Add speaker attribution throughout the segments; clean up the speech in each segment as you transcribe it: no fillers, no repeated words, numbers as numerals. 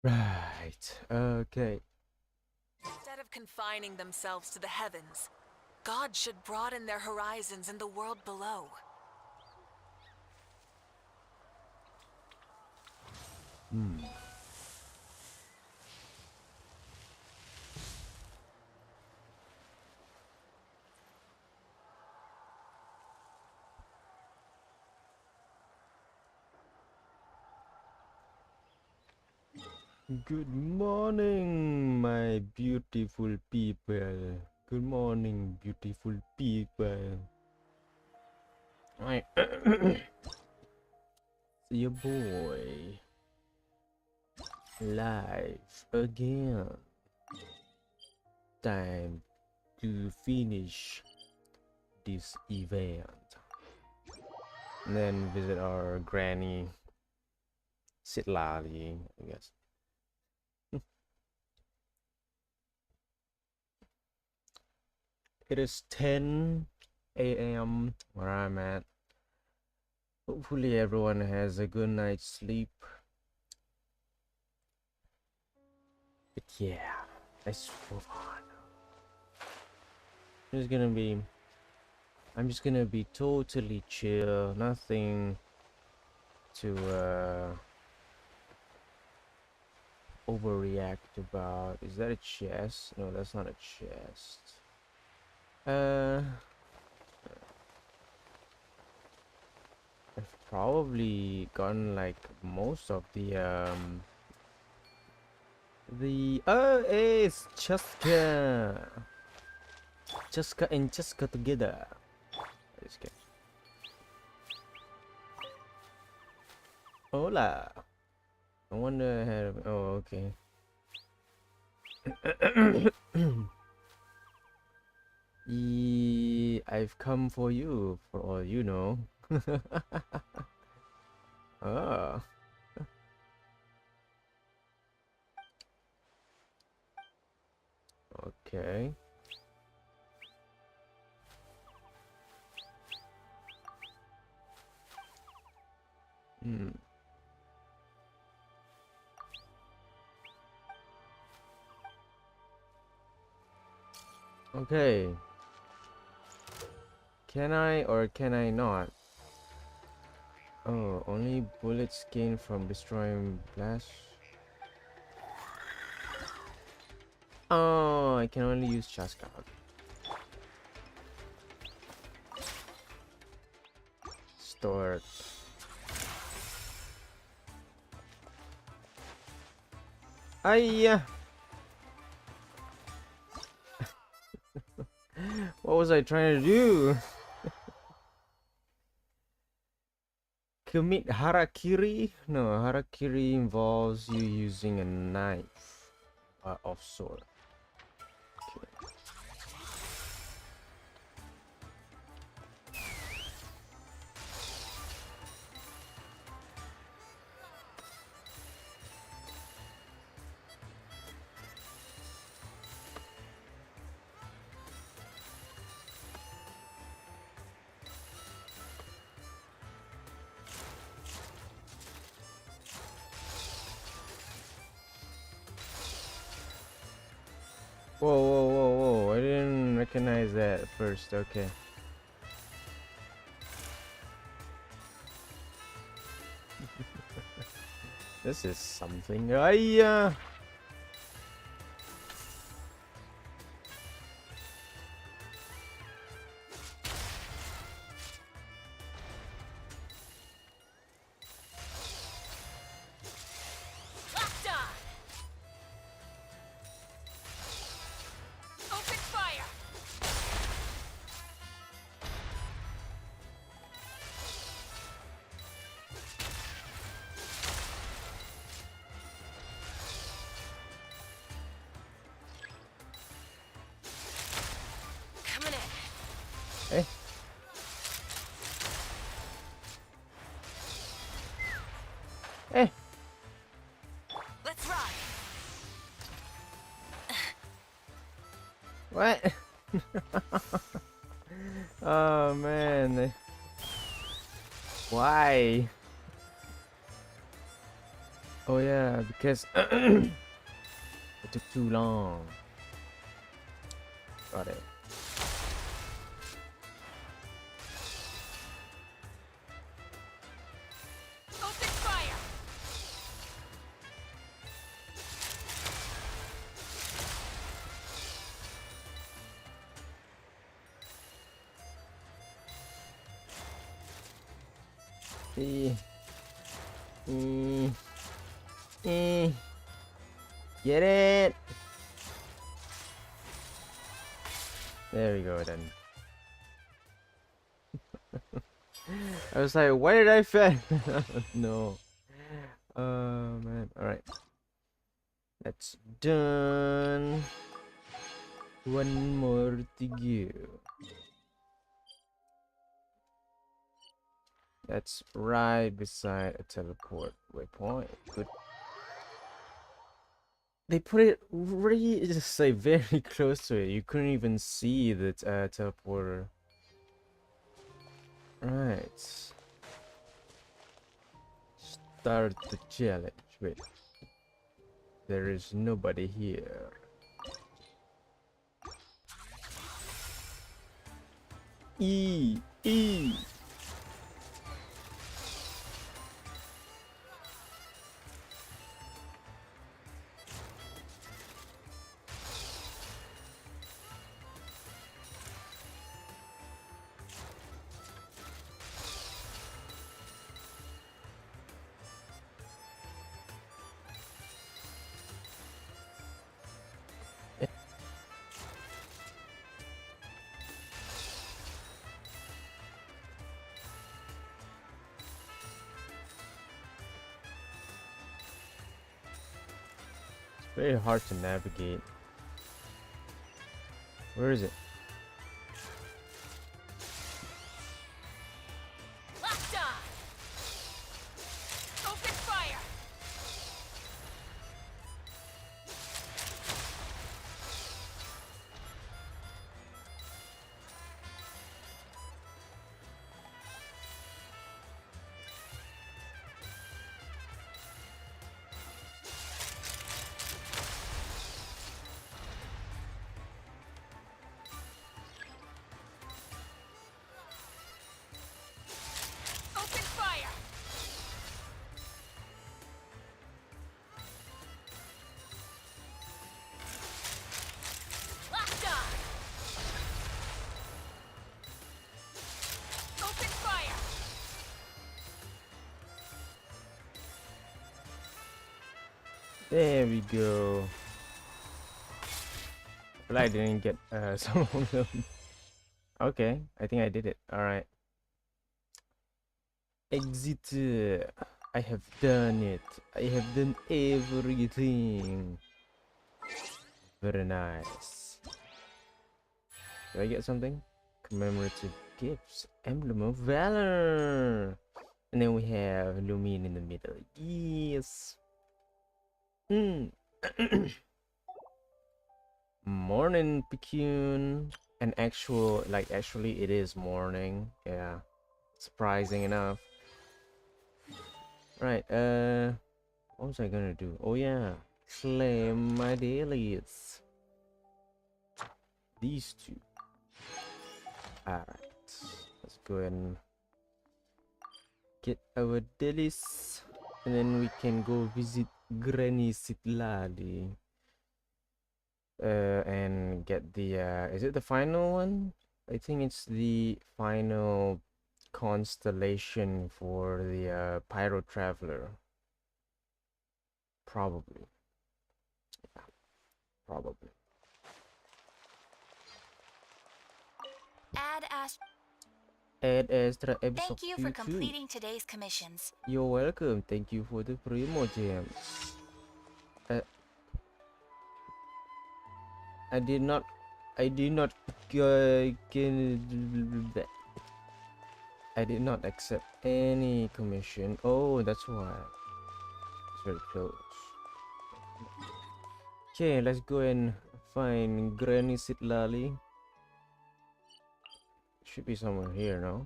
Speaker 1: Right. Okay.
Speaker 2: Instead of confining themselves to the heavens, God should broaden their horizons in the world below.
Speaker 1: Hmm. Good morning, my beautiful people. Good morning, beautiful people. I see your boy live again. Time to finish this event. And then visit our granny sit lolly, I guess. It is 10 a.m. where I'm at. Hopefully everyone has a good night's sleep. But yeah, let's move on. I'm just gonna be totally chill, nothing to overreact about. Is that a chest? No, that's not a chest. I've probably gotten like most of the hey, it's Cheska and Cheska together. Just kidding. Hola. I wonder ahead of. Oh, okay. I've come for you, for all you know. Oh, okay. Hmm. Okay. Can I or can I not? Oh, only bullets gained from destroying blast. Oh, I can only use Chaska. Stored. Ay, what was I trying to do? Commit harakiri? No, harakiri involves you using a knife of sword. Okay. Whoa, whoa, whoa, whoa! I didn't recognize that at first. Okay. This is something. Ay,
Speaker 2: Locked on! Open fire! Coming in.
Speaker 1: eh. Eh.
Speaker 2: Let's ride!
Speaker 1: What? Oh man. Why? Oh yeah, because it took too long. Got it.
Speaker 2: Open fire!
Speaker 1: Eh, eh, eh. Get it! There we go then. I was like, why did I fail? No. Man. Alright. That's done. One more to go. That's right beside a teleport waypoint. Good. They put it really just like very close to it. You couldn't even see the teleporter. Right. Start the challenge. Wait. There is nobody here. E. Very hard to navigate. Where is it?
Speaker 2: Locked on! Open fire! Open fire! Locked on! Open fire!
Speaker 1: There we go. But I didn't get some of them. Okay, I think I did it. Alright. Exit. I have done it. I have done everything. Very nice. Do I get something? Commemorative gifts. Emblem of Valor. And then we have Lumine in the middle. Yes. Morning, Picune. And actually it is morning. Yeah. Surprising enough. Right, what was I gonna do? Oh yeah. Claim my dailies. These two. Alright. Let's go ahead and get our dailies. And then we can go visit Granny Sitlali. And get the is it the final one? I think it's the final constellation for the Pyro Traveler. Probably. Yeah, probably. Add extra episode
Speaker 2: Thank you for
Speaker 1: 2.
Speaker 2: completing today's commissions.
Speaker 1: You're welcome. Thank you for the primo gems. I did not I did not accept any commission. Oh, that's why. It's very close. Okay, let's go and find Granny Sitlali. Should be somewhere here, no?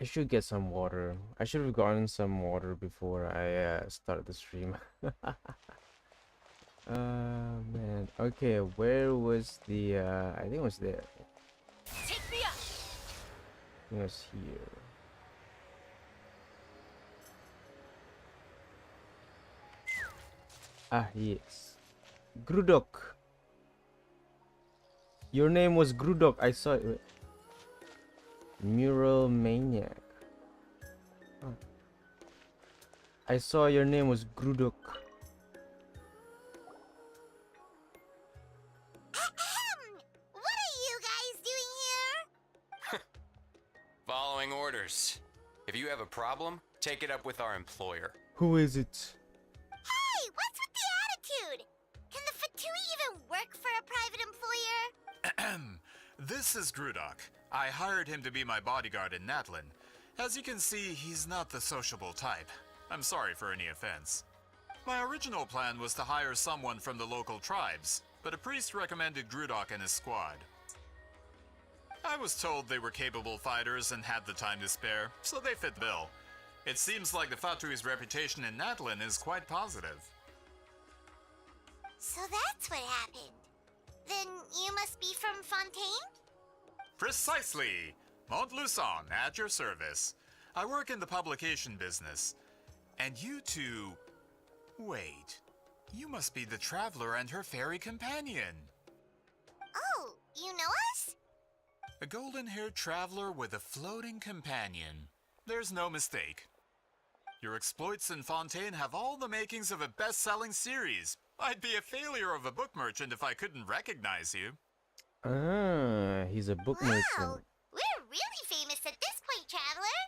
Speaker 1: I should get some water. I should have gotten some water before I start the stream. Man. Okay, where was the I think it was there.
Speaker 2: Take me up.
Speaker 1: I think it was here. Ah, yes. Grudok. Your name was Grudok. I saw it. Mural Maniac. Oh. I saw your name was Grudok.
Speaker 3: What are you guys doing here?
Speaker 4: Following orders. If you have a problem, take it up with our employer.
Speaker 1: Who is it?
Speaker 3: Hey, what's with the attitude? Can the Fatui even work for a private employer?
Speaker 5: This is Grudok. I hired him to be my bodyguard in Natlan. As you can see, he's not the sociable type. I'm sorry for any offense. My original plan was to hire someone from the local tribes, but a priest recommended Grudok and his squad. I was told they were capable fighters and had the time to spare, so they fit the bill. It seems like the Fatui's reputation in Natlan is quite positive.
Speaker 3: So that's what happened. Then you must be from Fontaine?
Speaker 5: Precisely! Montluçon, at your service. I work in the publication business. And you two... Wait. You must be the traveler and her fairy companion.
Speaker 3: Oh, you know us?
Speaker 5: A golden-haired traveler with a floating companion. There's no mistake. Your exploits in Fontaine have all the makings of a best-selling series. I'd be a failure of a book merchant if I couldn't recognize you.
Speaker 1: Ah, he's a book
Speaker 3: Wow,
Speaker 1: merchant.
Speaker 3: we're really famous at this point, traveler.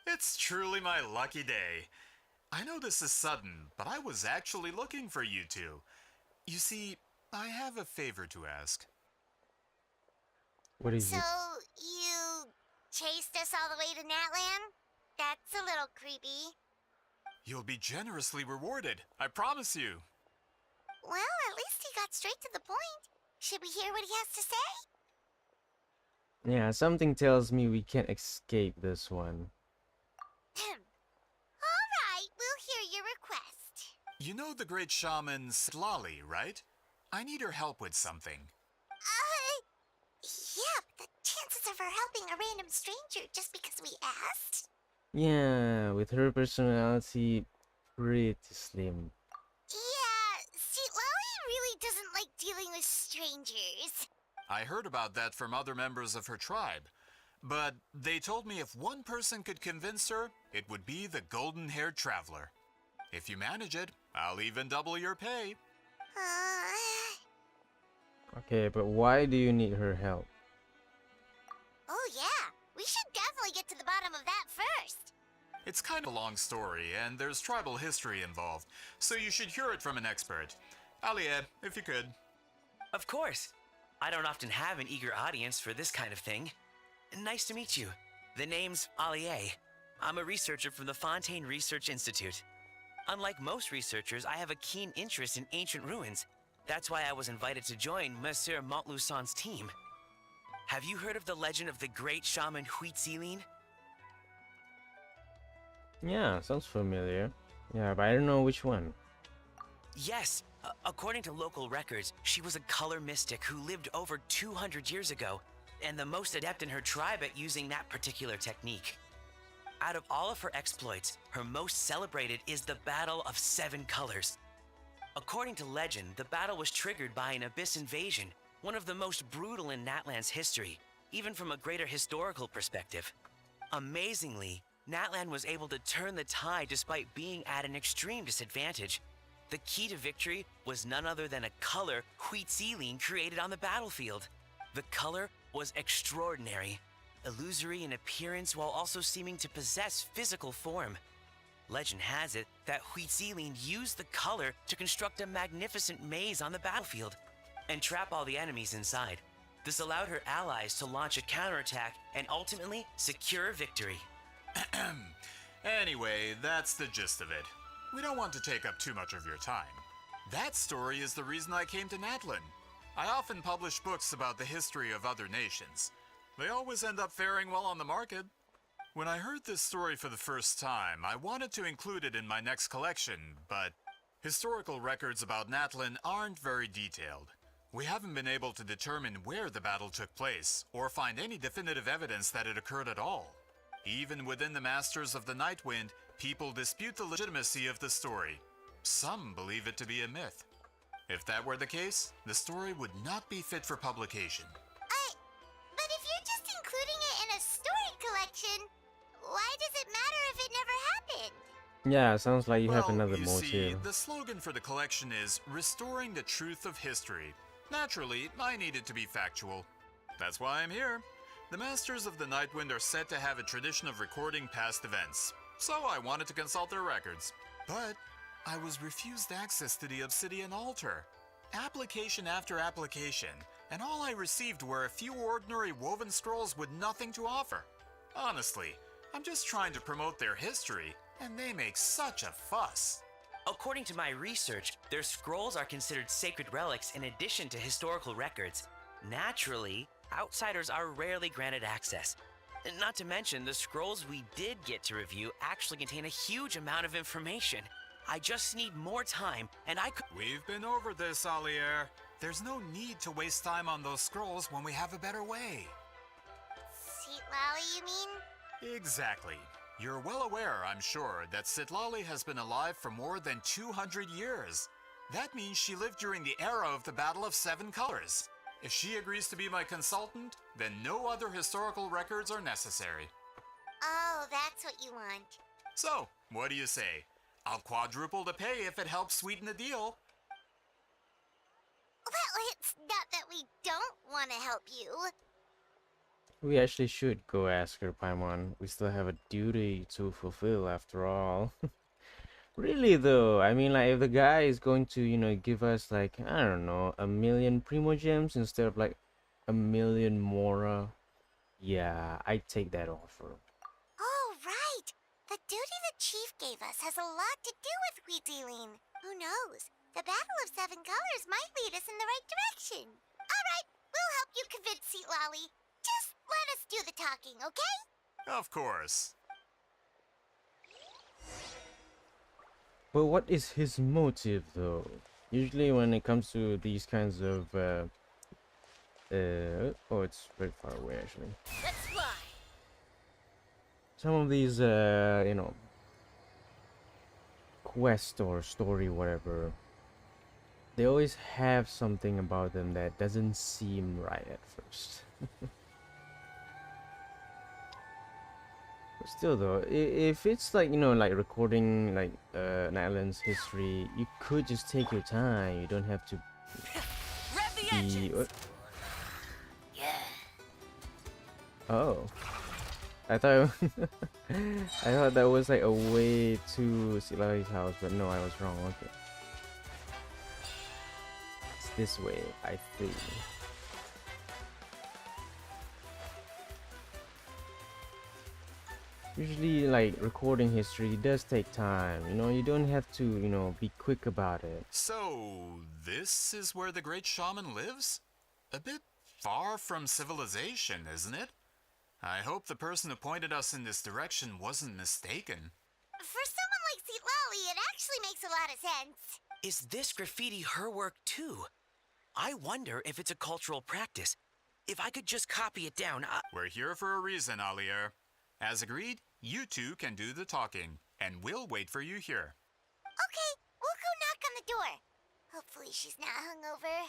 Speaker 5: It's truly my lucky day. I know this is sudden, but I was actually looking for you two. You see, I have a favor to ask.
Speaker 1: What is
Speaker 3: So,
Speaker 1: it?
Speaker 3: you chased us all the way to Natlan? That's a little creepy.
Speaker 5: You'll be generously rewarded, I promise you.
Speaker 3: Well, at least he got straight to the point. Should we hear what he has to say?
Speaker 1: Yeah, something tells me we can't escape this one.
Speaker 3: Alright, we'll hear your request.
Speaker 5: You know the great shaman Slali, right? I need her help with something.
Speaker 3: Yeah, but the chances of her helping a random stranger just because we asked?
Speaker 1: Yeah, with her personality, pretty slim.
Speaker 3: Yeah, see, Lolly really doesn't like dealing with strangers.
Speaker 5: I heard about that from other members of her tribe. But they told me if one person could convince her, it would be the golden-haired traveler. If you manage it, I'll even double your pay.
Speaker 1: Okay, but why do you need her help?
Speaker 3: Oh yeah, we should definitely get to the bottom of that first.
Speaker 5: It's kind of a long story, and there's tribal history involved, so you should hear it from an expert. Alia, if you could.
Speaker 6: Of course. I don't often have an eager audience for this kind of thing. Nice to meet you. The name's Alie. I'm a researcher from the Fontaine Research Institute. Unlike most researchers, I have a keen interest in ancient ruins. That's why I was invited to join Monsieur Montluçon's team. Have you heard of the legend of the great shaman Huitzilin?
Speaker 1: Yeah, sounds familiar. Yeah, but I don't know which one.
Speaker 6: Yes. According to local records, she was a color mystic who lived over 200 years ago, and the most adept in her tribe at using that particular technique. Out of all of her exploits, her most celebrated is the Battle of Seven Colors. According to legend, the battle was triggered by an abyss invasion, one of the most brutal in Natlan's history, even from a greater historical perspective. Amazingly, Natlan was able to turn the tide despite being at an extreme disadvantage. The key to victory was none other than a color Huitzilin created on the battlefield. The color was extraordinary, illusory in appearance while also seeming to possess physical form. Legend has it that Huitzilin used the color to construct a magnificent maze on the battlefield and trap all the enemies inside. This allowed her allies to launch a counterattack and ultimately secure victory.
Speaker 5: Anyway, that's the gist of it. We don't want to take up too much of your time. That story is the reason I came to Natlan. I often publish books about the history of other nations. They always end up faring well on the market. When I heard this story for the first time, I wanted to include it in my next collection, but historical records about Natlan aren't very detailed. We haven't been able to determine where the battle took place, or find any definitive evidence that it occurred at all. Even within the Masters of the Nightwind, people dispute the legitimacy of the story. Some believe it to be a myth. If that were the case, the story would not be fit for publication.
Speaker 3: But if you're just including it in a story collection, why does it matter if it never happened?
Speaker 1: Yeah, sounds like you have
Speaker 5: Well,
Speaker 1: another
Speaker 5: you see,
Speaker 1: motive.
Speaker 5: the slogan for the collection is Restoring the Truth of History. Naturally, I needed to be factual. That's why I'm here. The Masters of the Nightwind are said to have a tradition of recording past events, so I wanted to consult their records. But I was refused access to the Obsidian Altar. Application after application, and all I received were a few ordinary woven scrolls with nothing to offer. Honestly, I'm just trying to promote their history, and they make such a fuss.
Speaker 6: According to my research, their scrolls are considered sacred relics in addition to historical records. Naturally, outsiders are rarely granted access. Not to mention, the scrolls we did get to review actually contain a huge amount of information. I just need more time, and I could—
Speaker 5: We've been over this, Alier. There's no need to waste time on those scrolls when we have a better way.
Speaker 3: Citlali, you mean?
Speaker 5: Exactly. You're well aware, I'm sure, that Citlali has been alive for more than 200 years. That means she lived during the era of the Battle of Seven Colors. If she agrees to be my consultant, then no other historical records are necessary.
Speaker 3: Oh, that's what you want.
Speaker 5: So, what do you say? I'll quadruple the pay if it helps sweeten the deal.
Speaker 3: Well, it's not that we don't want to help you.
Speaker 1: We actually should go ask her, Paimon. We still have a duty to fulfill after all. Really though, I mean, like, if the guy is going to, you know, give us like, I don't know, 1,000,000 Primo Gems instead of like 1,000,000 Mora, yeah, I'd take that offer.
Speaker 3: Oh, right. The duty the chief gave us has a lot to do with wheat-dealing. Who knows? The Battle of Seven Colors might lead us in the right direction. All right, we'll help you convince Citlali. Just let us do the talking, okay?
Speaker 5: Of course.
Speaker 1: But what is his motive though? Usually when it comes to these kinds of oh, it's very far away actually.
Speaker 2: Let's fly.
Speaker 1: Some of these you know, quest or story, whatever, they always have something about them that doesn't seem right at first. But still though, if it's like, you know, like recording like Natlan's history, you could just take your time. You don't have to
Speaker 2: Rev the
Speaker 1: be
Speaker 2: engines.
Speaker 1: oh, I thought I thought that was like a way to Citlali's house, but no, I was wrong. Okay, it's this way, I think. Usually, like, recording history does take time. You know, you don't have to, you know, be quick about it.
Speaker 5: So, this is where the great shaman lives? A bit far from civilization, isn't it? I hope the person who pointed us in this direction wasn't mistaken.
Speaker 3: For someone like Citlali, it actually makes a lot of sense.
Speaker 6: Is this graffiti her work too? I wonder if it's a cultural practice. If I could just copy it down,
Speaker 5: We're here for a reason, Alier. As agreed, you two can do the talking, and we'll wait for you here.
Speaker 3: Okay, we'll go knock on the door. Hopefully she's not hungover.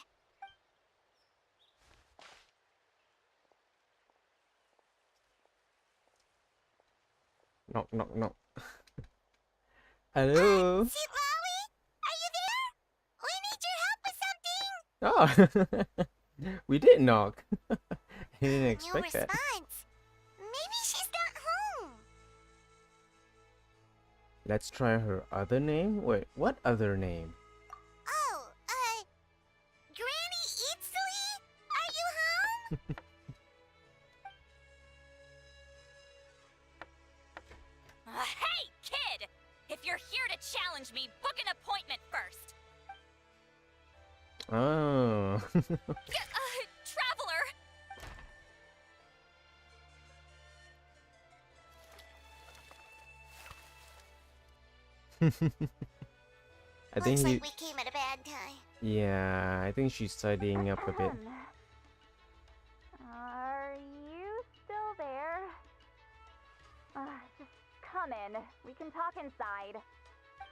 Speaker 1: Knock, knock, knock. Hello?
Speaker 3: Citlali? Are you there? We need your help with something.
Speaker 1: Oh, we did knock. I didn't
Speaker 3: No
Speaker 1: expect that.
Speaker 3: response. Maybe she's not home.
Speaker 1: Let's try her other name. Wait, what other name?
Speaker 3: Oh, Granny Eatsley? Are you home?
Speaker 7: Hey, kid! If you're here to challenge me, book an appointment first.
Speaker 1: Oh.
Speaker 7: Traveler!
Speaker 1: I think
Speaker 3: Looks
Speaker 1: he,
Speaker 3: like we came at a bad time.
Speaker 1: yeah, I think she's tidying up a bit.
Speaker 7: Are you still there? Just come in. We can talk inside.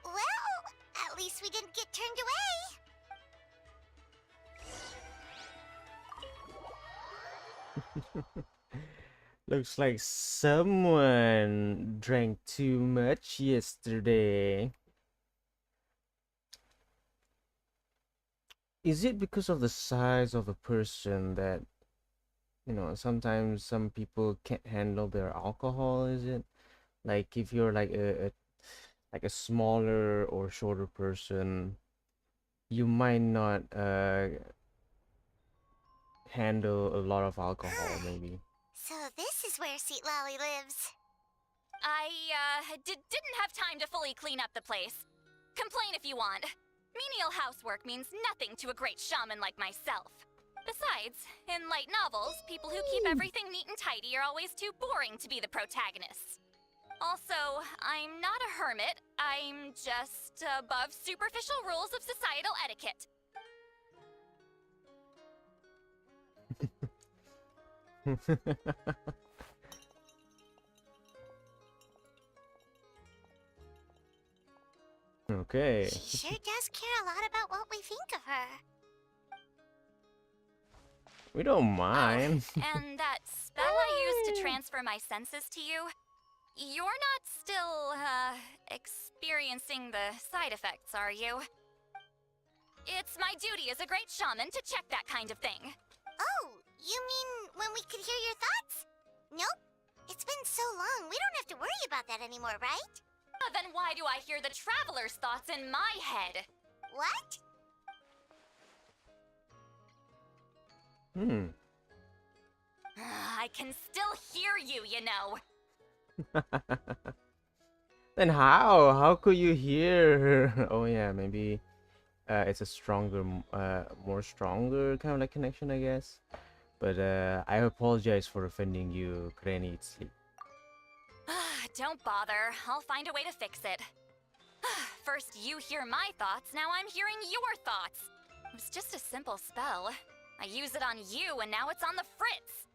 Speaker 3: Well, at least we didn't get turned away.
Speaker 1: Looks like someone drank too much yesterday. Is it because of the size of the person that, you know, sometimes some people can't handle their alcohol, is it? Like if you're like a smaller or shorter person, you might not handle a lot of alcohol maybe.
Speaker 3: So this is where Seat Lolly lives.
Speaker 7: I, didn't have time to fully clean up the place. Complain if you want. Menial housework means nothing to a great shaman like myself. Besides, in light novels, people who keep everything neat and tidy are always too boring to be the protagonists. Also, I'm not a hermit. I'm just above superficial rules of societal etiquette.
Speaker 1: Okay.
Speaker 3: She sure does care a lot about what we think of her.
Speaker 1: We don't mind.
Speaker 7: And that spell I used to transfer my senses to you, you're not still, experiencing the side effects, are you? It's my duty as a great shaman to check that kind of thing.
Speaker 3: Oh, you mean when we could hear your thoughts? Nope. It's been so long, we don't have to worry about that anymore, right?
Speaker 7: Then why do I hear the traveler's thoughts in my head?
Speaker 3: What?
Speaker 7: I can still hear you, you know.
Speaker 1: Then how? How could you hear her? Oh yeah, maybe it's a stronger, more stronger kind of like connection, I guess. But I apologize for offending you, Granny. Sleep.
Speaker 7: Don't bother. I'll find a way to fix it. First you hear my thoughts, now I'm hearing your thoughts. It was just a simple spell. I use it on you, and now it's on the fritz.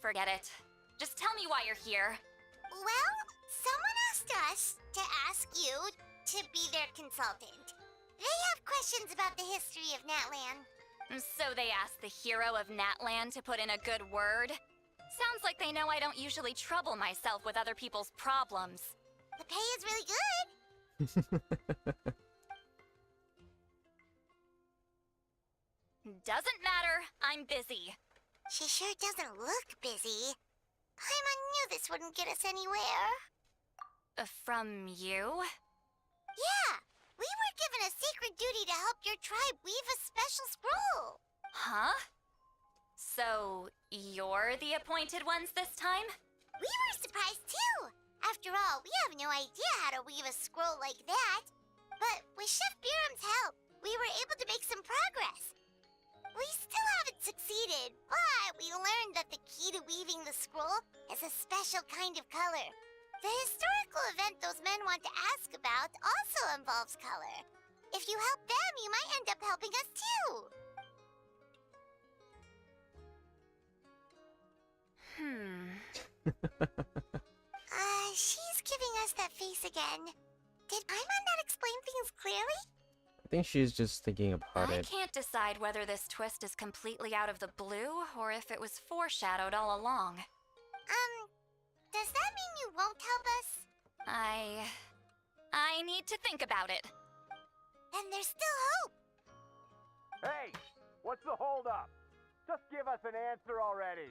Speaker 7: Forget it. Just tell me why you're here.
Speaker 3: Well, someone asked us to ask you to be their consultant. They have questions about the history of Natlan.
Speaker 7: So they asked the hero of Natlan to put in a good word? Sounds like they know I don't usually trouble myself with other people's problems.
Speaker 3: The pay is really good.
Speaker 7: Doesn't matter. I'm busy.
Speaker 3: She sure doesn't look busy. Paimon knew this wouldn't get us anywhere.
Speaker 7: From you?
Speaker 3: Yeah, we were given a sacred duty to help your tribe weave a special scroll.
Speaker 7: Huh? So, you're the appointed ones this time?
Speaker 3: We were surprised too. After all, we have no idea how to weave a scroll like that. But with Chef Biram's help, we were able to make some progress. We still haven't succeeded, but we learned that the key to weaving the scroll is a special kind of color. The historical event those men want to ask about also involves color. If you help them, you might end up helping us too. She's giving us that face again. Did Paimon not explain things clearly?
Speaker 1: I think she's just thinking about
Speaker 7: I
Speaker 1: it.
Speaker 7: can't decide whether this twist is completely out of the blue or if it was foreshadowed all along.
Speaker 3: Does that mean you won't help us?
Speaker 7: I need to think about it.
Speaker 3: Then there's still hope.
Speaker 8: Hey, what's the holdup? Just give us an answer already.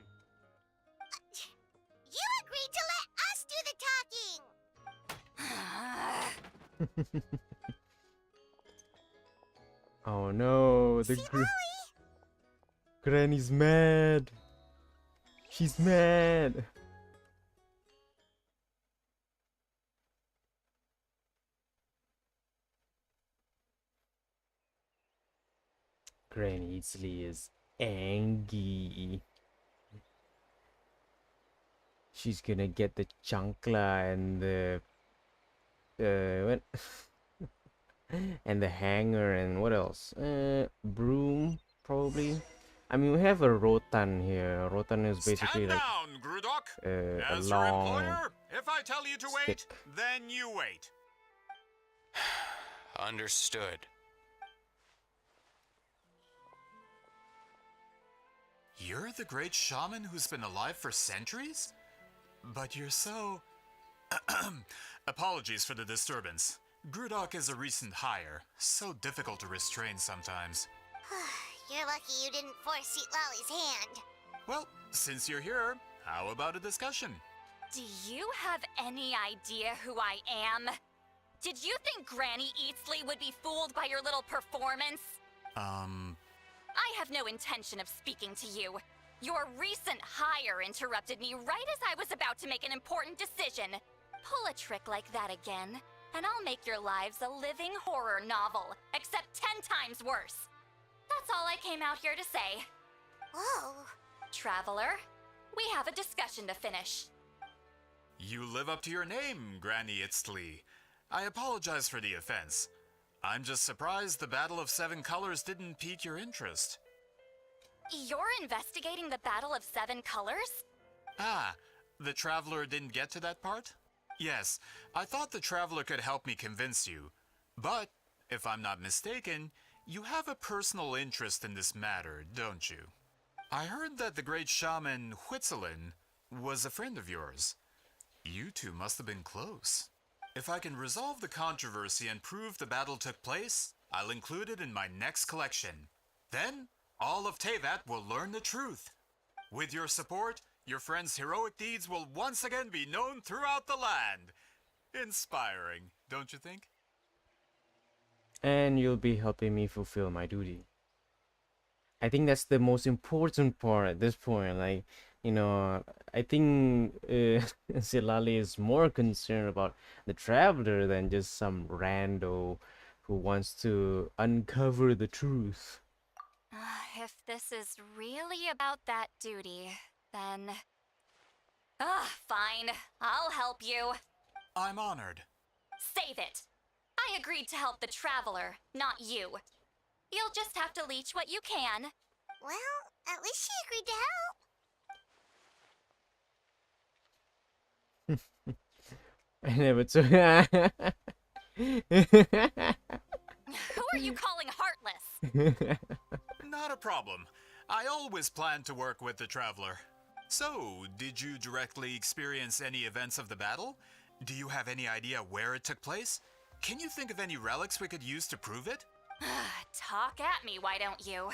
Speaker 3: You agreed to let us do the talking.
Speaker 1: Oh no, the Granny's mad. She's mad. Granny Eatsley is angry. She's gonna get the chancla and the What? And the hanger and what else? Broom probably. I mean, we have a rotan here. Rotan is basically
Speaker 5: Stand
Speaker 1: like
Speaker 5: down, Grudok.
Speaker 1: a
Speaker 5: As your
Speaker 1: long
Speaker 5: employer, if I tell you to wait,
Speaker 1: stick.
Speaker 5: then you wait.
Speaker 4: Understood.
Speaker 5: You're the great shaman who's been alive for centuries? But you're so... Apologies for the disturbance. Grudok is a recent hire, so difficult to restrain sometimes.
Speaker 3: You're lucky you didn't force Seat Lolly's hand.
Speaker 5: Well, since you're here, how about a discussion?
Speaker 7: Do you have any idea who I am? Did you think Granny Eatsley would be fooled by your little performance? I have no intention of speaking to you. Your recent hire interrupted me right as I was about to make an important decision. Pull a trick like that again, and I'll make your lives a living horror novel, except 10 times worse. That's all I came out here to say.
Speaker 3: Whoa.
Speaker 7: Traveler, we have a discussion to finish.
Speaker 5: You live up to your name, Granny Itztli. I apologize for the offense. I'm just surprised the Battle of Seven Colors didn't pique your interest.
Speaker 7: You're investigating the Battle of Seven Colors?
Speaker 5: Ah, the Traveler didn't get to that part? Yes, I thought the Traveler could help me convince you. But, if I'm not mistaken, you have a personal interest in this matter, don't you? I heard that the great shaman Huitzilin was a friend of yours. You two must have been close. If I can resolve the controversy and prove the battle took place, I'll include it in my next collection. Then, all of Teyvat will learn the truth. With your support, your friend's heroic deeds will once again be known throughout the land. Inspiring, don't you think?
Speaker 1: And you'll be helping me fulfill my duty. I think that's the most important part at this point. Like, you know, I think Silali is more concerned about the traveler than just some rando who wants to uncover the truth.
Speaker 7: If this is really about that duty, then... fine. I'll help you.
Speaker 5: I'm honored.
Speaker 7: Save it. I agreed to help the traveler, not you. You'll just have to leech what you can.
Speaker 3: Well, at least she agreed to help.
Speaker 1: I never took.
Speaker 7: Who are you calling heartless?
Speaker 5: Not a problem. I always plan to work with the Traveler. So, did you directly experience any events of the battle? Do you have any idea where it took place? Can you think of any relics we could use to prove it?
Speaker 7: Talk at me, why don't you?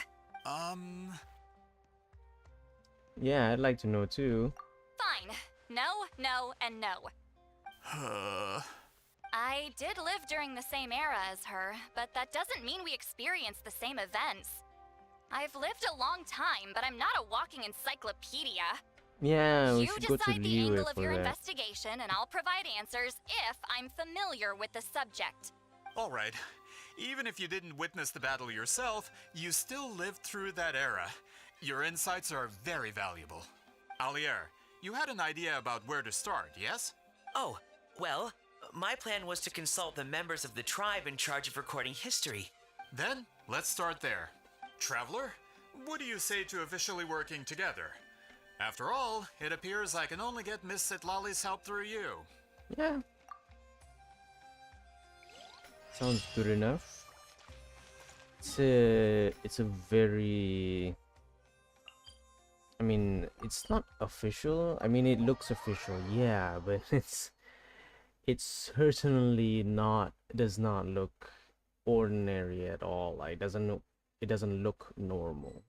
Speaker 1: Yeah, I'd like to know too.
Speaker 7: Fine. No, no, and no. I did live during the same era as her, but that doesn't mean we experienced the same events. I've lived a long time, but I'm not a walking encyclopedia.
Speaker 1: Yeah, we
Speaker 7: You
Speaker 1: should go to
Speaker 7: decide the
Speaker 1: Liyue
Speaker 7: angle of
Speaker 1: for
Speaker 7: your
Speaker 1: that.
Speaker 7: investigation, and I'll provide answers if I'm familiar with the subject.
Speaker 5: Alright. Even if you didn't witness the battle yourself, you still lived through that era. Your insights are very valuable. Alier, you had an idea about where to start, yes?
Speaker 6: Oh, well, my plan was to consult the members of the tribe in charge of recording history.
Speaker 5: Then, let's start there. Traveler, what do you say to officially working together? After all, it appears I can only get Miss Sitlali's help through you.
Speaker 1: Yeah. Sounds good enough. It's a very... I mean, it's not official. I mean, it looks official, yeah, but it's certainly not, does not look ordinary at all. Like, it doesn't look normal.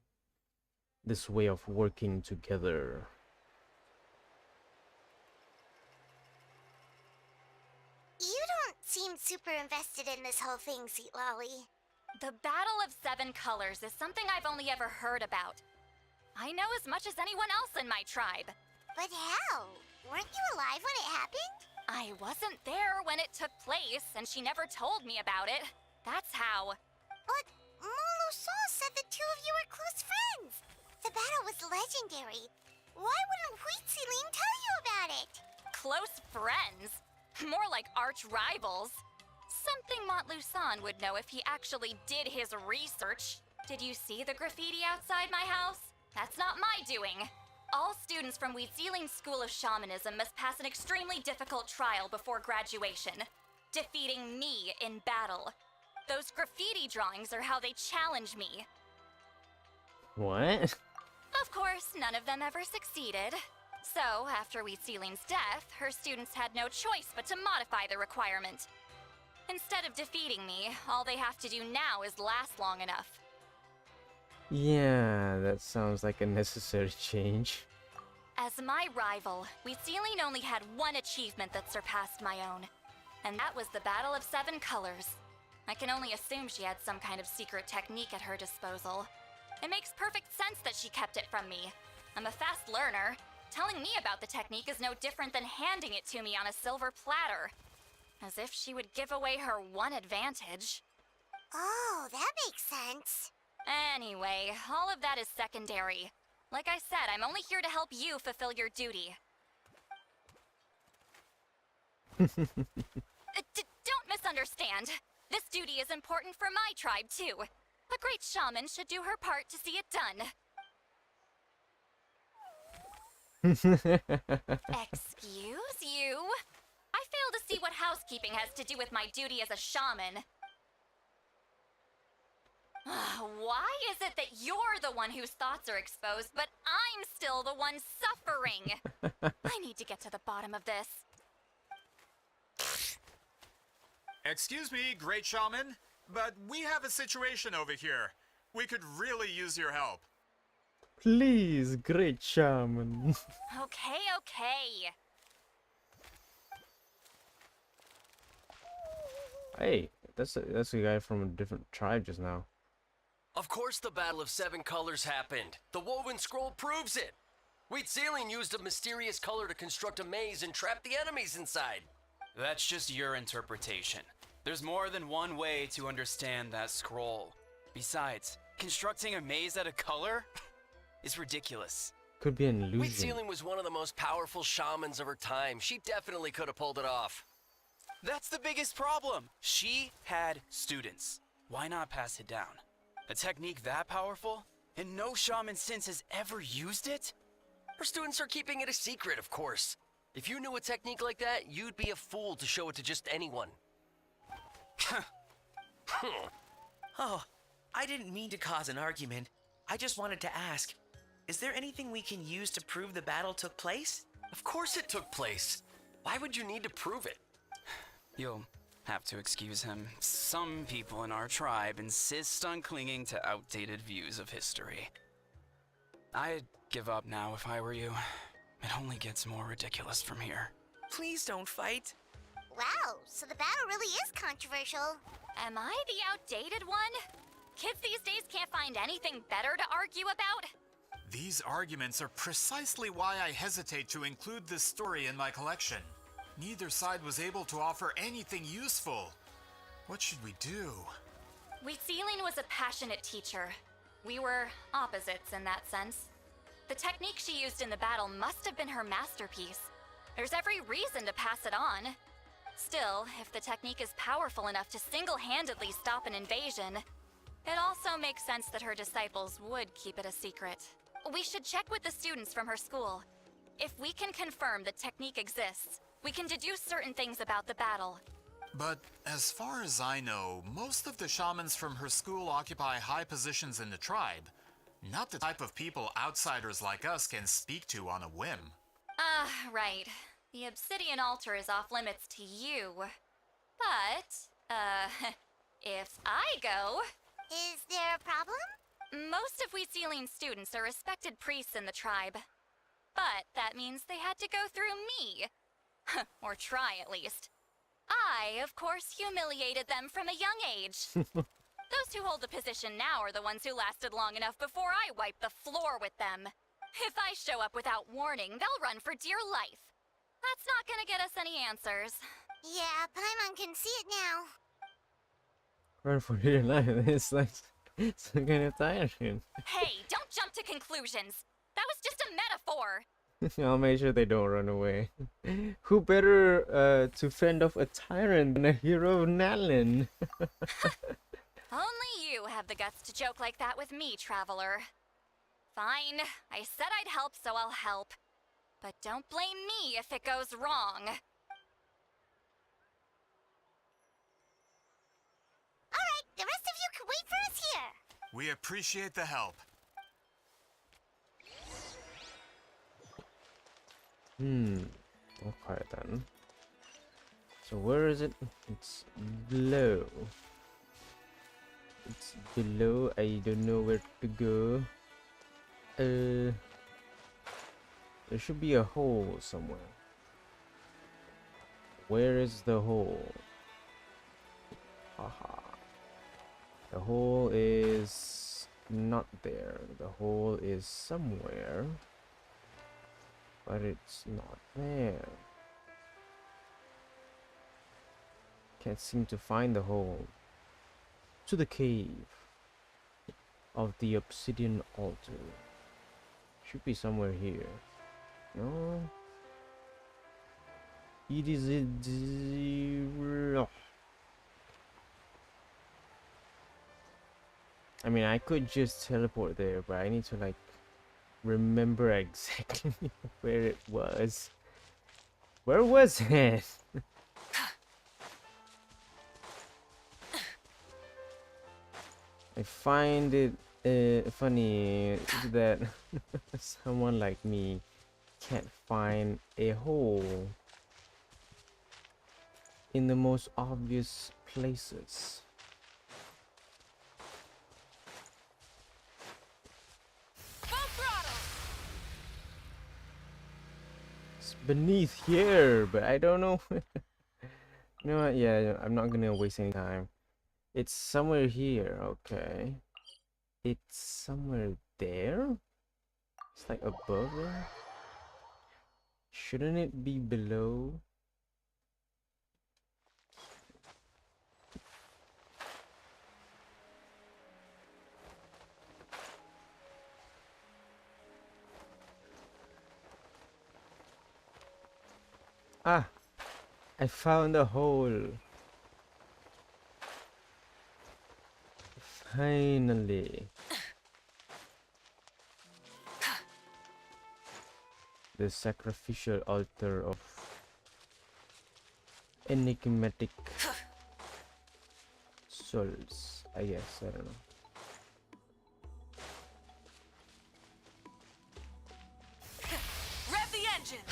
Speaker 1: This way of working together.
Speaker 3: You don't seem super invested in this whole thing, Seat Lolly.
Speaker 7: The Battle of Seven Colors is something I've only ever heard about. I know as much as anyone else in my tribe.
Speaker 3: But how? Weren't you alive when it happened?
Speaker 7: I wasn't there when it took place, and she never told me about it. That's how.
Speaker 3: But Molo Sol said the two of you were close friends. The battle was legendary. Why wouldn't Huitzilin tell you about it?
Speaker 7: Close friends? More like arch rivals. Something Montluçon would know if he actually did his research. Did you see the graffiti outside my house? That's not my doing. All students from Weezealing's School of Shamanism must pass an extremely difficult trial before graduation, defeating me in battle. Those graffiti drawings are how they challenge me.
Speaker 1: What?
Speaker 7: Of course, none of them ever succeeded. So, after Weezealing's death, her students had no choice but to modify the requirement. Instead of defeating me, all they have to do now is last long enough.
Speaker 1: Yeah, that sounds like a necessary change.
Speaker 7: As my rival, Weezealing only had one achievement that surpassed my own, and that was the Battle of Seven Colors. I can only assume she had some kind of secret technique at her disposal. It makes perfect sense that she kept it from me. I'm a fast learner. Telling me about the technique is no different than handing it to me on a silver platter. As if she would give away her one advantage.
Speaker 3: Oh, that makes sense.
Speaker 7: Anyway, all of that is secondary. Like I said, I'm only here to help you fulfill your duty. Don't misunderstand. This duty is important for my tribe, too. A great shaman should do her part to see it done. Excuse you? I fail to see what housekeeping has to do with my duty as a shaman. Why is it that you're the one whose thoughts are exposed, but I'm still the one suffering? I need to get to the bottom of this.
Speaker 5: Excuse me, Great Shaman, but we have a situation over here. We could really use your help.
Speaker 1: Please, great shaman.
Speaker 7: Okay.
Speaker 1: Hey, that's a guy from a different tribe just now.
Speaker 9: Of course the Battle of Seven Colors happened. The woven scroll proves it. Weezealing used a mysterious color to construct a maze and trap the enemies inside.
Speaker 10: That's just your interpretation. There's more than one way to understand that scroll. Besides, constructing a maze out of color is ridiculous.
Speaker 1: Could be an illusion.
Speaker 9: Weezealing was one of the most powerful shamans of her time. She definitely could have pulled it off.
Speaker 10: That's the biggest problem. She had students. Why not pass it down? A technique that powerful? And no shaman since has ever used it?
Speaker 9: Her students are keeping it a secret, of course. If you knew a technique like that, you'd be a fool to show it to just anyone.
Speaker 6: Oh, I didn't mean to cause an argument. I just wanted to ask, is there anything we can use to prove the battle took place?
Speaker 9: Of course it took place. Why would you need to prove it?
Speaker 10: You'll have to excuse him. Some people in our tribe insist on clinging to outdated views of history. I'd give up now if I were you. It only gets more ridiculous from here.
Speaker 6: Please don't fight.
Speaker 3: Wow, so the battle really is controversial.
Speaker 7: Am I the outdated one? Kids these days can't find anything better to argue about?
Speaker 5: These arguments are precisely why I hesitate to include this story in my collection. Neither side was able to offer anything useful. What should we do?
Speaker 7: Weezealing was a passionate teacher. We were opposites in that sense. The technique she used in the battle must have been her masterpiece. There's every reason to pass it on. Still, if the technique is powerful enough to single-handedly stop an invasion, it also makes sense that her disciples would keep it a secret. We should check with the students from her school. If we can confirm the technique exists, we can deduce certain things about the battle.
Speaker 5: But as far as I know, most of the shamans from her school occupy high positions in the tribe. Not the type of people outsiders like us can speak to on a whim.
Speaker 7: Right. The obsidian altar is off limits to you. But, if I go...
Speaker 3: Is there a problem?
Speaker 7: Most of Weezealing's students are respected priests in the tribe. But that means they had to go through me. Or try, at least. I, of course, humiliated them from a young age. Those who hold the position now are the ones who lasted long enough before I wipe the floor with them. If I show up without warning, they'll run for dear life. That's not gonna get us any answers.
Speaker 3: Yeah, Paimon can see it now.
Speaker 1: Run for your life. It's like some kind of tyrant.
Speaker 7: Hey, don't jump to conclusions. That was just a metaphor.
Speaker 1: I'll make sure they don't run away. Who better to fend off a tyrant than a hero of Natlan?
Speaker 7: Only you have the guts to joke like that with me, traveler. Fine, I said I'd help, so I'll help. But don't blame me if it goes wrong.
Speaker 3: Alright, the rest of you can wait for us here.
Speaker 5: We appreciate the help.
Speaker 1: Okay then. So where is it? It's below. It's below. I don't know where to go. There should be a hole somewhere. Where is the hole? Haha. The hole is not there. The hole is somewhere. But it's not there. Can't seem to find the hole. To the cave of the obsidian altar. Should be somewhere here. No. It is a I mean, I could just teleport there, but I need to like remember exactly where it was. Where was it? I find it funny that someone like me can't find a hole in the most obvious places. It's beneath here, but I don't know. You know what? Yeah, I'm not gonna waste any time. It's somewhere here, okay. It's somewhere there? It's like above there? Shouldn't it be below? Ah! I found a hole! Finally! The sacrificial altar of enigmatic souls, I guess, I don't know.
Speaker 2: Rev the engine!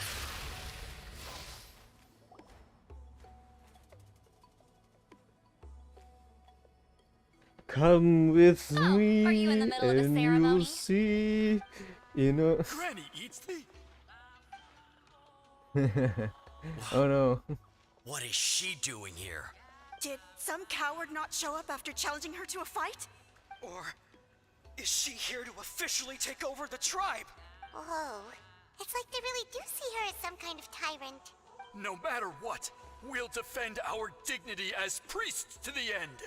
Speaker 1: Come with
Speaker 7: Oh,
Speaker 1: me
Speaker 7: are you in the middle of a
Speaker 1: and
Speaker 7: ceremony?
Speaker 1: you'll see, you know.
Speaker 5: Granny eats the...
Speaker 1: Oh no.
Speaker 9: What is she doing here?
Speaker 11: Did some coward not show up after challenging her to a fight?
Speaker 12: Or is she here to officially take over the tribe?
Speaker 3: Whoa. It's like they really do see her as some kind of tyrant.
Speaker 12: No matter what, we'll defend our dignity as priests to the end.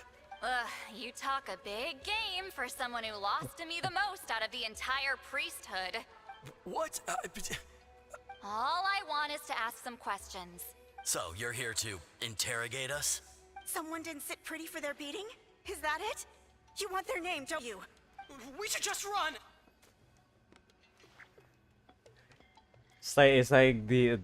Speaker 7: Ugh, you talk a big game for someone who lost to me the most out of the entire priesthood.
Speaker 12: What?
Speaker 7: All I want is to ask some questions.
Speaker 9: So, you're here to interrogate us?
Speaker 11: Someone didn't sit pretty for their beating? Is that it? You want their name, don't you?
Speaker 12: We should just run!
Speaker 1: It's like the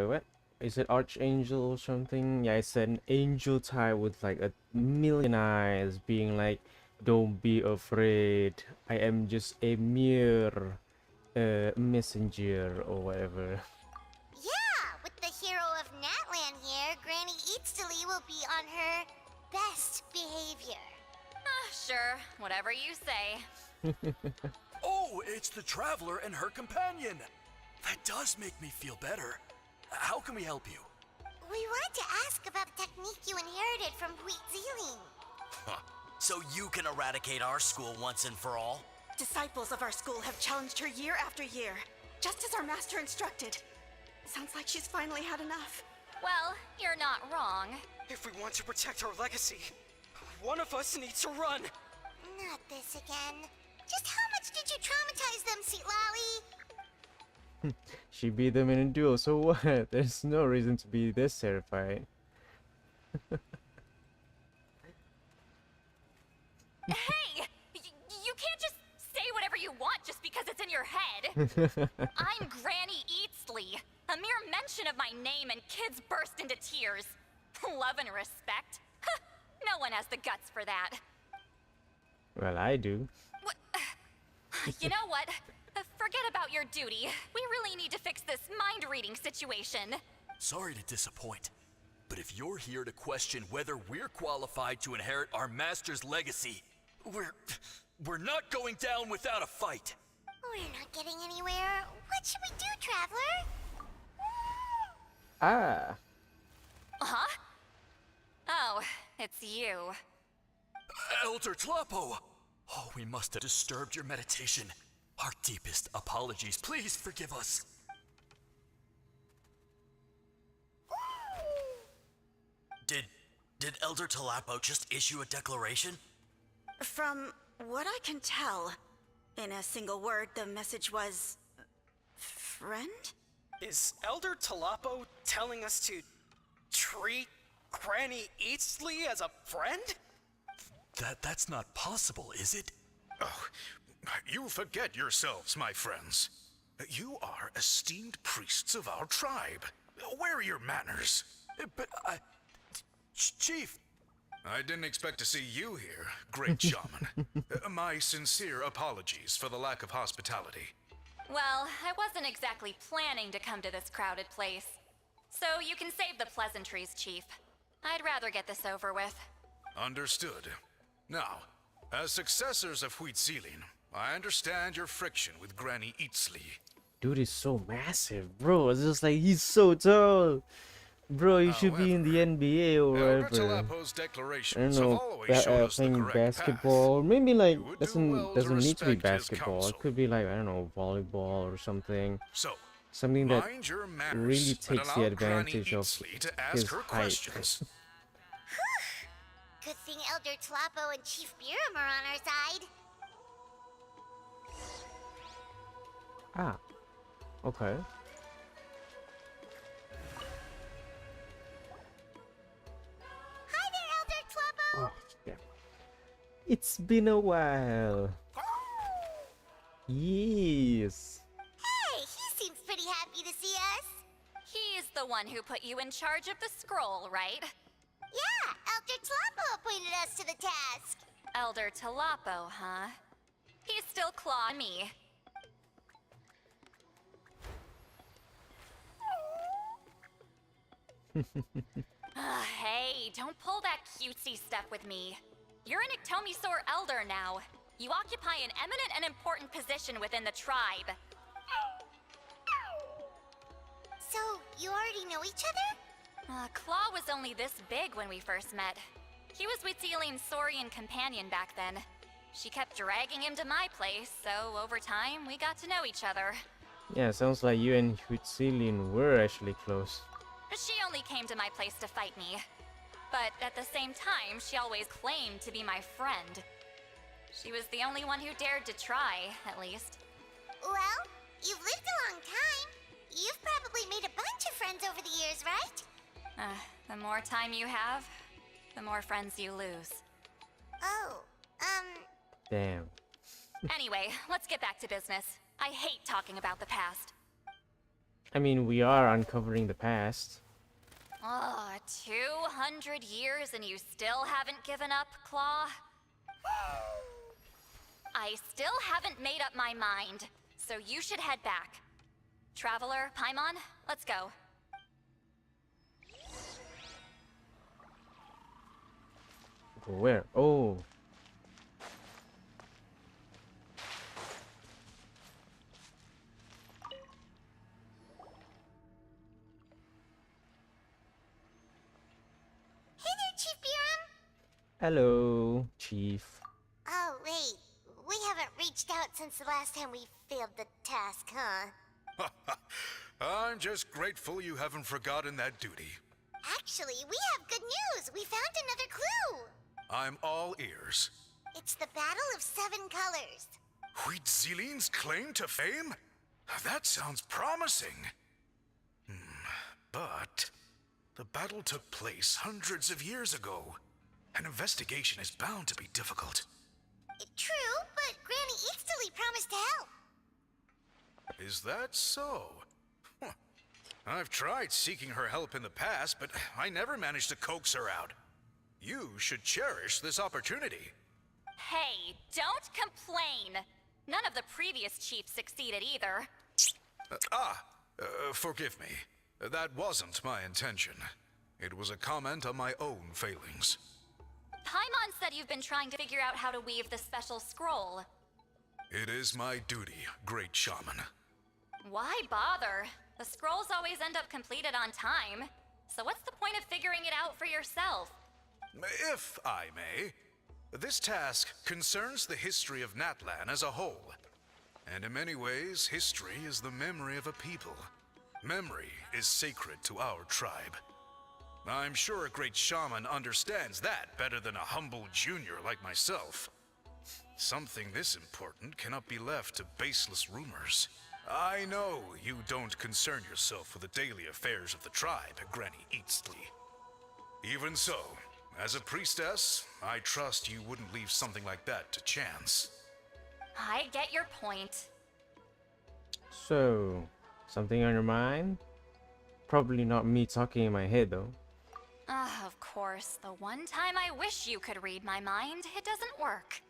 Speaker 1: what is it, archangel or something? Yeah, it's an angel type with like a million eyes, being like, "Don't be afraid. I am just a mere messenger or whatever."
Speaker 3: Yeah, with the hero of Natlan here, Granny Eatstily will be on her best behavior.
Speaker 7: Sure, whatever you say.
Speaker 12: Oh, it's the traveler and her companion. That does make me feel better. How can we help you?
Speaker 3: We wanted to ask about the technique you inherited from Zealing.
Speaker 9: Huh. So you can eradicate our school once and for all?
Speaker 11: Disciples of our school have challenged her year after year, just as our master instructed. Sounds like she's finally had enough.
Speaker 7: Well, you're not wrong.
Speaker 12: If we want to protect our legacy, one of us needs to run.
Speaker 3: Not this again. Just how much did you traumatize them, Sweet Lolly?
Speaker 1: She beat them in a duel, so what? There's no reason to be this terrified.
Speaker 7: Hey! You can't just say whatever you want just because it's in your head! I'm Granny Eatsley. A mere mention of my name and kids burst into tears. Love and respect? No one has the guts for that.
Speaker 1: Well, I do.
Speaker 7: You know what? Forget about your duty. We really need to fix this mind-reading situation.
Speaker 12: Sorry to disappoint, but if you're here to question whether we're qualified to inherit our master's legacy, we're not going down without a fight.
Speaker 3: We're not getting anywhere. What should we do, Traveler?
Speaker 1: Ah.
Speaker 7: Huh? Oh, it's you.
Speaker 12: Elder Tlapo! Oh, we must have disturbed your meditation. Our deepest apologies. Please forgive us.
Speaker 13: Did Elder Tlapo just issue a declaration?
Speaker 11: From what I can tell, in a single word, the message was... friend?
Speaker 10: Is Elder Tlapo telling us to treat Granny Eatsley as a friend?
Speaker 12: That's not possible, is it?
Speaker 14: Oh, you forget yourselves, my friends. You are esteemed priests of our tribe. Where are your manners?
Speaker 12: But Chief!
Speaker 14: I didn't expect to see you here, great shaman. My sincere apologies for the lack of hospitality.
Speaker 7: Well, I wasn't exactly planning to come to this crowded place. So you can save the pleasantries, Chief. I'd rather get this over with.
Speaker 14: Understood. Now, as successors of Huitzilin, I understand your friction with Granny Eatsley.
Speaker 1: Dude is so massive, bro. It's just like he's so tall. Bro, you should be in the NBA or whatever. I don't know, playing basketball, or maybe like doesn't need to be basketball. It could be like, I don't know, volleyball or something. Something that really takes the advantage of his height.
Speaker 3: Good thing Elder Tlapo and Chief Biram are on our side.
Speaker 1: Ah, okay.
Speaker 3: Hi there, Elder Tlapo!
Speaker 1: Oh, yeah. It's been a while. Yes.
Speaker 3: Hey, he seems pretty happy to see us.
Speaker 7: He's the one who put you in charge of the scroll, right?
Speaker 3: Yeah, Elder Tlapo appointed us to the task.
Speaker 7: Elder Tlapo, huh? He's still clawing me. Hey, don't pull that cutesy stuff with me. You're an Iktomi-Sor elder now. You occupy an eminent and important position within the tribe.
Speaker 3: So, you already know each other?
Speaker 7: Claw was only this big when we first met. He was Huitzilin's Saurian companion back then. She kept dragging him to my place, so over time, we got to know each other.
Speaker 1: Yeah, sounds like you and Huitzilin were actually close.
Speaker 7: She only came to my place to fight me. But at the same time, she always claimed to be my friend. She was the only one who dared to try, at least.
Speaker 3: Well, you've lived a long time. You've probably made a bunch of friends over the years, right?
Speaker 7: The more time you have, the more friends you lose.
Speaker 3: Oh,
Speaker 1: Damn.
Speaker 7: Anyway, let's get back to business. I hate talking about the past.
Speaker 1: I mean, we are uncovering the past.
Speaker 7: 200 years and you still haven't given up, Claw? I still haven't made up my mind, so you should head back. Traveler, Paimon, let's go.
Speaker 1: Where? Oh.
Speaker 3: Hey there, Chief Biram.
Speaker 1: Hello, Chief.
Speaker 3: Oh, wait. We haven't reached out since the last time we failed the task, huh?
Speaker 14: I'm just grateful you haven't forgotten that duty.
Speaker 3: Actually, we have good news. We found another clue.
Speaker 14: I'm all ears.
Speaker 3: It's the Battle of 7 Colors.
Speaker 14: Huitzilin's claim to fame? That sounds promising. But the battle took place hundreds of years ago. An investigation is bound to be difficult.
Speaker 3: True, but Granny Easterly promised to help.
Speaker 14: Is that so? Huh. I've tried seeking her help in the past, but I never managed to coax her out. You should cherish this opportunity.
Speaker 7: Hey, don't complain. None of the previous chiefs succeeded either.
Speaker 14: Forgive me. That wasn't my intention. It was a comment on my own failings.
Speaker 7: Paimon said you've been trying to figure out how to weave the special scroll.
Speaker 14: It is my duty, great shaman.
Speaker 7: Why bother? The scrolls always end up completed on time. So what's the point of figuring it out for yourself?
Speaker 14: If I may, this task concerns the history of Natlan as a whole. And in many ways, history is the memory of a people. Memory is sacred to our tribe. I'm sure a great shaman understands that better than a humble junior like myself. Something this important cannot be left to baseless rumors. I know you don't concern yourself with the daily affairs of the tribe, Granny Easterly. Even so, as a priestess, I trust you wouldn't leave something like that to chance.
Speaker 7: I get your point.
Speaker 1: So, something on your mind? Probably not me talking in my head though.
Speaker 7: Of course, the one time I wish you could read my mind, it doesn't work.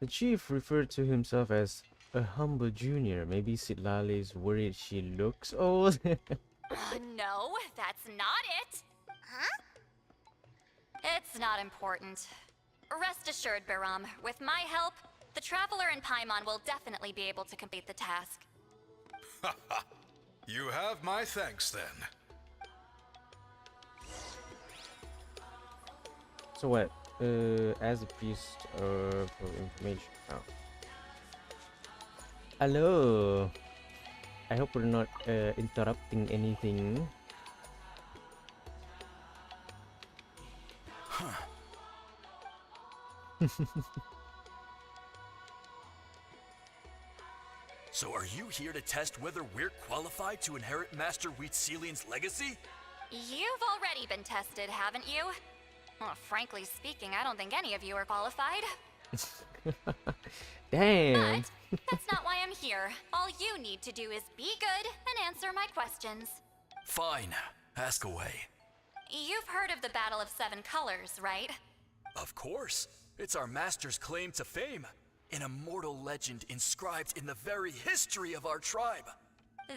Speaker 1: The chief referred to himself as a humble junior. Maybe Citlali's worried she looks old.
Speaker 7: No, that's not it.
Speaker 3: Huh?
Speaker 7: It's not important. Rest assured, Biram, with my help, the Traveler and Paimon will definitely be able to complete the task.
Speaker 14: You have my thanks then.
Speaker 1: So what? As a priest for information. Oh. Hello. I hope we're not interrupting anything.
Speaker 12: Huh. So are you here to test whether we're qualified to inherit Master Wheatselian's legacy?
Speaker 7: You've already been tested, haven't you? Well, frankly speaking, I don't think any of you are qualified.
Speaker 1: Damn.
Speaker 7: But that's not why I'm here. All you need to do is be good and answer my questions.
Speaker 12: Fine. Ask away.
Speaker 7: You've heard of the Battle of Seven Colors, right?
Speaker 12: Of course. It's our master's claim to fame. An immortal legend inscribed in the very history of our tribe.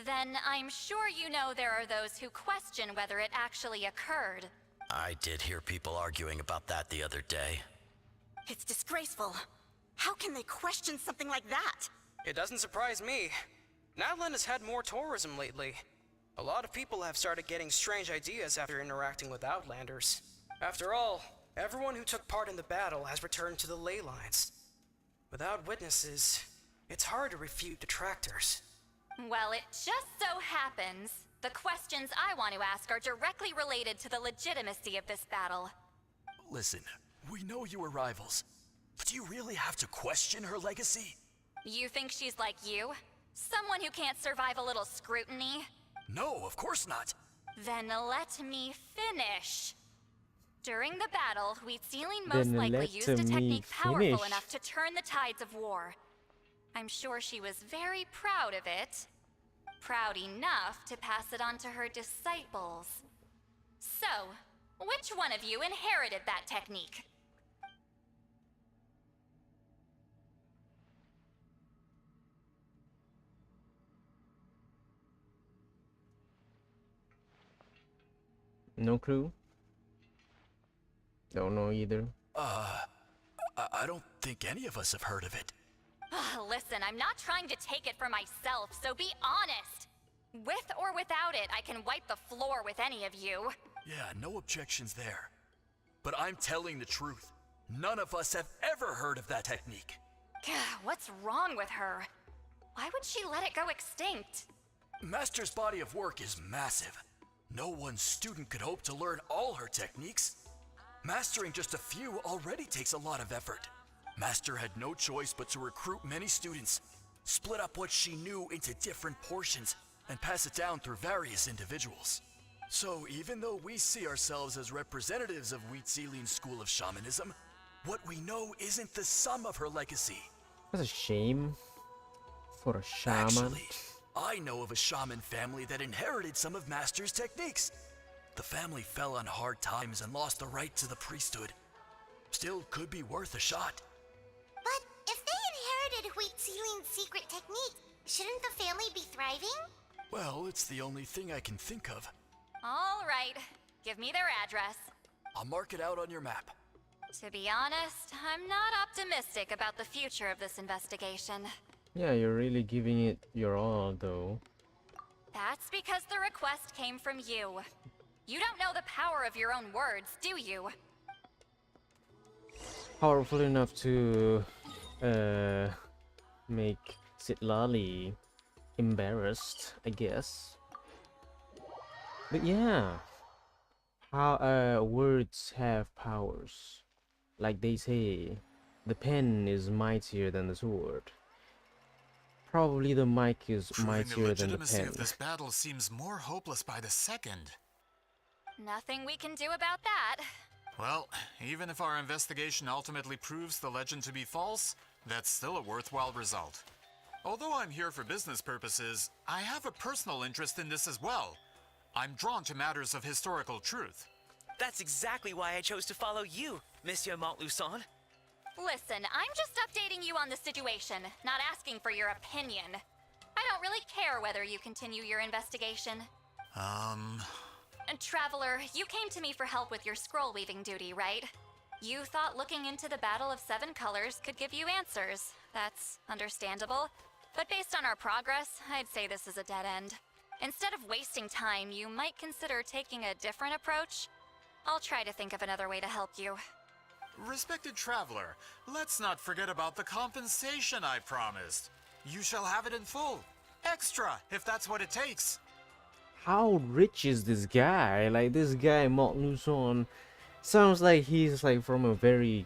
Speaker 7: Then I'm sure you know there are those who question whether it actually occurred.
Speaker 13: I did hear people arguing about that the other day.
Speaker 11: It's disgraceful. How can they question something like that?
Speaker 10: It doesn't surprise me. Natlan has had more tourism lately. A lot of people have started getting strange ideas after interacting with Outlanders. After all, everyone who took part in the battle has returned to the ley lines. Without witnesses, it's hard to refute detractors.
Speaker 7: Well, it just so happens the questions I want to ask are directly related to the legitimacy of this battle.
Speaker 12: Listen, we know you were rivals, but do you really have to question her legacy?
Speaker 7: You think she's like you? Someone who can't survive a little scrutiny?
Speaker 12: No, of course not.
Speaker 7: Then let me finish. During the battle, Wheatselian most likely used a technique powerful enough to turn the tides of war. I'm sure she was very proud of it. Proud enough to pass it on to her disciples. So, which one of you inherited that technique?
Speaker 1: No clue. Don't know either.
Speaker 12: I don't think any of us have heard of it.
Speaker 7: Listen, I'm not trying to take it for myself, so be honest. With or without it, I can wipe the floor with any of you.
Speaker 12: Yeah, no objections there. But I'm telling the truth. None of us have ever heard of that technique.
Speaker 7: What's wrong with her? Why would she let it go extinct?
Speaker 12: Master's body of work is massive. No one student could hope to learn all her techniques. Mastering just a few already takes a lot of effort. Master had no choice but to recruit many students. split up what she knew into different portions, and pass it down through various individuals. So even though we see ourselves as representatives of Wheatzealian's school of shamanism, what we know isn't the sum of her legacy.
Speaker 1: That's a shame for a shaman.
Speaker 12: Actually, I know of a shaman family that inherited some of Master's techniques. The family fell on hard times and lost the right to the priesthood. Still could be worth a shot.
Speaker 3: But if they inherited Wheatzealian's secret technique, shouldn't the family be thriving?
Speaker 12: Well, it's the only thing I can think of.
Speaker 7: All right, give me their address.
Speaker 12: I'll mark it out on your map.
Speaker 7: To be honest, I'm not optimistic about the future of this investigation.
Speaker 1: Yeah, you're really giving it your all, though.
Speaker 7: That's because the request came from you. You don't know the power of your own words, do you?
Speaker 1: Powerful enough to make Citlali embarrassed, I guess. But yeah, how words have powers. Like they say, the pen is mightier than the sword. Probably the mic is mightier than the
Speaker 5: legitimacy
Speaker 1: pen.
Speaker 5: of this battle seems more hopeless by the second.
Speaker 7: Nothing we can do about that.
Speaker 5: Well, even if our investigation ultimately proves the legend to be false, that's still a worthwhile result. Although I'm here for business purposes, I have a personal interest in this as well. I'm drawn to matters of historical truth.
Speaker 6: That's exactly why I chose to follow you, Monsieur Montluçon.
Speaker 7: Listen, I'm just updating you on the situation, not asking for your opinion. I don't really care whether you continue your investigation. Traveler, you came to me for help with your scroll weaving duty, right? You thought looking into the Battle of Seven Colors could give you answers. That's understandable. But based on our progress, I'd say this is a dead end. Instead of wasting time, you might consider taking a different approach. I'll try to think of another way to help you.
Speaker 5: Respected traveler, let's not forget about the compensation I promised. You shall have it in full. Extra, if that's what it takes.
Speaker 1: How rich is this guy? Like, this guy Montluçon sounds like he's like from a very,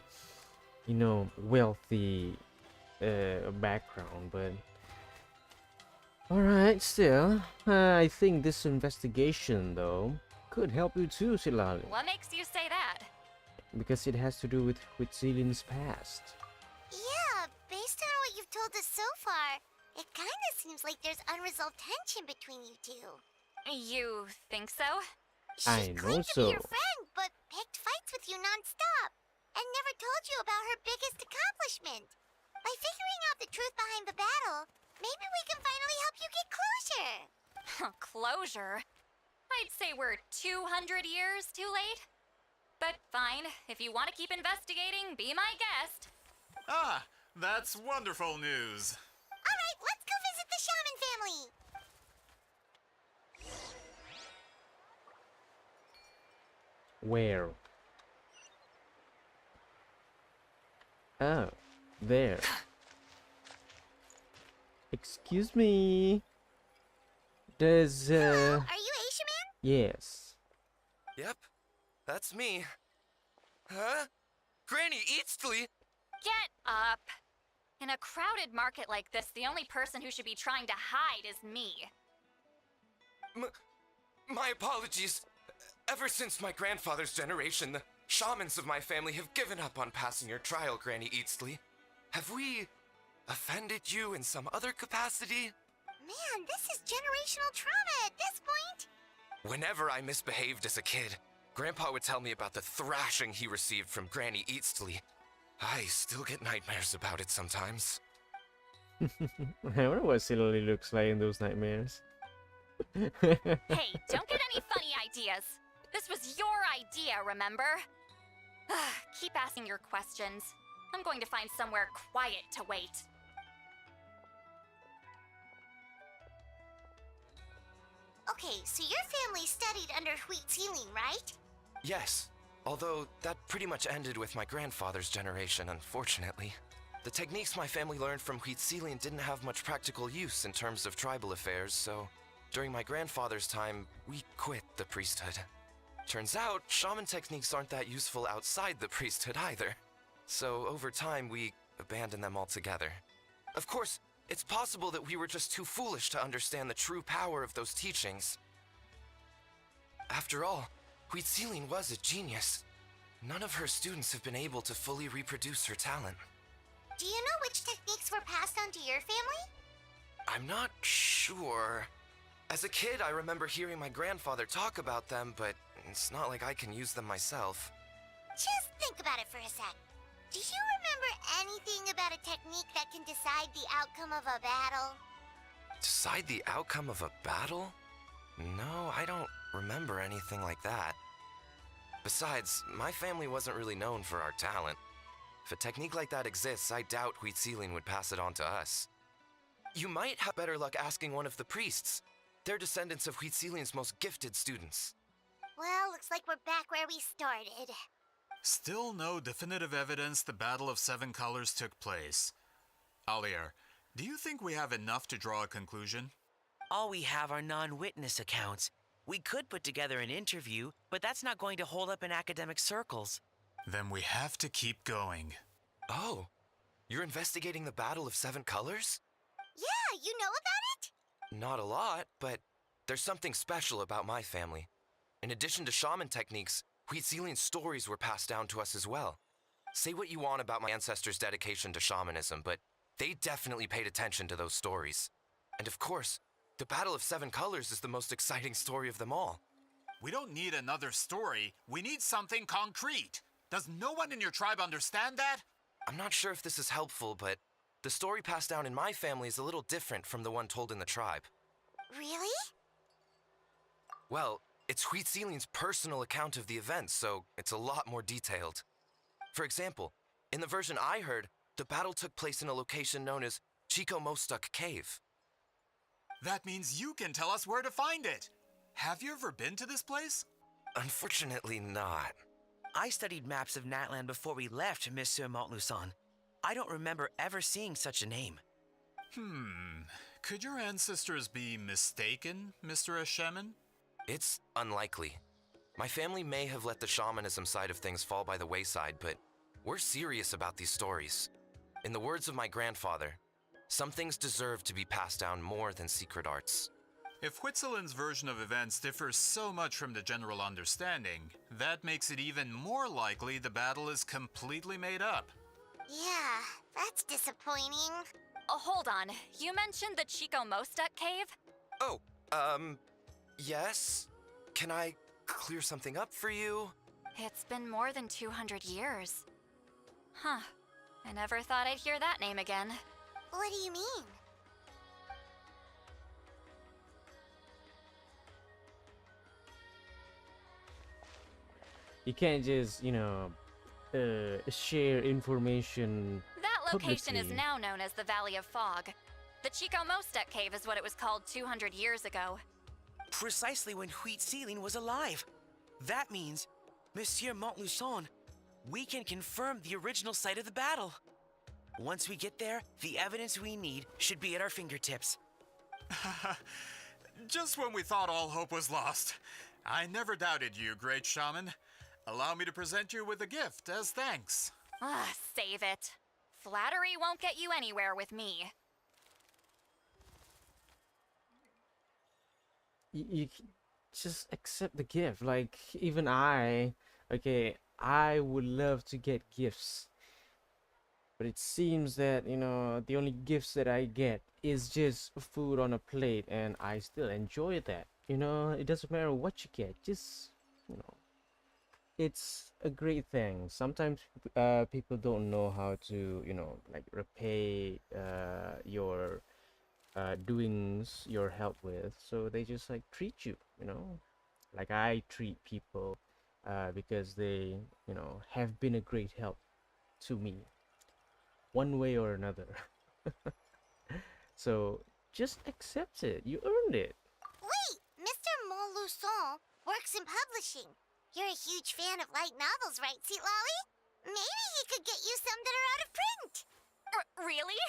Speaker 1: you know, wealthy background, but alright, still I think this investigation though could help you too, Citlali.
Speaker 7: What makes you say that?
Speaker 1: Because it has to do with Wheatzealian's past.
Speaker 3: Yeah, based on what you've told us so far, it kinda seems like there's unresolved tension between you two.
Speaker 7: You think so?
Speaker 1: I
Speaker 3: She
Speaker 1: know
Speaker 3: claimed to
Speaker 1: so.
Speaker 3: be your friend, but picked fights with you non-stop, and never told you about her biggest accomplishment. By figuring out the truth behind the battle, maybe we can finally help you get closure.
Speaker 7: Closure? I'd say we're 200 years too late. But fine, if you want to keep investigating, be my guest.
Speaker 5: Ah, that's wonderful news.
Speaker 3: Alright, let's go visit the shaman family.
Speaker 1: Where? Oh, there. Excuse me. Does
Speaker 3: Are you Asia Man?
Speaker 1: Yes.
Speaker 9: Yep, that's me. Huh? Granny Eastly?
Speaker 7: Get up! In a crowded market like this, the only person who should be trying to hide is me.
Speaker 15: My apologies. Ever since my grandfather's generation, the shamans of my family have given up on passing your trial, Granny Eastly. Have we offended you in some other capacity?
Speaker 3: Man, this is generational trauma at this point.
Speaker 15: Whenever I misbehaved as a kid, Grandpa would tell me about the thrashing he received from Granny Eastly. I still get nightmares about it sometimes.
Speaker 1: I wonder what Citlali looks like in those nightmares.
Speaker 7: Hey, don't get any funny ideas. This was your idea, remember? Keep asking your questions. I'm going to find somewhere quiet to wait.
Speaker 3: Okay, so your family studied under Wheatzealian, right?
Speaker 15: Yes, although that pretty much ended with my grandfather's generation, unfortunately. The techniques my family learned from Wheatzealian didn't have much practical use in terms of tribal affairs, so during my grandfather's time, we quit the priesthood. Turns out, shaman techniques aren't that useful outside the priesthood either. So over time, we abandoned them altogether. Of course, It's possible that we were just too foolish to understand the true power of those teachings. After all, Huitziline was a genius. None of her students have been able to fully reproduce her talent.
Speaker 3: Do you know which techniques were passed on to your family?
Speaker 15: I'm not sure. As a kid, I remember hearing my grandfather talk about them, but it's not like I can use them myself.
Speaker 3: Just think about it for a sec. Do you remember anything about a technique that can decide the outcome of a battle?
Speaker 15: Decide the outcome of a battle? No, I don't remember anything like that. Besides, my family wasn't really known for our talent. If a technique like that exists, I doubt Huitziline would pass it on to us. You might have better luck asking one of the priests. They're descendants of Huitziline's most gifted students.
Speaker 3: Well, looks like we're back where we started.
Speaker 5: Still no definitive evidence the Battle of Seven Colors took place. Alier, do you think we have enough to draw a conclusion?
Speaker 6: All we have are non-witness accounts. We could put together an interview, but that's not going to hold up in academic circles.
Speaker 5: Then we have to keep going.
Speaker 15: Oh, you're investigating the Battle of Seven Colors?
Speaker 3: Yeah, you know about it?
Speaker 15: Not a lot, but there's something special about my family. In addition to shaman techniques, Huitziline's stories were passed down to us as well. Say what you want about my ancestors' dedication to shamanism, but they definitely paid attention to those stories. And of course, the Battle of Seven Colors is the most exciting story of them all.
Speaker 5: We don't need another story. We need something concrete. Does no one in your tribe understand that?
Speaker 15: I'm not sure if this is helpful, but the story passed down in my family is a little different from the one told in the tribe.
Speaker 3: Really?
Speaker 15: Well, it's Huitziline's personal account of the event, so it's a lot more detailed. For example, in the version I heard, the battle took place in a location known as Chico Mostuk Cave.
Speaker 5: That means you can tell us where to find it. Have you ever been to this place?
Speaker 15: Unfortunately not.
Speaker 6: I studied maps of Natlan before we left, Monsieur Montluçon. I don't remember ever seeing such a name.
Speaker 5: Could your ancestors be mistaken, Mr. Shaman?
Speaker 15: It's unlikely. My family may have let the shamanism side of things fall by the wayside, but we're serious about these stories. In the words of my grandfather, some things deserve to be passed down more than secret arts.
Speaker 5: If Huitziline's version of events differs so much from the general understanding, that makes it even more likely the battle is completely made up.
Speaker 3: Yeah, that's disappointing.
Speaker 7: Oh, hold on. You mentioned the Chico Mostuk cave?
Speaker 15: Oh, yes? Can I clear something up for you?
Speaker 7: It's been more than 200 years. Huh. I never thought I'd hear that name again.
Speaker 3: What do you mean?
Speaker 1: You can't just, share information
Speaker 7: That location is
Speaker 1: publicly.
Speaker 7: now known as the Valley of Fog. The Chico Mostuk cave is what it was called 200 years ago.
Speaker 6: Precisely when Huitziline was alive. That means, Monsieur Montluçon, we can confirm the original site of the battle. Once we get there, the evidence we need should be at our fingertips.
Speaker 5: Just when we thought all hope was lost. I never doubted you, great shaman. Allow me to present you with a gift as thanks.
Speaker 7: Save it. Flattery won't get you anywhere with me.
Speaker 1: You just accept the gift. Like, even I would love to get gifts. But it seems that, the only gifts that I get is just food on a plate, and I still enjoy that. It doesn't matter what you get, just, it's a great thing. Sometimes people don't know how to, repay your doings, your help with, so they just treat you, like I treat people because they, have been a great help to me, one way or another. So just accept it. You earned it.
Speaker 3: Wait, Mr. Montluçon works in publishing. You're a huge fan of light novels, right, Lolly? Maybe he could get you some that are out of print.
Speaker 7: Really?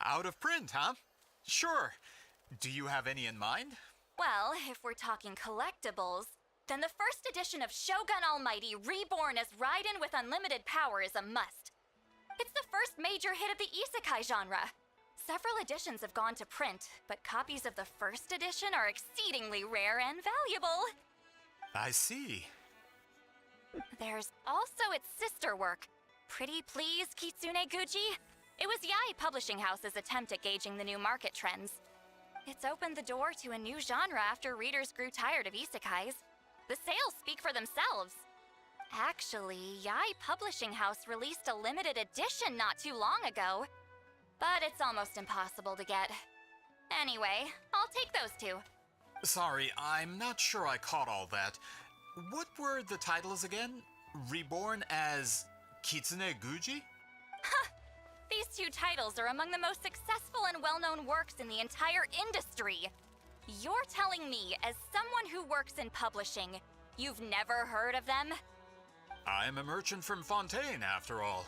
Speaker 5: Out of print, huh? Sure. Do you have any in mind?
Speaker 7: Well, if we're talking collectibles, then the first edition of Shogun Almighty Reborn as Raiden with Unlimited Power is a must. It's the first major hit of the isekai genre. Several editions have gone to print, but copies of the first edition are exceedingly rare and valuable.
Speaker 5: I see.
Speaker 7: There's also its sister work, Pretty Please Kitsune Guji. It was Yai Publishing House's attempt at gauging the new market trends. It's opened the door to a new genre after readers grew tired of isekais. The sales speak for themselves. Actually, Yai Publishing House released a limited edition not too long ago, but it's almost impossible to get. Anyway, I'll take those two.
Speaker 5: Sorry, I'm not sure I caught all that. What were the titles again? Reborn as Kitsune Guji?
Speaker 7: These two titles are among the most successful and well-known works in the entire industry. You're telling me, as someone who works in publishing, you've never heard of them?
Speaker 5: I'm a merchant from Fontaine, after all.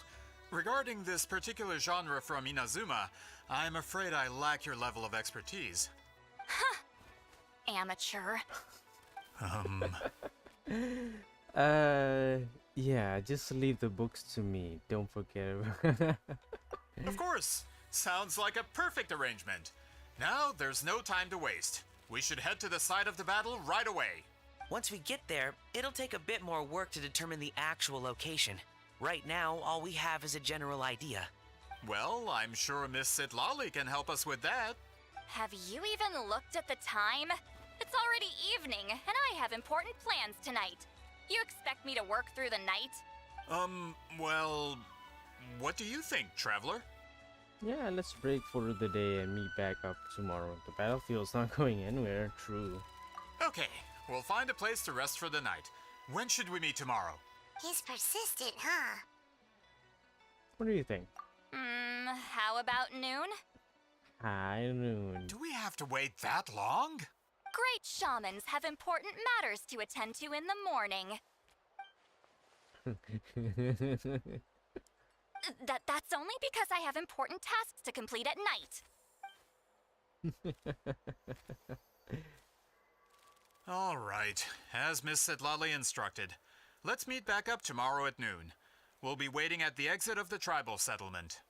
Speaker 5: Regarding this particular genre from Inazuma, I'm afraid I lack your level of expertise.
Speaker 7: Amateur.
Speaker 1: Yeah, just leave the books to me. Don't forget.
Speaker 5: Of course. Sounds like a perfect arrangement. Now, there's no time to waste. We should head to the site of the battle right away.
Speaker 6: Once we get there, it'll take a bit more work to determine the actual location. Right now, all we have is a general idea.
Speaker 5: Well, I'm sure Miss Sitlali can help us with that.
Speaker 7: Have you even looked at the time? It's already evening, and I have important plans tonight. You expect me to work through the night?
Speaker 5: Well, what do you think, Traveler?
Speaker 1: Yeah, let's break for the day and meet back up tomorrow. The battlefield's not going anywhere, true.
Speaker 5: Okay, we'll find a place to rest for the night. When should we meet tomorrow?
Speaker 3: He's persistent, huh?
Speaker 1: What do you think?
Speaker 7: How about noon?
Speaker 1: High noon.
Speaker 5: Do we have to wait that long?
Speaker 7: Great shamans have important matters to attend to in the morning. That's only because I have important tasks to complete at night.
Speaker 5: All right, as Miss Sitlali instructed. Let's meet back up tomorrow at noon. We'll be waiting at the exit of the tribal settlement.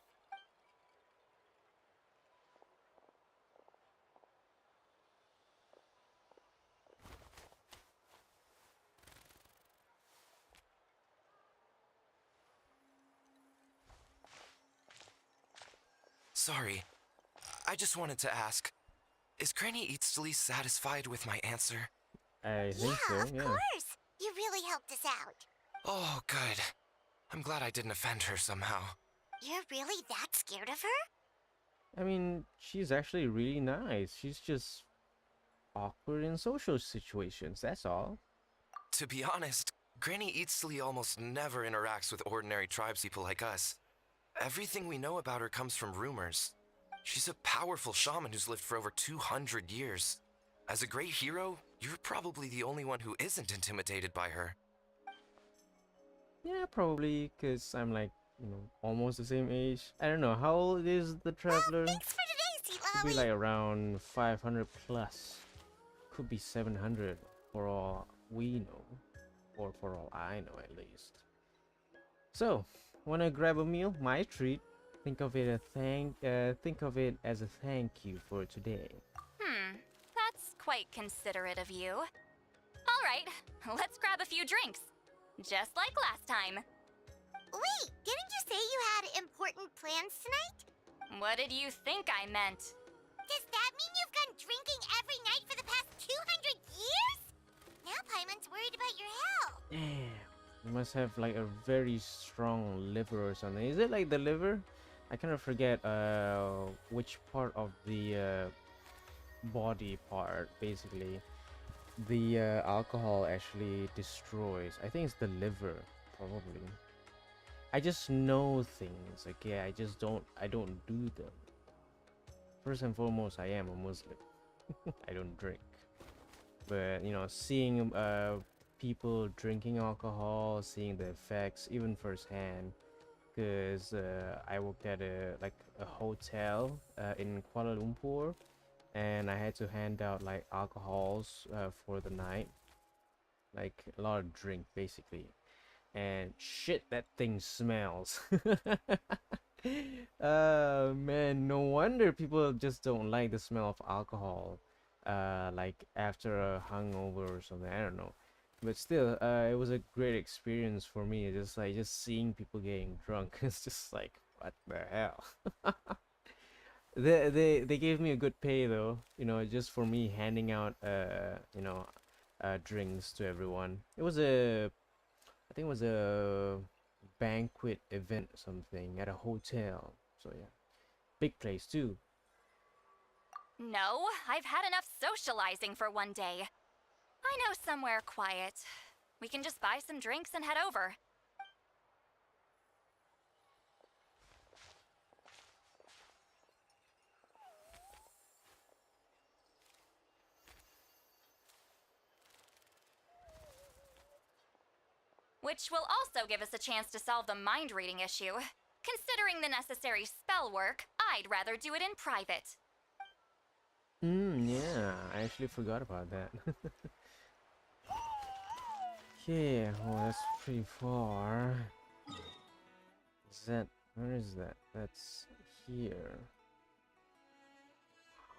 Speaker 15: Sorry, I just wanted to ask, is Granny Eatsley satisfied with my answer?
Speaker 1: I think so, yeah.
Speaker 3: Of course! You really helped us out.
Speaker 15: Oh, good. I'm glad I didn't offend her somehow.
Speaker 3: You're really that scared of her?
Speaker 1: I mean, she's actually really nice. She's just awkward in social situations, that's all.
Speaker 15: To be honest, Granny Eatsley almost never interacts with ordinary tribespeople like us. Everything we know about her comes from rumors. She's a powerful shaman who's lived for over 200 years. As a great hero, you're probably the only one who isn't intimidated by her.
Speaker 1: Yeah, probably, because I'm like, you know, almost the same age. I don't know, how old is the traveler?
Speaker 3: Thanks for today,
Speaker 1: Could be
Speaker 3: Sitlali.
Speaker 1: like around 500 plus. Could be 700 for all we know. Or for all I know, at least. So, wanna grab a meal? My treat. Think of it as a thank you for today.
Speaker 7: That's quite considerate of you. All right, let's grab a few drinks. Just like last time.
Speaker 3: Wait, didn't you say you had important plans tonight?
Speaker 7: What did you think I meant?
Speaker 3: Does that mean you've gone drinking every night for the past 200 years? Now Paimon's worried about your health.
Speaker 1: Damn. You must have like a very strong liver or something. Is it like the liver? I kind of forget which part of the body part basically the alcohol actually destroys. I think it's the liver, probably. I just know things, okay? I don't do them. First and foremost, I am a Muslim. I don't drink. But, you know, seeing people drinking alcohol, seeing the effects, even firsthand, because I worked at a hotel in Kuala Lumpur, and I had to hand out like alcohols for the night, like a lot of drink basically, and shit, that thing smells. Man, no wonder people just don't like the smell of alcohol. Like after a hangover or something. I don't know. But still, it was a great experience for me. Just seeing people getting drunk. It's just like, what the hell? They gave me a good pay though. You know, just for me handing out drinks to everyone. I think it was a banquet event or something at a hotel. So yeah, big place too.
Speaker 7: No, I've had enough socializing for one day. I know somewhere quiet. We can just buy some drinks and head over. Which will also give us a chance to solve the mind reading issue. Considering the necessary spell work, I'd rather do it in private.
Speaker 1: Yeah, I actually forgot about that. Okay, well that's pretty far. Where is that? That's here.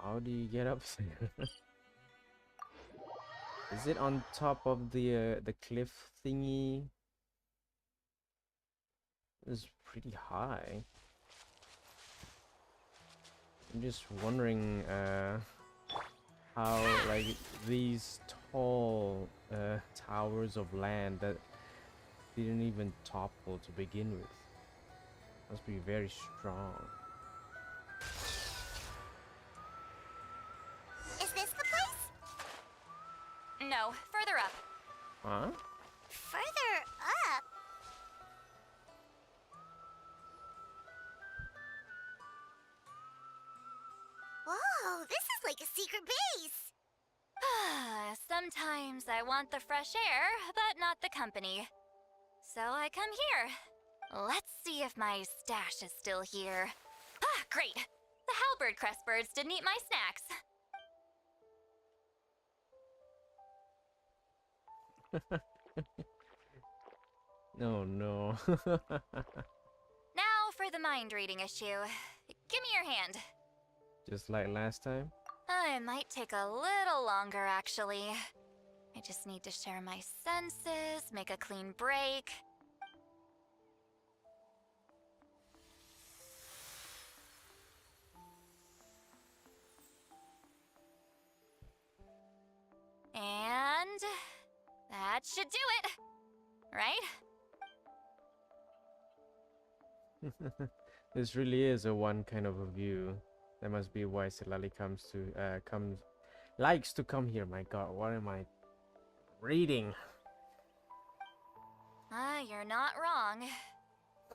Speaker 1: How do you get up there? Is it on top of the cliff thingy? It's pretty high. I'm just wondering how like these tall towers of land that didn't even topple to begin with must be very strong.
Speaker 3: Is this the place?
Speaker 7: No, further up.
Speaker 1: Huh?
Speaker 3: Further up? Whoa, this is like a secret base!
Speaker 7: Sometimes I want the fresh air, but not the company. So I come here. Let's see if my stash is still here. Ah, great! The halberd crest birds didn't eat my snacks.
Speaker 1: No, no.
Speaker 7: Now for the mind reading issue. Give me your hand.
Speaker 1: Just like last time?
Speaker 7: It might take a little longer, actually. I just need to share my senses, make a clean break. And that should do it, right?
Speaker 1: This really is a one kind of a view. That must be why Silali likes to come here. My god, what am I reading?
Speaker 7: You're not wrong.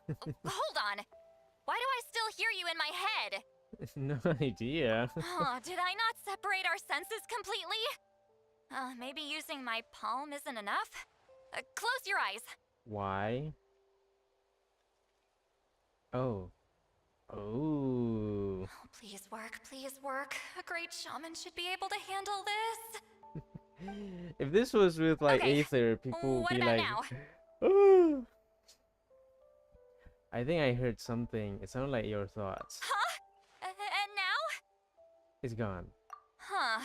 Speaker 7: Hold on. Why do I still hear you in my head?
Speaker 1: No idea.
Speaker 7: Oh, did I not separate our senses completely? Maybe using my palm isn't enough? Close your eyes.
Speaker 1: Why? Oh. Oh.
Speaker 7: Please work, please work. A great shaman should be able to handle this.
Speaker 1: If this was with like
Speaker 7: Okay,
Speaker 1: Aether, people would
Speaker 7: what
Speaker 1: be
Speaker 7: about
Speaker 1: like,
Speaker 7: now?
Speaker 1: "Oh." I think I heard something. It sounded like your thoughts.
Speaker 7: Huh? And now?
Speaker 1: It's gone.
Speaker 7: Huh.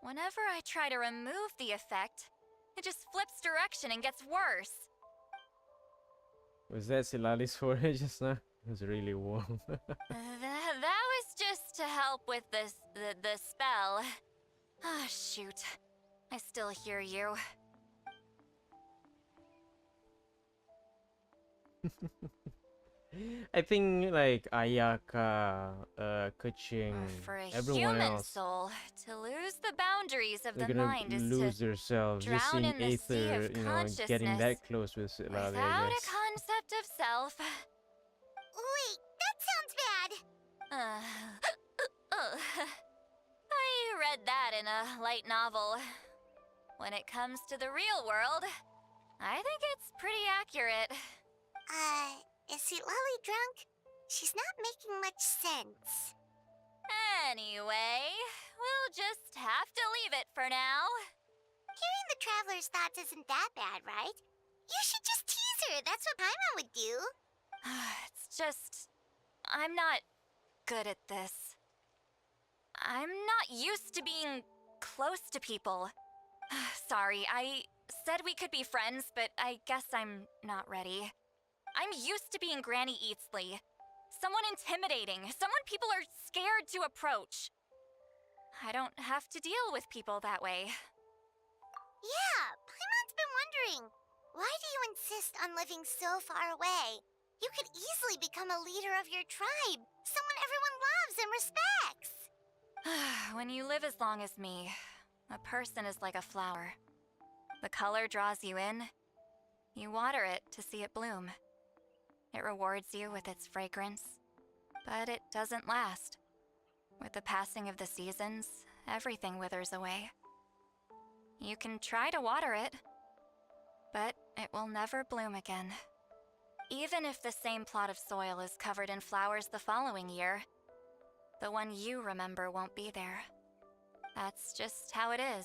Speaker 7: Whenever I try to remove the effect, it just flips direction and gets worse.
Speaker 1: Was that Silali's forehead just now? It was really warm.
Speaker 7: That was just to help with the spell. Ah, shoot. I still hear you.
Speaker 1: I think like Ayaka, Kuching,
Speaker 7: For a
Speaker 1: everyone
Speaker 7: human
Speaker 1: else,
Speaker 7: soul, to lose the boundaries of
Speaker 1: they're
Speaker 7: the
Speaker 1: gonna
Speaker 7: mind is
Speaker 1: lose
Speaker 7: to
Speaker 1: themselves. Just
Speaker 7: drown
Speaker 1: seeing
Speaker 7: in the sea
Speaker 1: Aether,
Speaker 7: of
Speaker 1: getting
Speaker 7: consciousness
Speaker 1: that close with Silali,
Speaker 7: without
Speaker 1: I
Speaker 7: a
Speaker 1: guess.
Speaker 7: concept of self.
Speaker 3: Wait, that sounds bad!
Speaker 7: I read that in a light novel. When it comes to the real world, I think it's pretty accurate.
Speaker 3: Is Silali drunk? She's not making much sense.
Speaker 7: Anyway, we'll just have to leave it for now.
Speaker 3: Hearing the traveler's thoughts isn't that bad, right? You should just tease her. That's what Paimon would do.
Speaker 7: It's just I'm not good at this. I'm not used to being close to people. Sorry, I said we could be friends, but I guess I'm not ready. I'm used to being Granny Eatsley. Someone intimidating, someone people are scared to approach. I don't have to deal with people that way.
Speaker 3: Yeah, Paimon's been wondering, why do you insist on living so far away? You could easily become a leader of your tribe, someone everyone loves and respects.
Speaker 7: When you live as long as me, a person is like a flower. The color draws you in. You water it to see it bloom. It rewards you with its fragrance, but it doesn't last. With the passing of the seasons, everything withers away. You can try to water it, but it will never bloom again. Even if the same plot of soil is covered in flowers the following year, the one you remember won't be there. That's just how it is.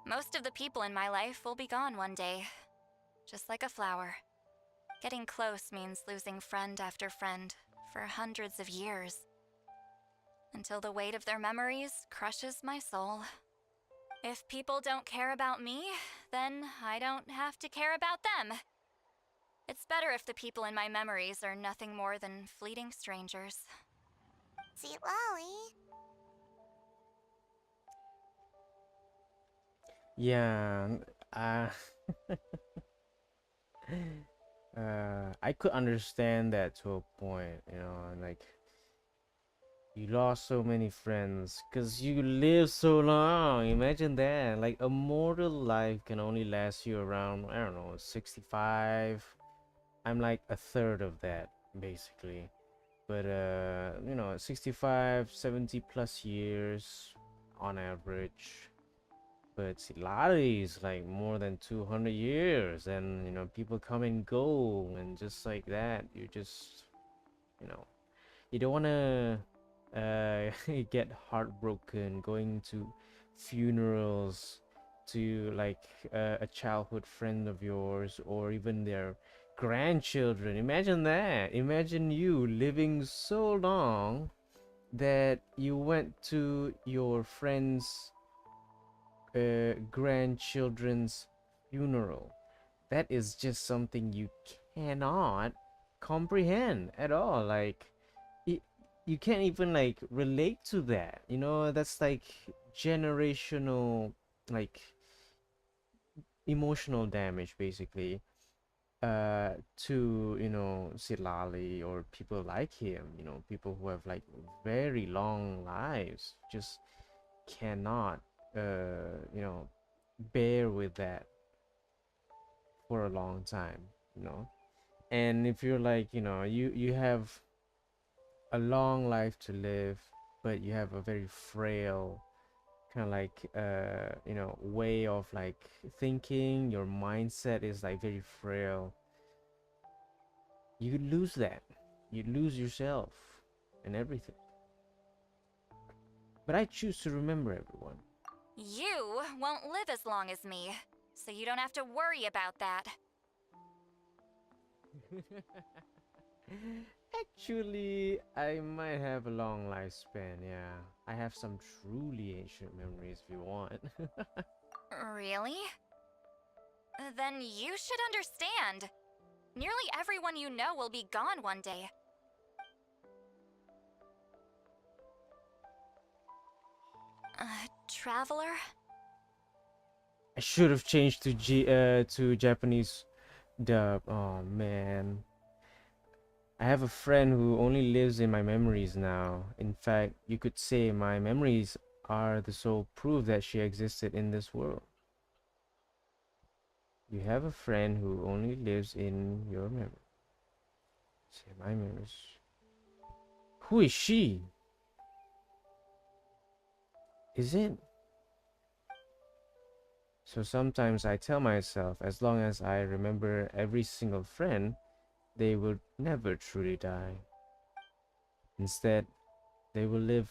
Speaker 7: Most of the people in my life will be gone one day, just like a flower. Getting close means losing friend after friend for hundreds of years, until the weight of their memories crushes my soul. If people don't care about me, then I don't have to care about them. It's better if the people in my memories are nothing more than fleeting strangers.
Speaker 3: See, Lolly.
Speaker 1: Yeah, I could understand that to a point, you know, like you lost so many friends because you live so long. Imagine that, like a mortal life can only last you around, I don't know, 65. I'm like a third of that, basically. But, you know, 65, 70 plus years on average. But Silari is like more than 200 years, and you know, people come and go, and just like that, you just, you know, you don't want to get heartbroken going to funerals to like a childhood friend of yours or even their grandchildren. Imagine that. Imagine you living so long that you went to your friend's grandchildren's funeral. That is just something you cannot comprehend at all. Like you can't even like relate to that, you know. That's like generational, like emotional damage, basically, to, you know, Silali or people like him, you know, people who have like very long lives just cannot you know, bear with that for a long time, you know. And if you're like, you know, you have a long life to live, but you have a very frail kind of like you know, way of like thinking, your mindset is like very frail, you lose that, you lose yourself and everything. But I choose to remember everyone.
Speaker 7: You won't live as long as me, so you don't have to worry about that.
Speaker 1: Actually, I might have a long lifespan, yeah. I have some truly ancient memories if you want.
Speaker 7: Really? Then you should understand. Nearly everyone you know will be gone one day. Traveler?
Speaker 1: I should have changed to to Japanese dub. Oh man. I have a friend who only lives in my memories now. In fact, you could say my memories are the sole proof that she existed in this world. You have a friend who only lives in your memory. Say my memories. Who is she? Is it? So sometimes I tell myself, as long as I remember every single friend, they will never truly die. Instead, they will live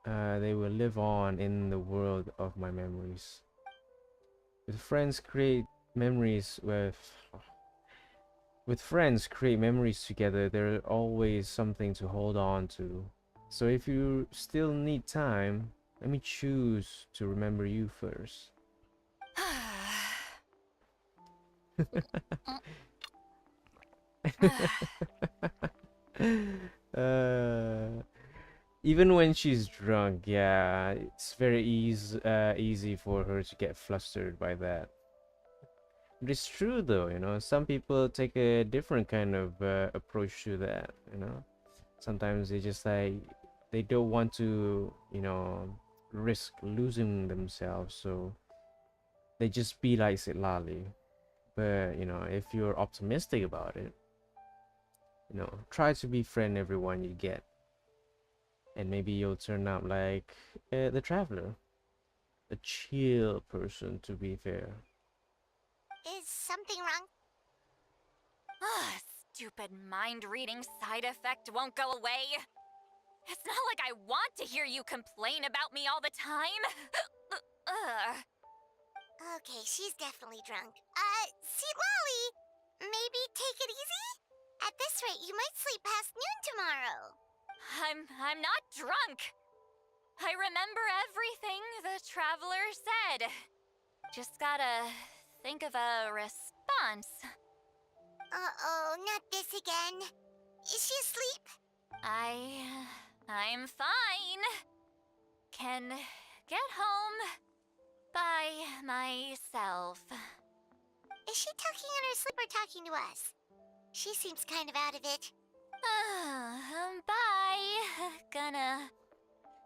Speaker 1: on in the world of my memories. With friends, create memories with with friends create memories together, there's always something to hold on to. So if you still need time, let me choose to remember you first. Even when she's drunk, yeah, it's very easy for her to get flustered by that. But it's true though, you know, some people take a different kind of approach to that, you know. Sometimes they just like, they don't want to, you know, risk losing themselves, so they just be like Sitlali. But, you know, if you're optimistic about it, you know, try to befriend everyone you get. And maybe you'll turn out like the traveler. A chill person, to be fair.
Speaker 3: Is something wrong?
Speaker 7: Stupid mind-reading side effect won't go away. It's not like I want to hear you complain about me all the time.
Speaker 3: Okay, she's definitely drunk. See, Lolly, maybe take it easy? At this rate, you might sleep past noon tomorrow.
Speaker 7: I'm not drunk. I remember everything the traveler said. Just gotta think of a response.
Speaker 3: Uh-oh, not this again. Is she asleep?
Speaker 7: I'm fine. Can get home by myself.
Speaker 3: Is she talking in her sleep or talking to us? She seems kind of out of it.
Speaker 7: Bye. Gonna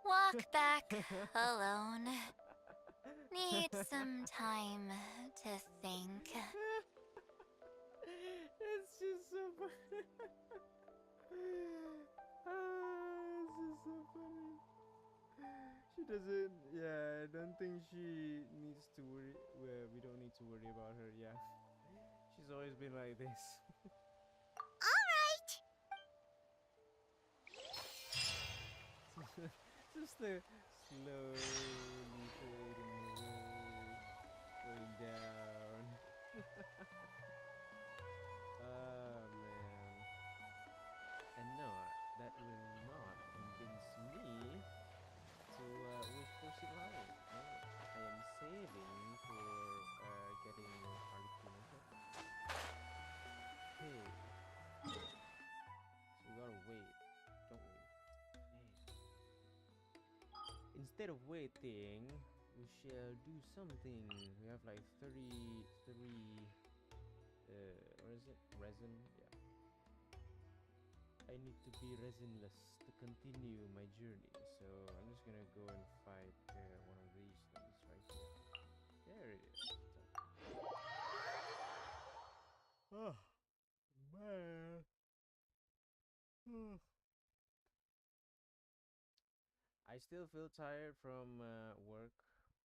Speaker 7: walk back alone. Need some time to think.
Speaker 1: It's just so funny. It's just so funny. She doesn't, yeah, I don't think she needs to worry. Well, we don't need to worry about her, yeah. She's always been like this.
Speaker 3: Alright.
Speaker 1: Just the slowly fading away, going down. Oh man. And no, that will not convince me to wish for Sitlali. No, I am saving for getting Harlequin. Hey. So we gotta wait, don't we? Instead of waiting, we shall do something. We have like 33 what is it? Resin? Yeah. I need to be resinless to continue my journey. So I'm just gonna go and fight one of these things right here. There it is. Oh man. I still feel tired from work,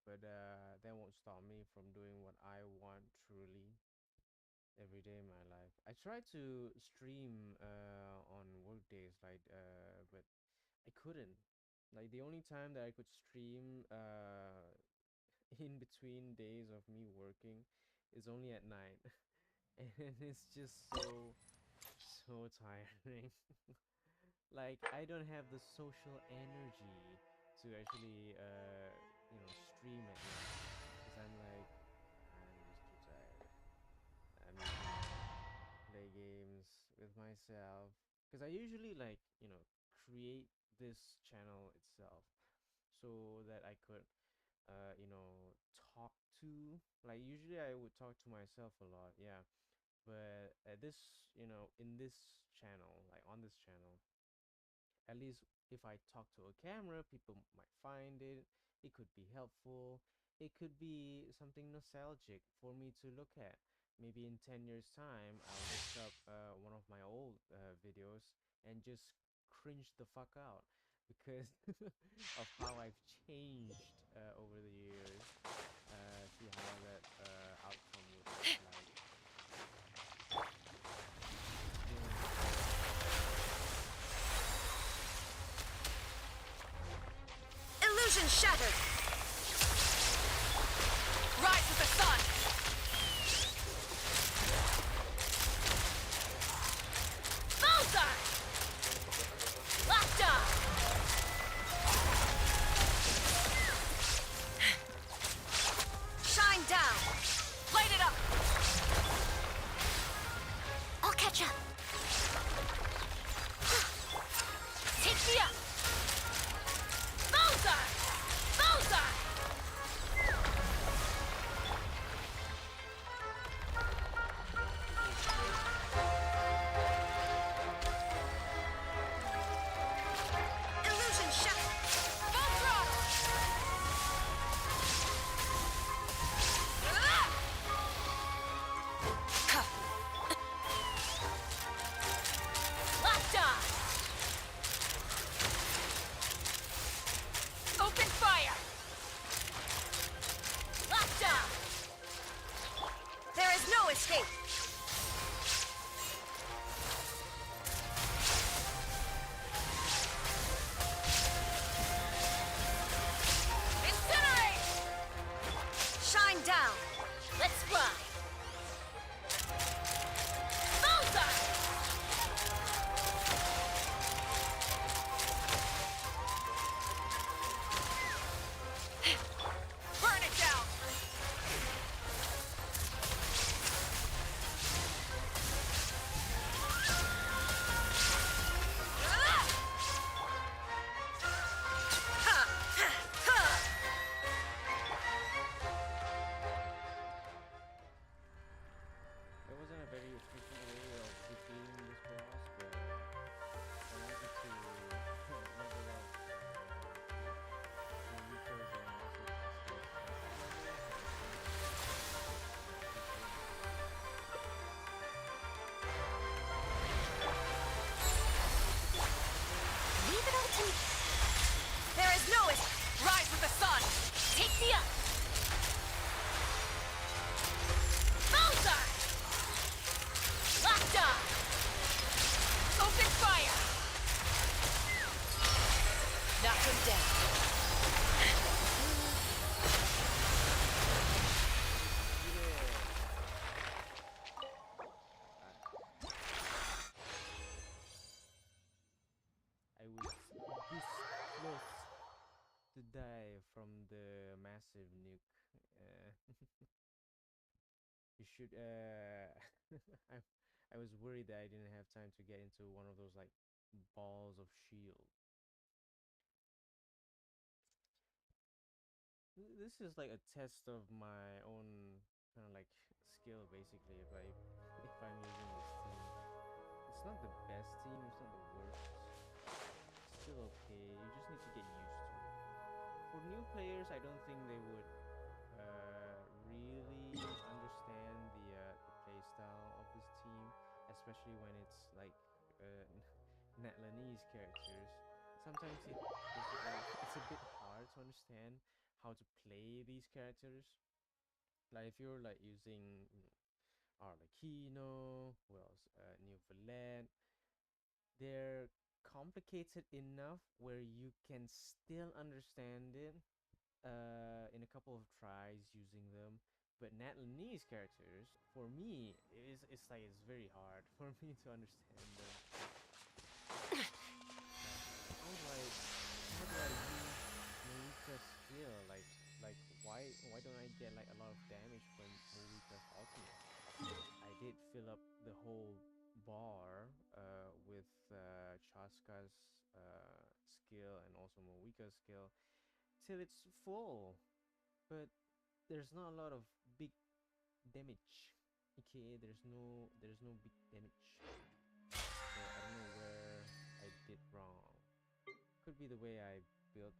Speaker 1: but that won't stop me from doing what I want truly every day in my life. I try to stream on work days, like, but I couldn't. Like the only time that I could stream in between days of me working is only at night, and it's just so tiring. Like I don't have the social energy to actually you know, stream at night because I'm like, I'm just too tired. I'm just gonna play games with myself because I usually, like, you know, create this channel itself so that I could you know, talk to, like, usually I would talk to myself a lot, yeah, but at this, you know, in this channel, like on this channel, at least if I talk to a camera, people might find it. It could be helpful. It could be something nostalgic for me to look at. Maybe in 10 years' time, I'll look up one of my old videos and just cringe the fuck out because of how I've changed over the years. See how that outcome would look like.
Speaker 11: Illusion shattered!
Speaker 2: Rise with the sun!
Speaker 1: from the massive nuke. You should I I was worried that I didn't have time to get into one of those like balls of shield. This is like a test of my own kind of like skill basically if I'm using this team. It's not the best team, it's not the worst. It's still okay. You just need to get used to it. For new players, I don't think they would really understand the play style of this team, especially when it's like Natlanese characters. Sometimes it's a bit hard to understand how to play these characters. Like if you're like using Arlecchino, who else? New Valette. They're complicated enough where you can still understand it in a couple of tries using them. But Natlanese characters, for me, it's like it's very hard for me to understand them. How do I use Marika's skill? Like why don't I get like a lot of damage from Marika's ultimate? I did fill up the whole bar with Chaska's skill and also Marika's skill till it's full, but there's not a lot of big damage. Okay, there's no big damage. So I don't know where I did wrong. Could be the way I built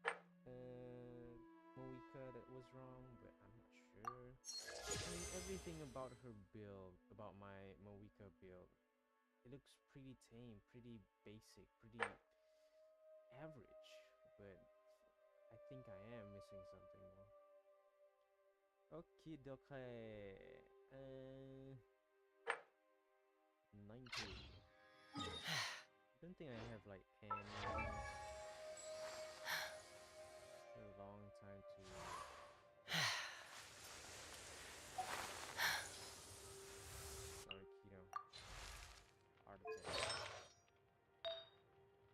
Speaker 1: Moika that was wrong, but I'm not sure. I mean, everything about her build, about my Moika build, it looks pretty tame, pretty basic, pretty average, but I think I am missing something though. Okie dokie. 90. I don't think I have like any for a long time to sorry Kino. Art attack.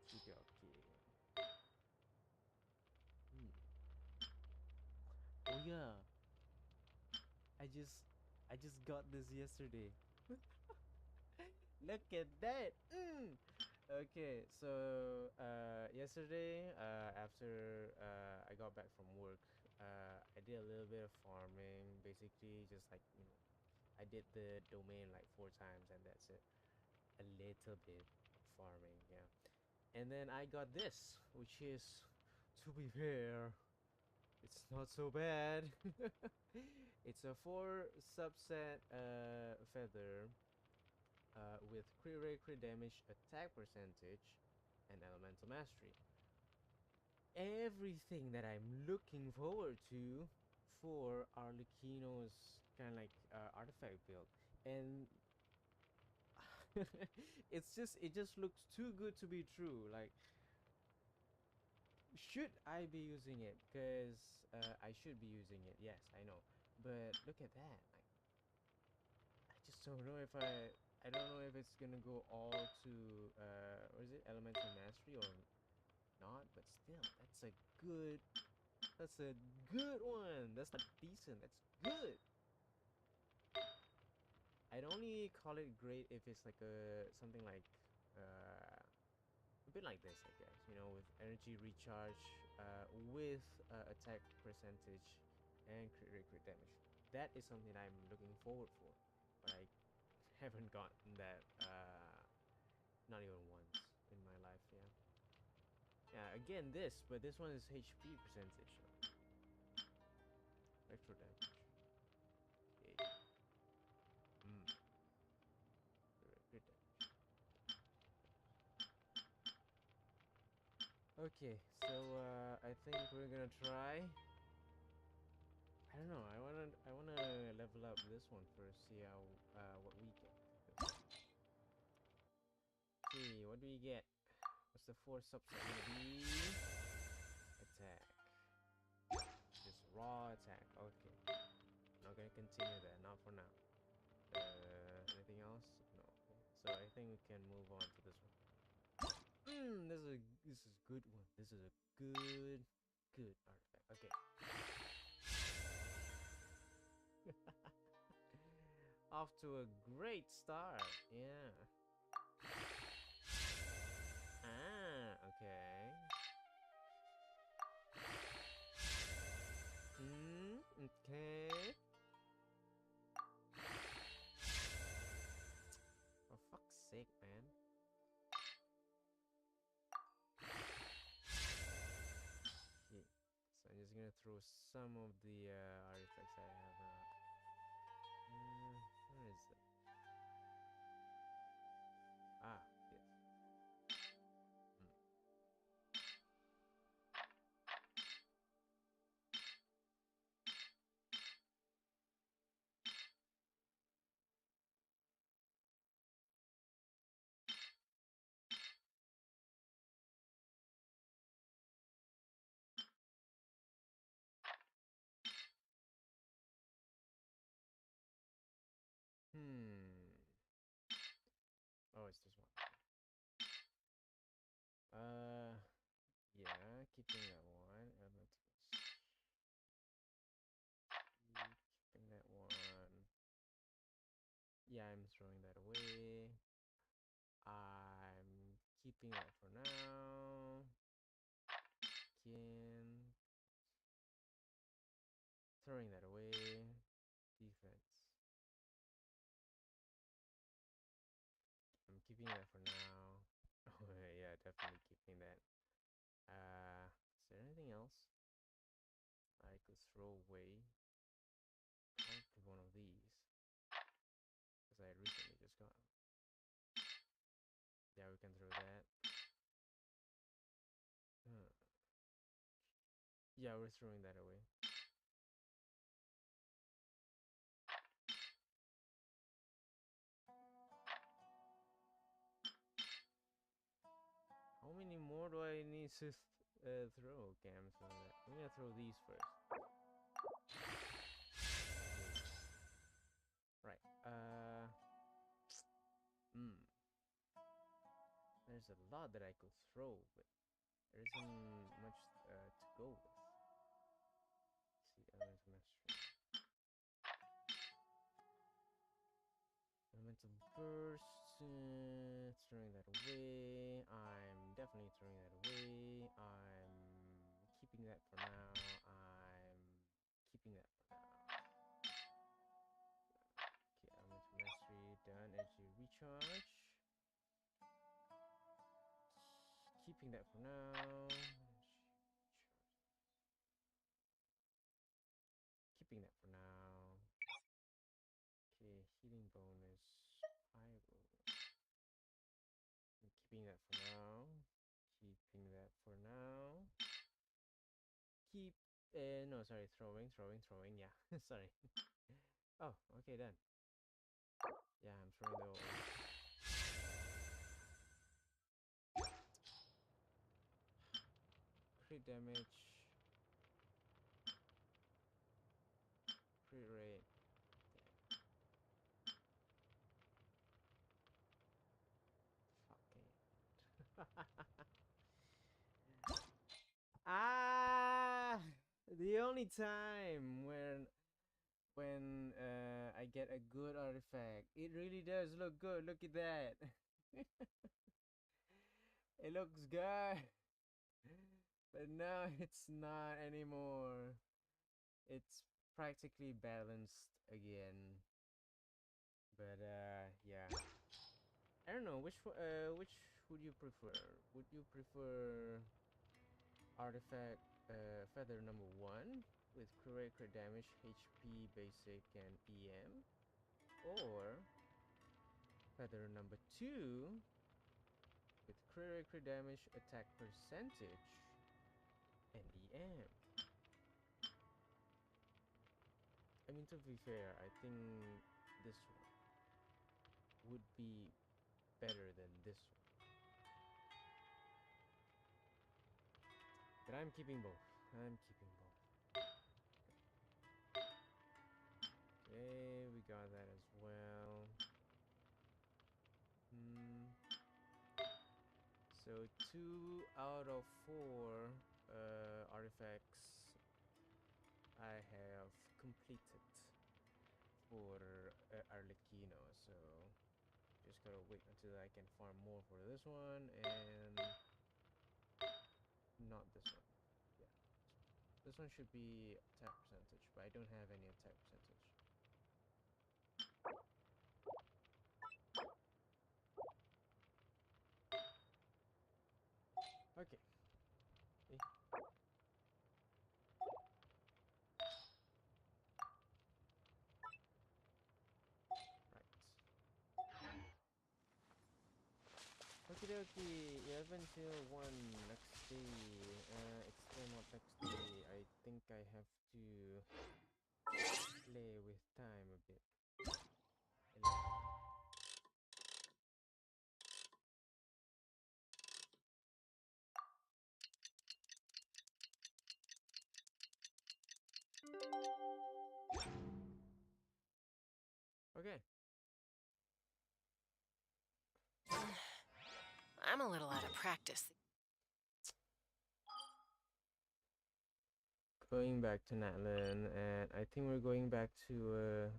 Speaker 1: Okie dokie. Oh yeah. I just got this yesterday. Look at that. Okay, so yesterday after I got back from work, I did a little bit of farming, basically just like, you know, I did the domain like 4 times and that's it. A little bit of farming, yeah. And then I got this, which is, to be fair, it's not so bad. It's a 4 subset feather with crit rate, crit damage, attack percentage, and elemental mastery. Everything that I'm looking forward to for Arlecchino's kind of like artifact build, and it just looks too good to be true. Like, should I be using it? Because I should be using it. Yes, I know. But look at that. Like, I just don't know if I don't know if it's gonna go all to what is it, elemental mastery or not. But still, that's a good one. That's not decent. That's good. I'd only call it great if it's like something like a bit like this, I guess, you know, with energy recharge, with attack percentage and crit rate, crit damage. That is something I'm looking forward for, but I haven't gotten that not even once in my life. Yeah, again but this one is HP percentage, electro damage. Okay. Crit damage. Okay, so I think we're gonna try. I don't know. I wanna level up this one first. See how what we get. Okay, what do we get? What's the 4 subset gonna be? Attack. Just raw attack. Okay. Not gonna continue that. Not for now. Anything else? No. Okay. So I think we can move on to this one. This is a good one. This is a good good artifact. Okay. Off to a great start. Yeah. Ah, okay. Okay. For fuck's sake, man. Okay. So I'm just gonna throw some of the artifacts I have now. Where is it? Ah, yes. Oh, it's just one. Yeah, keeping that one. Keeping that one. Yeah, I'm throwing that away. I'm keeping that for now. Again. Throwing that away. Defense. I'm keeping that for now. Oh yeah, definitely keeping that. Is there anything else I could throw away? Probably one of these, because I recently just got them. Yeah, we can throw that. Yeah, we're throwing that away. How many more do I need to throw? Okay, I'm throwing that. I'm gonna throw these first. Right. There's a lot that I could throw, but there isn't much to go with. Let's see, elemental mastery. Elemental burst. Throwing that away. I'm definitely throwing that away. I'm keeping that for now. I'm keeping that for now. Okay, elemental mastery done. Energy recharge. Keeping that for now. Keeping that for now. Okay, healing bonus. Pyro. I'm keeping that for now. Keeping that for now. No, sorry, throwing, yeah. Sorry. Oh, okay, done. Yeah, I'm throwing the crit damage. Crit rate. The only time when I get a good artifact, it really does look good. Look at that. It looks good. But now it's not anymore. It's practically balanced again. But yeah. I don't know which would you prefer? Would you prefer artifact feather number 1 with crit damage, HP, basic, and EM, or feather number 2 with crit damage, attack percentage, and EM? I mean, to be fair, I think this one would be better than this one. But I'm keeping both. I'm keeping both. Okay, we got that as well. So 2 out of 4 artifacts I have completed for Arlecchino, so just gotta wait until I can farm more for this one and not this one. Yeah, this one should be attack percentage, but I don't have any attack percentage. Okay. Okie dokie, 11 till 1 next day. Explain what next day. I think I have to play with time a bit. Okay.
Speaker 2: I'm a little out of practice.
Speaker 1: Going back to Natlan, and I think we're going back to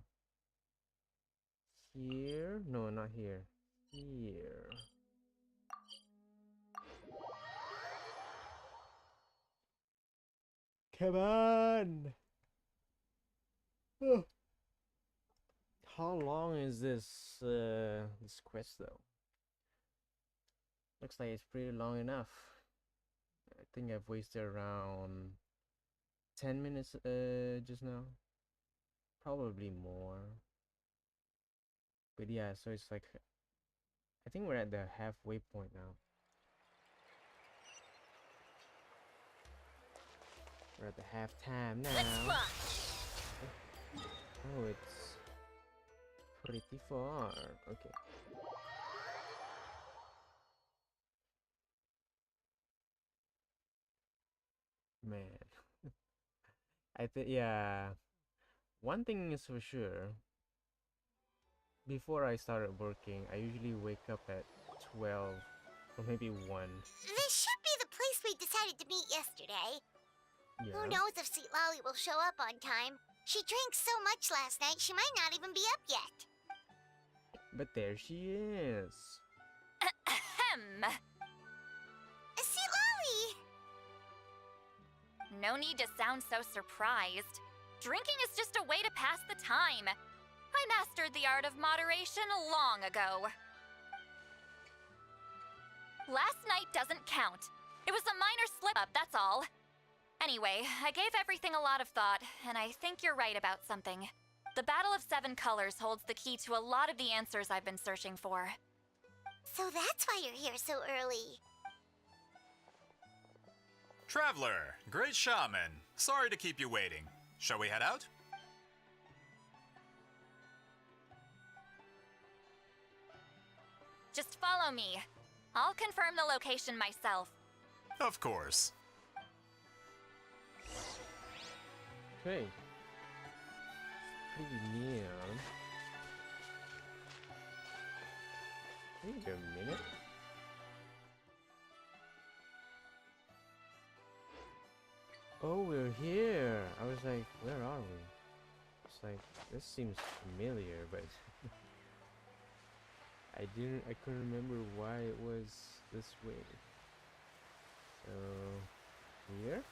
Speaker 1: here. No, not here. Here. Come on. Oh. How long is this this quest though? Looks like it's pretty long enough. I think I've wasted around 10 minutes just now. Probably more. But yeah, so it's like I think we're at the halfway point now. We're at the halftime now. Oh, it's pretty far. Okay. Man. I think, yeah. One thing is for sure. Before I started working, I usually wake up at 12 or maybe 1.
Speaker 3: This should be the place we decided to meet yesterday.
Speaker 1: Yeah.
Speaker 3: Who knows if Sweet Lolly will show up on time? She drank so much last night, she might not even be up yet.
Speaker 1: But there she is.
Speaker 7: Ahem.
Speaker 3: Sweet Lolly!
Speaker 7: No need to sound so surprised. Drinking is just a way to pass the time. I mastered the art of moderation long ago. Last night doesn't count. It was a minor slip-up, that's all. Anyway, I gave everything a lot of thought, and I think you're right about something. The Battle of Seven Colors holds the key to a lot of the answers I've been searching for.
Speaker 3: So that's why you're here so early.
Speaker 5: Traveler, great shaman. Sorry to keep you waiting. Shall we head out?
Speaker 7: Just follow me. I'll confirm the location myself.
Speaker 5: Of course.
Speaker 1: Okay. Pretty neon. Wait a minute. Oh, we're here. I was like, where are we? It's like, this seems familiar, but I couldn't remember why it was this way. So, here?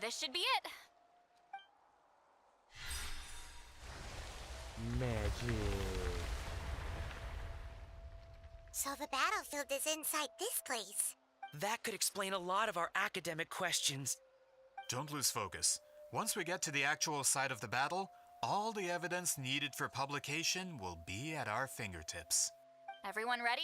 Speaker 7: This should be it.
Speaker 1: Magic.
Speaker 3: So the battlefield is inside this place.
Speaker 6: That could explain a lot of our academic questions.
Speaker 5: Don't lose focus. Once we get to the actual site of the battle, all the evidence needed for publication will be at our fingertips.
Speaker 7: Everyone ready?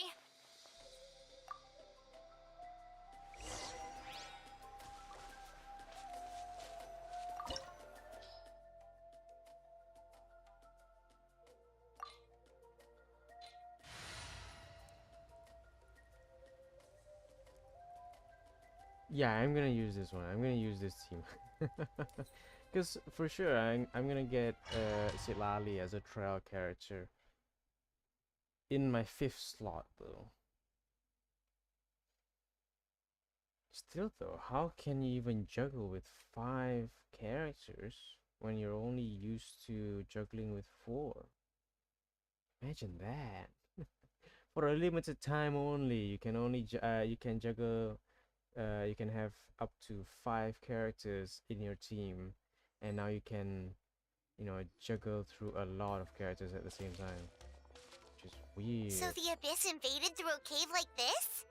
Speaker 1: Yeah, I'm gonna use this one. I'm gonna use this team. Because for sure, I'm gonna get Silali as a trial character in my 5th slot, though. Still, though, how can you even juggle with 5 characters when you're only used to juggling with 4? Imagine that. For a limited time only, you can only you can juggle. You can have up to 5 characters in your team, and now you can, you know, juggle through a lot of characters at the same time, which is weird.
Speaker 3: So the Abyss invaded through a cave like this?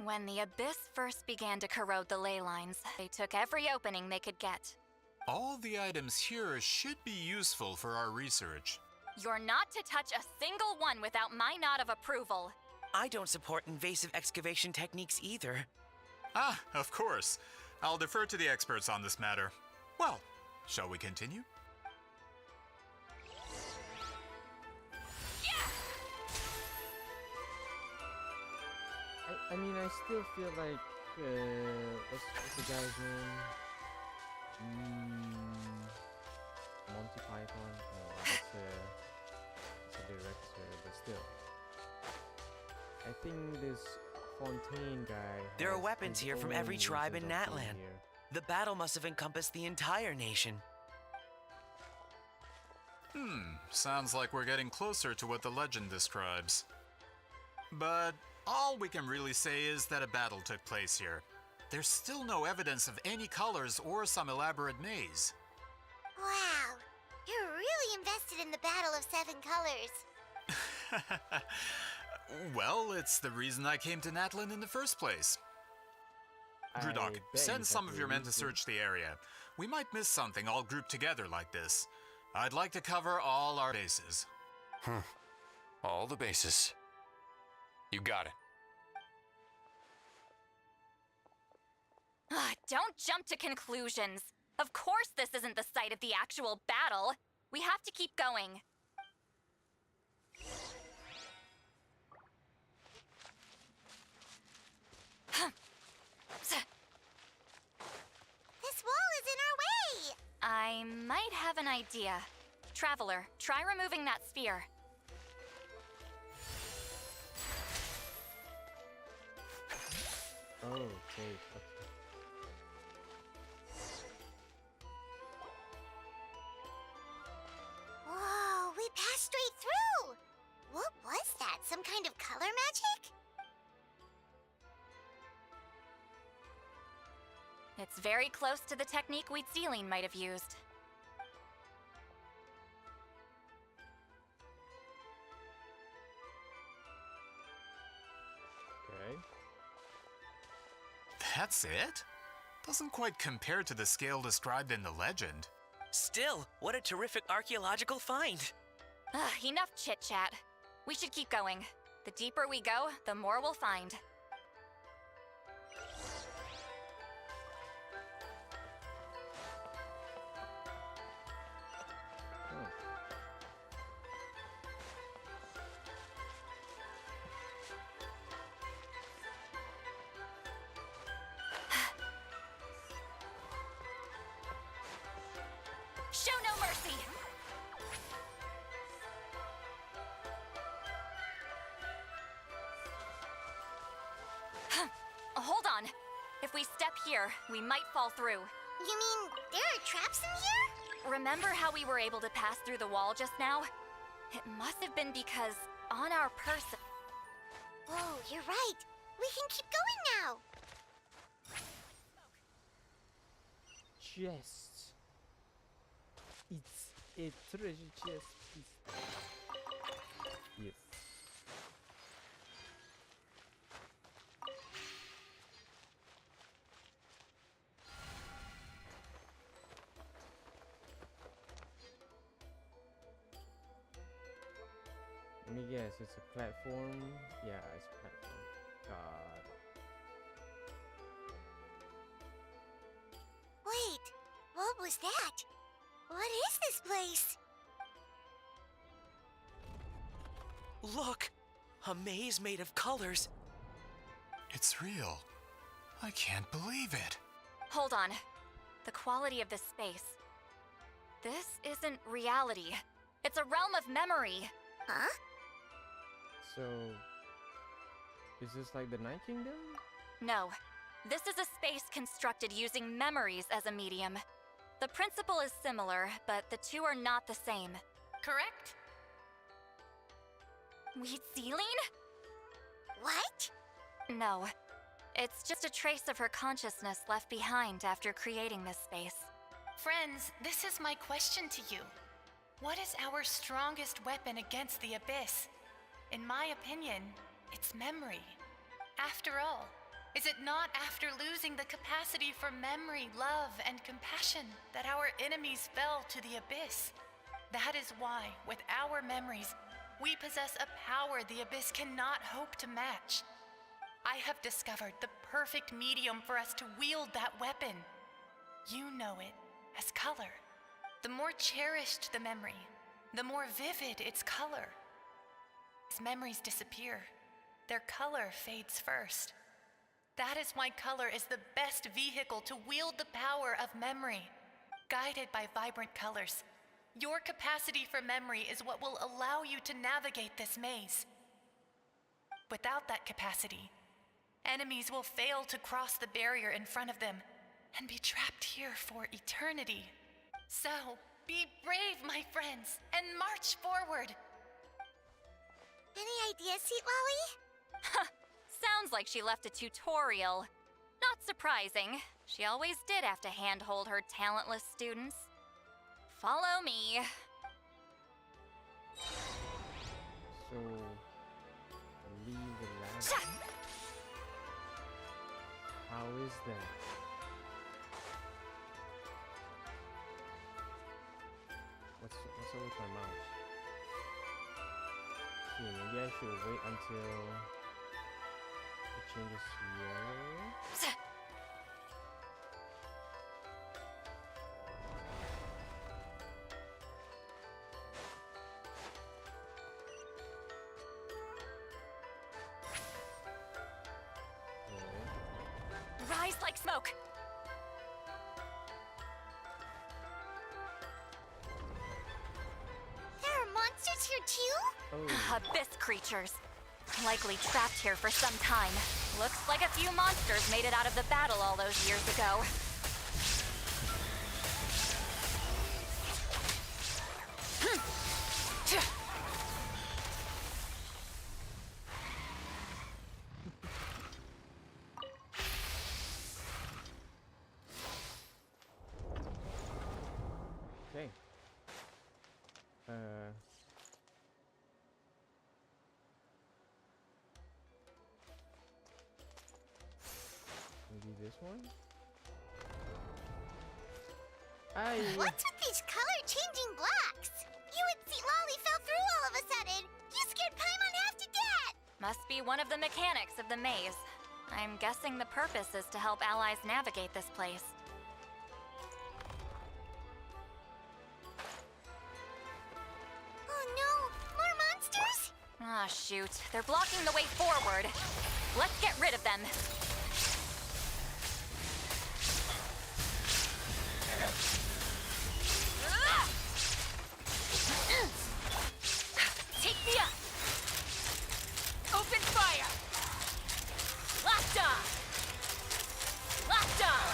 Speaker 7: When the Abyss first began to corrode the ley lines, they took every opening they could get.
Speaker 5: All the items here should be useful for our research.
Speaker 7: You're not to touch a single one without my nod of approval.
Speaker 6: I don't support invasive excavation techniques either.
Speaker 5: Ah, of course. I'll defer to the experts on this matter. Well, shall we continue?
Speaker 1: I mean, I still feel like what's the guy's name? Monty Python. No, that's a director, but still. I think this Fontaine guy.
Speaker 6: There are
Speaker 1: has
Speaker 6: weapons
Speaker 1: his
Speaker 6: here from
Speaker 1: own
Speaker 6: every tribe in
Speaker 1: uses of them
Speaker 6: Natlan.
Speaker 1: here.
Speaker 6: The battle must have encompassed the entire nation.
Speaker 5: Sounds like we're getting closer to what the legend describes. But all we can really say is that a battle took place here. There's still no evidence of any colors or some elaborate maze.
Speaker 3: Wow, you're really invested in the Battle of 7 Colors.
Speaker 5: Well, it's the reason I came to Natlan in the first place. Grudok, send some of your men to search the area. We might miss something all grouped together like this. I'd like to cover all our bases.
Speaker 4: All the bases. You got it.
Speaker 7: Don't jump to conclusions. Of course this isn't the site of the actual battle. We have to keep going.
Speaker 3: This wall is in our way!
Speaker 7: I might have an idea. Traveler, try removing that sphere.
Speaker 1: Oh, okay.
Speaker 3: Whoa, we passed straight through! What was that? Some kind of color magic?
Speaker 7: It's very close to the technique Wheatsealing might have used.
Speaker 1: Okay.
Speaker 5: That's it? Doesn't quite compare to the scale described in the legend.
Speaker 6: Still, what a terrific archaeological find.
Speaker 7: Enough chit-chat. We should keep going. The deeper we go, the more we'll find. Show no mercy! Hold on. If we step here, we might fall through.
Speaker 3: You mean there are traps in here?
Speaker 7: Remember how we were able to pass through the wall just now? It must have been because on our person...
Speaker 3: Oh, you're right. We can keep going now.
Speaker 1: Chest. It's a treasure chest. Yes. Let me guess, it's a platform? Yeah, it's a platform. God.
Speaker 3: Wait, what was that? What is this place?
Speaker 6: Look! A maze made of colors.
Speaker 5: It's real. I can't believe it.
Speaker 7: Hold on. the quality of this space. This isn't reality. It's a realm of memory.
Speaker 3: Huh?
Speaker 1: So, is this like the Night Kingdom?
Speaker 7: No. This is a space constructed using memories as a medium. The principle is similar, but the two are not the same.
Speaker 2: Correct?
Speaker 7: Wheatsealing?
Speaker 3: What?
Speaker 7: No. It's just a trace of her consciousness left behind after creating this space.
Speaker 16: Friends, this is my question to you. What is our strongest weapon against the Abyss? In my opinion, it's memory. After all, is it not after losing the capacity for memory, love, and compassion that our enemies fell to the Abyss? That is why, with our memories, we possess a power the Abyss cannot hope to match. I have discovered the perfect medium for us to wield that weapon. You know it as color. The more cherished the memory, the more vivid its color. As memories disappear, their color fades first. That is why color is the best vehicle to wield the power of memory. Guided by vibrant colors, your capacity for memory is what will allow you to navigate this maze. Without that capacity, enemies will fail to cross the barrier in front of them and be trapped here for eternity. So, be brave, my friends, and march forward.
Speaker 3: Any ideas, Sweet Lolly?
Speaker 7: Sounds like she left a tutorial. Not surprising. She always did have to handhold her talentless students. Follow me.
Speaker 1: So, leave the lab. How is that? What's up with my mouse? See, maybe I should wait until it changes to yellow.
Speaker 7: Rise like smoke.
Speaker 3: There are monsters here too?
Speaker 1: Oh.
Speaker 7: Abyss creatures. Likely trapped here for some time. Looks like a few monsters made it out of the battle all those years ago.
Speaker 1: Okay. Maybe this one?
Speaker 3: What's with these color-changing blocks? You and Sweet Lolly fell through all of a sudden. You scared Paimon half to death.
Speaker 7: Must be one of the mechanics of the maze. I'm guessing the purpose is to help allies navigate this place.
Speaker 3: Oh no, more monsters?
Speaker 7: Ah, shoot. They're blocking the way forward. Let's get rid of them. Take me up! Open fire! Locked on! Locked on!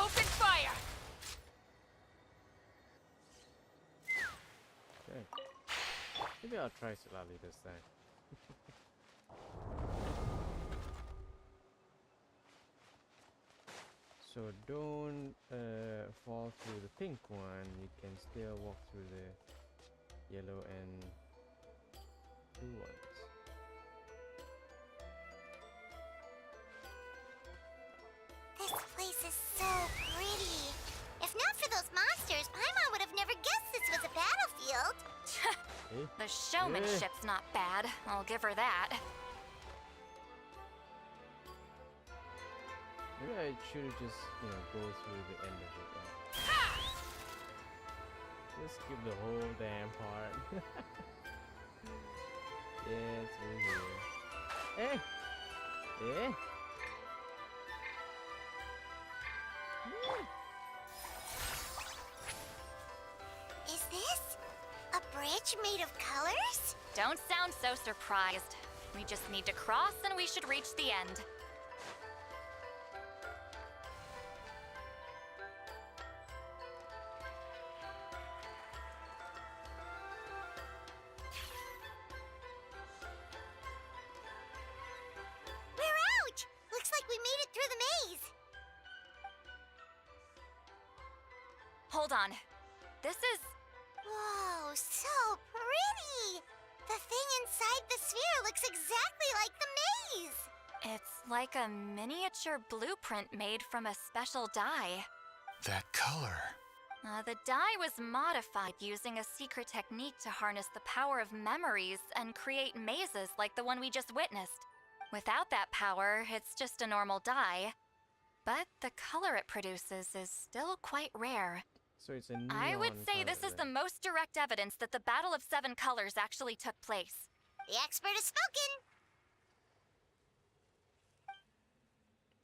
Speaker 7: Open fire!
Speaker 1: Okay. Maybe I'll try Solali this time. So don't fall through the pink one. You can still walk through the yellow and blue ones.
Speaker 3: This place is so pretty. If not for those monsters, Paimon would have never guessed this was a battlefield.
Speaker 7: The showmanship's not bad. I'll give her that.
Speaker 1: Maybe I should have just, go through the end of it. Just skip the whole damn part. Yeah, it's through here. Eh!
Speaker 3: made of colors?
Speaker 7: Don't sound so surprised. We just need to cross and we should reach the end.
Speaker 3: We're out! Looks like we made it through the maze.
Speaker 7: Hold on. This is...
Speaker 3: Whoa, so pretty! The thing inside the sphere looks exactly like the maze!
Speaker 7: It's like a miniature blueprint made from a special dye.
Speaker 5: That color.
Speaker 7: The dye was modified using a secret technique to harness the power of memories and create mazes like the one we just witnessed. Without that power, it's just a normal dye. But the color it produces is still quite rare.
Speaker 1: So it's a neon
Speaker 7: I would say this is the most direct evidence that the Battle of Seven Colors actually took place.
Speaker 3: The expert has spoken!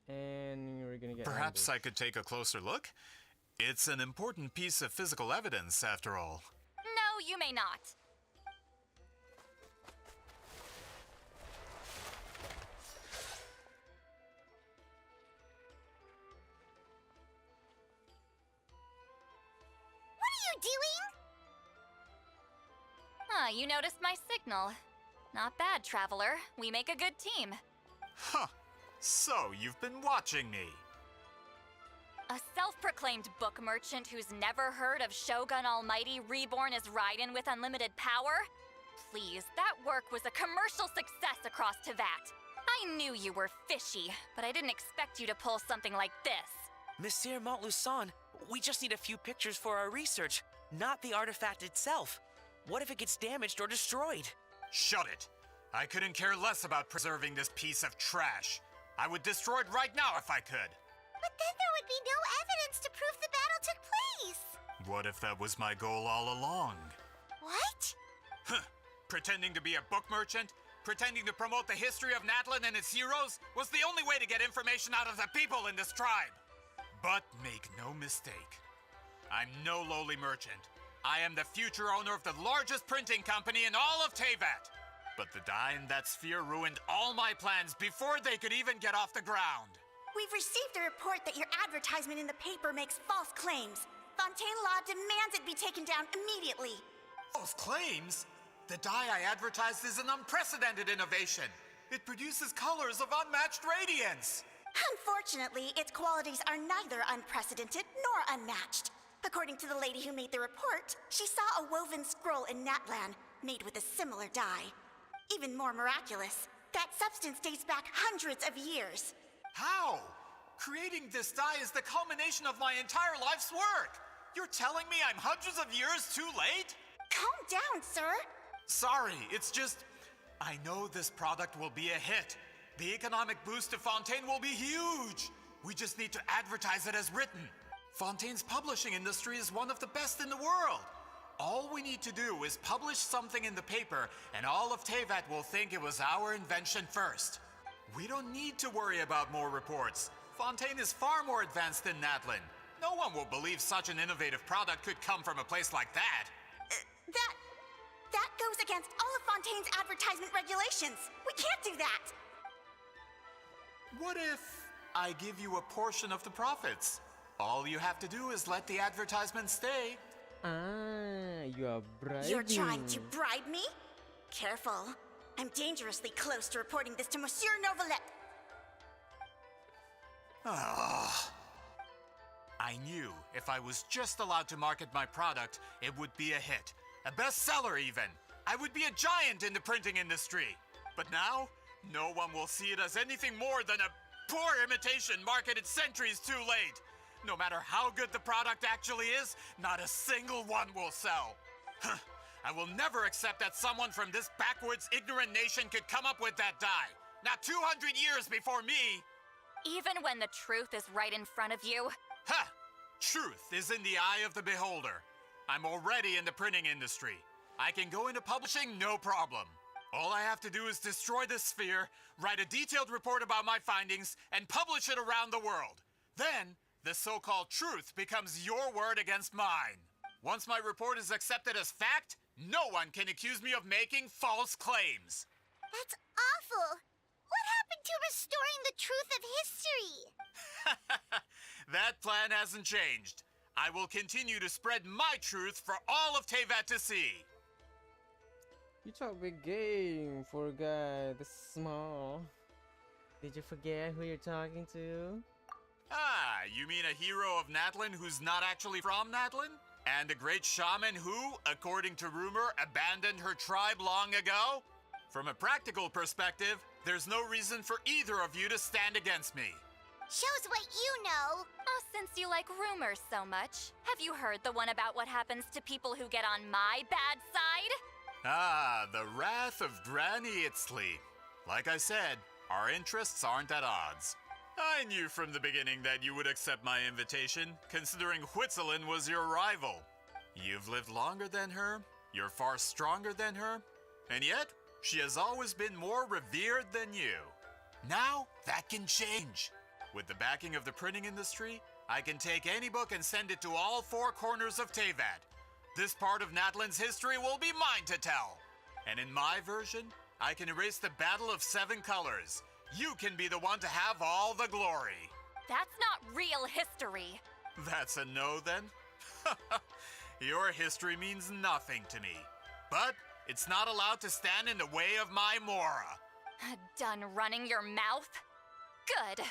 Speaker 1: And we're gonna get...
Speaker 5: Perhaps I could take a closer look? It's an important piece of physical evidence, after all.
Speaker 7: No, you may not. You noticed my signal. Not bad, Traveler. We make a good team.
Speaker 5: Huh. So, you've been watching me.
Speaker 7: A self-proclaimed book merchant who's never heard of Shogun Almighty reborn as Raiden with unlimited power? Please, that work was a commercial success across Teyvat. I knew you were fishy, but I didn't expect you to pull something like this.
Speaker 6: Monsieur Montluçon, we just need a few pictures for our research, not the artifact itself. What if it gets damaged or destroyed?
Speaker 5: Shut it! I couldn't care less about preserving this piece of trash. I would destroy it right now if I could.
Speaker 3: But then there would be no evidence to prove the battle took place.
Speaker 5: What if that was my goal all along?
Speaker 3: What?
Speaker 5: Huh. Pretending to be a book merchant, pretending to promote the history of Natlan and its heroes, was the only way to get information out of the people in this tribe. But make no mistake, I'm no lowly merchant. I am the future owner of the largest printing company in all of Teyvat. But the dye in that sphere ruined all my plans before they could even get off the ground.
Speaker 11: We've received a report that your advertisement in the paper makes false claims. Fontaine Law demands it be taken down immediately.
Speaker 5: False claims? The dye I advertised is an unprecedented innovation. It produces colors of unmatched radiance.
Speaker 11: Unfortunately, its qualities are neither unprecedented nor unmatched. According to the lady who made the report, she saw a woven scroll in Natlan made with a similar dye. Even more miraculous, that substance dates back hundreds of years.
Speaker 5: How? Creating this dye is the culmination of my entire life's work. You're telling me I'm hundreds of years too late?
Speaker 11: Calm down, sir.
Speaker 5: Sorry, it's just... I know this product will be a hit. The economic boost to Fontaine will be huge. We just need to advertise it as written. Fontaine's publishing industry is one of the best in the world. All we need to do is publish something in the paper, and all of Teyvat will think it was our invention first. We don't need to worry about more reports. Fontaine is far more advanced than Natlan. No one will believe such an innovative product could come from a place like that.
Speaker 11: That goes against all of Fontaine's advertisement regulations. We can't do that.
Speaker 5: What if I give you a portion of the profits? All you have to do is let the advertisement stay.
Speaker 1: You are bribing.
Speaker 11: You're trying to bribe me? Careful. I'm dangerously close to reporting this to Monsieur Novelet.
Speaker 5: I knew if I was just allowed to market my product, it would be a hit. A bestseller even. I would be a giant in the printing industry. But now, no one will see it as anything more than a poor imitation marketed centuries too late. No matter how good the product actually is, not a single one will sell. I will never accept that someone from this backwoods, ignorant nation could come up with that dye. Not 200 years before me.
Speaker 7: Even when the truth is right in front of you?
Speaker 5: Ha! Truth is in the eye of the beholder. I'm already in the printing industry. I can go into publishing no problem. All I have to do is destroy this sphere, write a detailed report about my findings, and publish it around the world. Then, the so-called truth becomes your word against mine. Once my report is accepted as fact, No one can accuse me of making false claims.
Speaker 3: That's awful. What happened to restoring the truth of history?
Speaker 5: That plan hasn't changed. I will continue to spread my truth for all of Teyvat to see.
Speaker 1: You talk big game for a guy this small. Did you forget who you're talking to?
Speaker 5: Ah, you mean a hero of Natlan who's not actually from Natlan? And a great shaman who, according to rumor, abandoned her tribe long ago? From a practical perspective, there's no reason for either of you to stand against me.
Speaker 3: Shows what you know.
Speaker 7: Oh, since you like rumors so much, have you heard the one about what happens to people who get on my bad side?
Speaker 5: Ah, the wrath of Granny Itzley. Like I said, our interests aren't at odds. I knew from the beginning that you would accept my invitation, considering Huitzilin was your rival. You've lived longer than her, you're far stronger than her, and yet, she has always been more revered than you. Now, that can change. With the backing of the printing industry, I can take any book and send it to all four corners of Teyvat. This part of Natlan's history will be mine to tell. And in my version, I can erase the Battle of Seven Colors. You can be the one to have all the glory.
Speaker 7: That's not real history.
Speaker 5: That's a no then? Your history means nothing to me. But it's not allowed to stand in the way of my Mora.
Speaker 7: Done running your mouth? Good.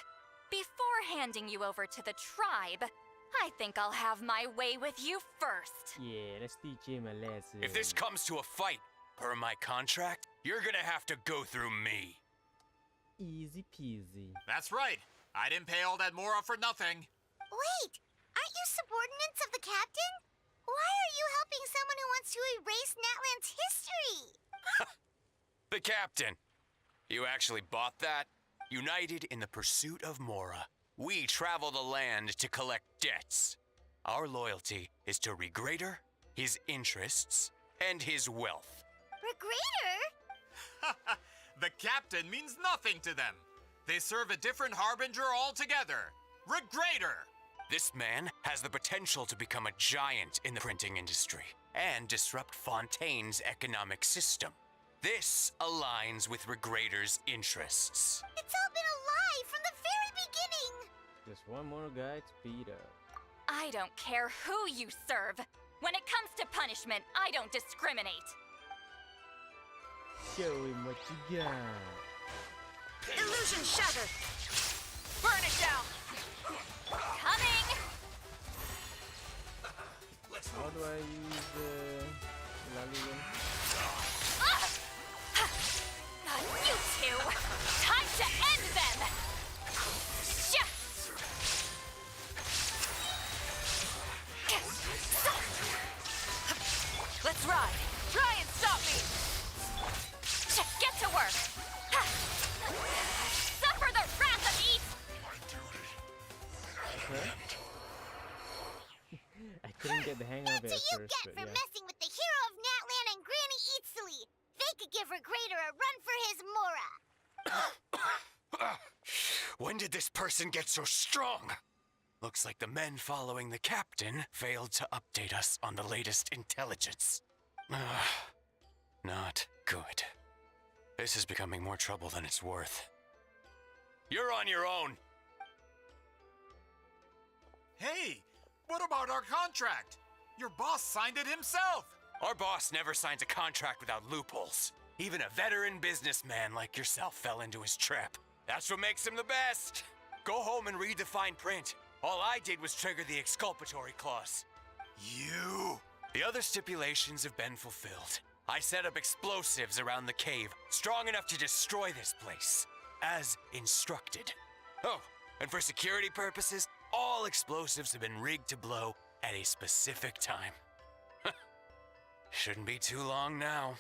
Speaker 7: Before handing you over to the tribe, I think I'll have my way with you first.
Speaker 1: Yeah, let's teach him a lesson.
Speaker 4: If this comes to a fight, per my contract, you're gonna have to go through me.
Speaker 1: Easy peasy.
Speaker 5: That's right. I didn't pay all that Mora for nothing.
Speaker 3: Wait, aren't you subordinates of the captain? Why are you helping someone who wants to erase Natlan's history?
Speaker 4: The captain. You actually bought that? United in the pursuit of Mora, we travel the land to collect debts. Our loyalty is to Regrader, his interests, and his wealth.
Speaker 3: Regrader?
Speaker 5: The captain means nothing to them. They serve a different harbinger altogether. Regrader!
Speaker 4: This man has the potential to become a giant in the printing industry and disrupt Fontaine's economic system. This aligns with Regrader's interests.
Speaker 3: It's all been a lie from the very beginning.
Speaker 1: Just one more guy to beat up.
Speaker 7: I don't care who you serve. When it comes to punishment, I don't discriminate.
Speaker 1: Show him what you got.
Speaker 11: Illusion shatter!
Speaker 2: Burn it down!
Speaker 7: Coming!
Speaker 1: How do I use Lalian?
Speaker 7: You two! Time to end them!
Speaker 2: Let's ride! Try and stop me!
Speaker 7: Get to work! Suffer the wrath of Eat!
Speaker 1: Okay. I couldn't get the hang of it at
Speaker 3: That's what you
Speaker 1: first,
Speaker 3: get
Speaker 1: but
Speaker 3: for
Speaker 1: yeah.
Speaker 3: messing with the hero of Natlan and Granny Eatsley. They could give Regrader a run for his Mora.
Speaker 4: When did this person get so strong? Looks like the men following the captain failed to update us on the latest intelligence. Not good. This is becoming more trouble than it's worth. You're on your own.
Speaker 5: Hey, what about our contract? Your boss signed it himself.
Speaker 4: Our boss never signs a contract without loopholes. Even a veteran businessman like yourself fell into his trap. That's what makes him the best. Go home and read the fine print. All I did was trigger the exculpatory clause.
Speaker 5: You?
Speaker 4: The other stipulations have been fulfilled. I set up explosives around the cave, strong enough to destroy this place, as instructed. Oh, and for security purposes, all explosives have been rigged to blow at a specific time. Shouldn't be too long now.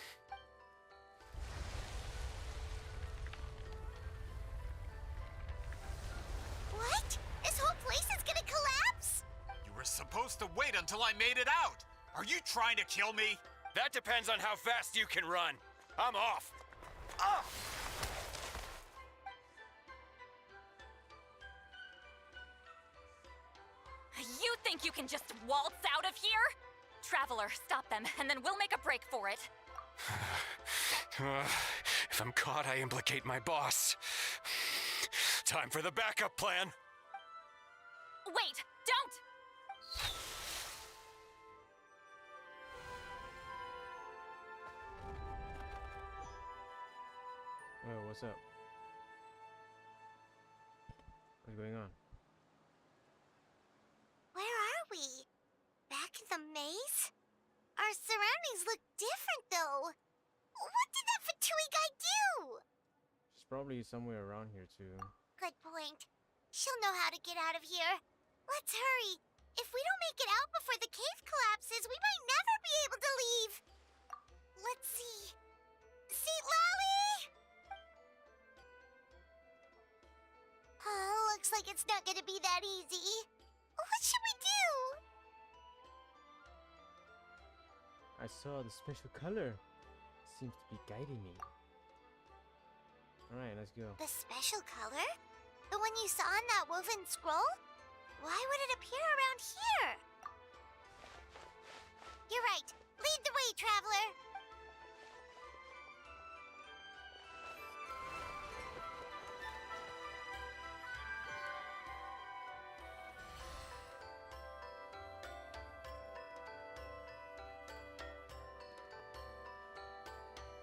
Speaker 3: What? This whole place is gonna collapse?
Speaker 5: You were supposed to wait until I made it out. Are you trying to kill me?
Speaker 4: That depends on how fast you can run. I'm off.
Speaker 7: You think you can just waltz out of here? Traveler, stop them, and then we'll make a break for it.
Speaker 4: If I'm caught, I implicate my boss. Time for the backup plan.
Speaker 7: Wait, don't!
Speaker 1: Oh, what's up? What's going on?
Speaker 3: Where are we? Back in the maze? Our surroundings look different, though. What did that Fatui guy do?
Speaker 1: She's probably somewhere around here too.
Speaker 3: Good point. She'll know how to get out of here. Let's hurry. If we don't make it out before the cave collapses, we might never be able to leave. Let's see. Seat Lolly! Looks like it's not gonna be that easy. What should we do?
Speaker 1: I saw the special color. Seems to be guiding me. Alright, let's go.
Speaker 3: The special color? The one you saw in that woven scroll? Why would it appear around here? You're right. Lead the way, traveler.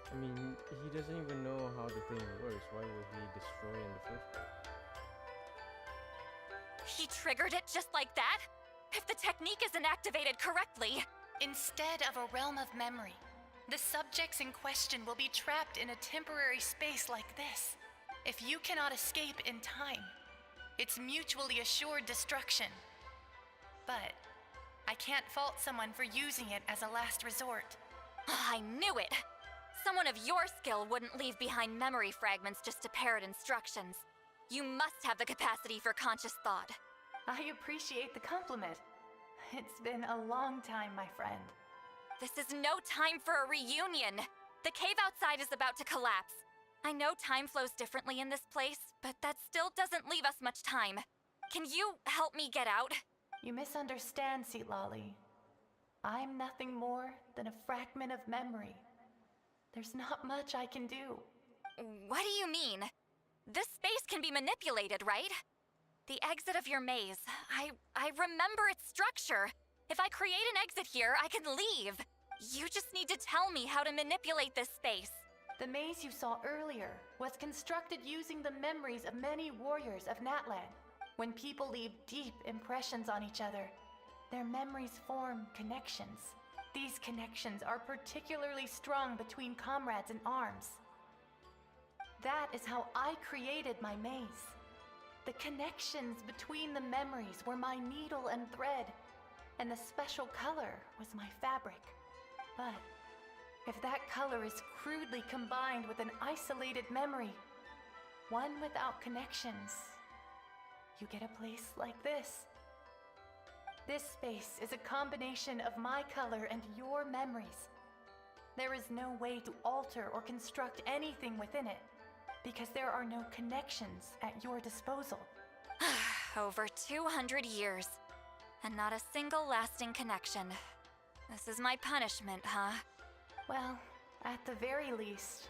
Speaker 1: I mean, he doesn't even know how the thing works. Why would he destroy in the first place?
Speaker 7: He triggered it just like that? If the technique isn't activated correctly...
Speaker 16: Instead of a realm of memory, the subjects in question will be trapped in a temporary space like this. If you cannot escape in time, it's mutually assured destruction. But I can't fault someone for using it as a last resort.
Speaker 7: I knew it! Someone of your skill wouldn't leave behind memory fragments just to parrot instructions. You must have the capacity for conscious thought.
Speaker 16: I appreciate the compliment. It's been a long time, my friend.
Speaker 7: This is no time for a reunion. The cave outside is about to collapse. I know time flows differently in this place, but that still doesn't leave us much time. Can you help me get out?
Speaker 16: You misunderstand, Seat Lolly. I'm nothing more than a fragment of memory. There's not much I can do.
Speaker 7: What do you mean? This space can be manipulated, right? The exit of your maze. I remember its structure. If I create an exit here, I can leave. You just need to tell me how to manipulate this space.
Speaker 16: The maze you saw earlier was constructed using the memories of many warriors of Natlan. When people leave deep impressions on each other, their memories form connections. These connections are particularly strong between comrades in arms. That is how I created my maze. The connections between the memories were my needle and thread, and the special color was my fabric. But if that color is crudely combined with an isolated memory, one without connections, you get a place like this. This space is a combination of my color and your memories. There is no way to alter or construct anything within it, because there are no connections at your disposal.
Speaker 7: Over 200 years, and not a single lasting connection. This is my punishment, huh?
Speaker 16: Well, at the very least,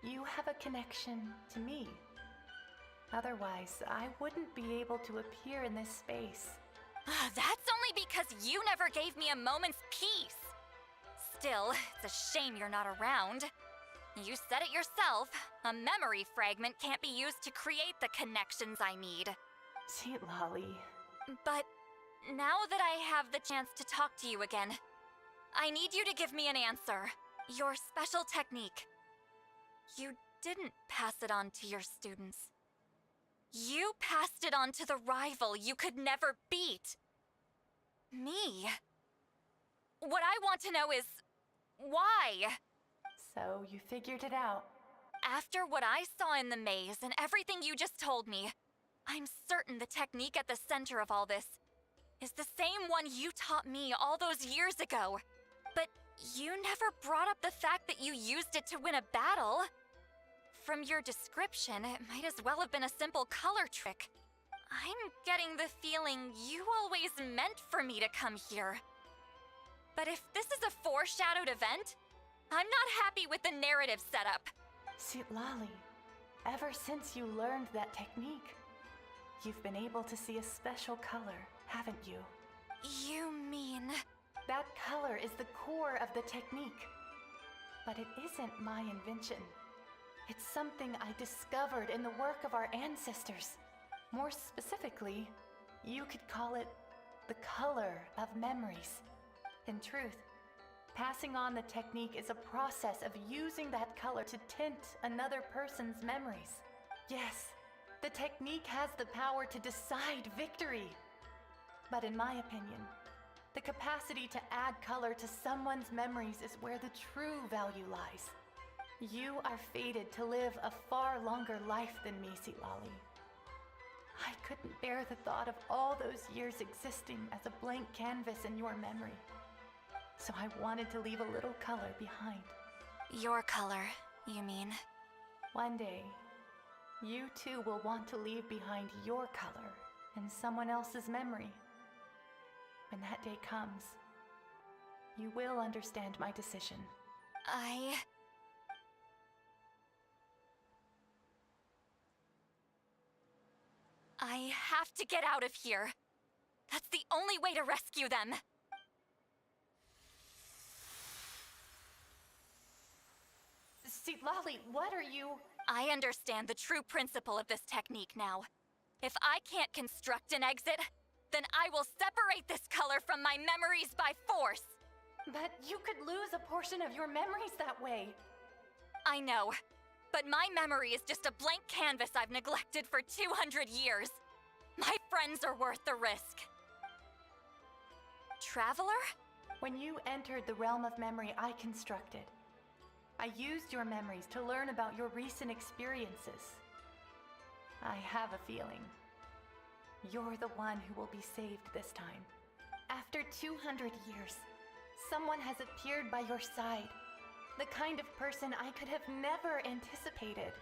Speaker 16: you have a connection to me. Otherwise, I wouldn't be able to appear in this space.
Speaker 7: That's only because you never gave me a moment's peace. Still, it's a shame you're not around. You said it yourself. A memory fragment can't be used to create the connections I need.
Speaker 16: Seat Lolly.
Speaker 7: But now that I have the chance to talk to you again, I need you to give me an answer. Your special technique. You didn't pass it on to your students. You passed it on to the rival you could never beat. Me. What I want to know is, why?
Speaker 16: So you figured it out.
Speaker 7: After what I saw in the maze and everything you just told me, I'm certain the technique at the center of all this is the same one you taught me all those years ago. But you never brought up the fact that you used it to win a battle. From your description, it might as well have been a simple color trick. I'm getting the feeling you always meant for me to come here. But if this is a foreshadowed event, I'm not happy with the narrative setup.
Speaker 16: Lali, ever since you learned that technique, you've been able to see a special color, haven't you?
Speaker 7: You mean...
Speaker 16: That color is the core of the technique. But it isn't my invention. It's something I discovered in the work of our ancestors. More specifically, you could call it the color of memories. In truth, passing on the technique is a process of using that color to tint another person's memories. Yes, the technique has the power to decide victory. But in my opinion, the capacity to add color to someone's memories is where the true value lies. You are fated to live a far longer life than me, Lali. I couldn't bear the thought of all those years existing as a blank canvas in your memory. So I wanted to leave a little color behind.
Speaker 7: Your color, you mean?
Speaker 16: One day, you too will want to leave behind your color in someone else's memory. When that day comes, you will understand my decision.
Speaker 7: I have to get out of here. That's the only way to rescue them.
Speaker 16: Lali, what are you...
Speaker 7: I understand the true principle of this technique now. If I can't construct an exit, then I will separate this color from my memories by force.
Speaker 16: But you could lose a portion of your memories that way.
Speaker 7: I know, but my memory is just a blank canvas I've neglected for 200 years. My friends are worth the risk. Traveler?
Speaker 16: When you entered the realm of memory I constructed, I used your memories to learn about your recent experiences. I have a feeling you're the one who will be saved this time. After 200 years, someone has appeared by your side. The kind of person I could have never anticipated.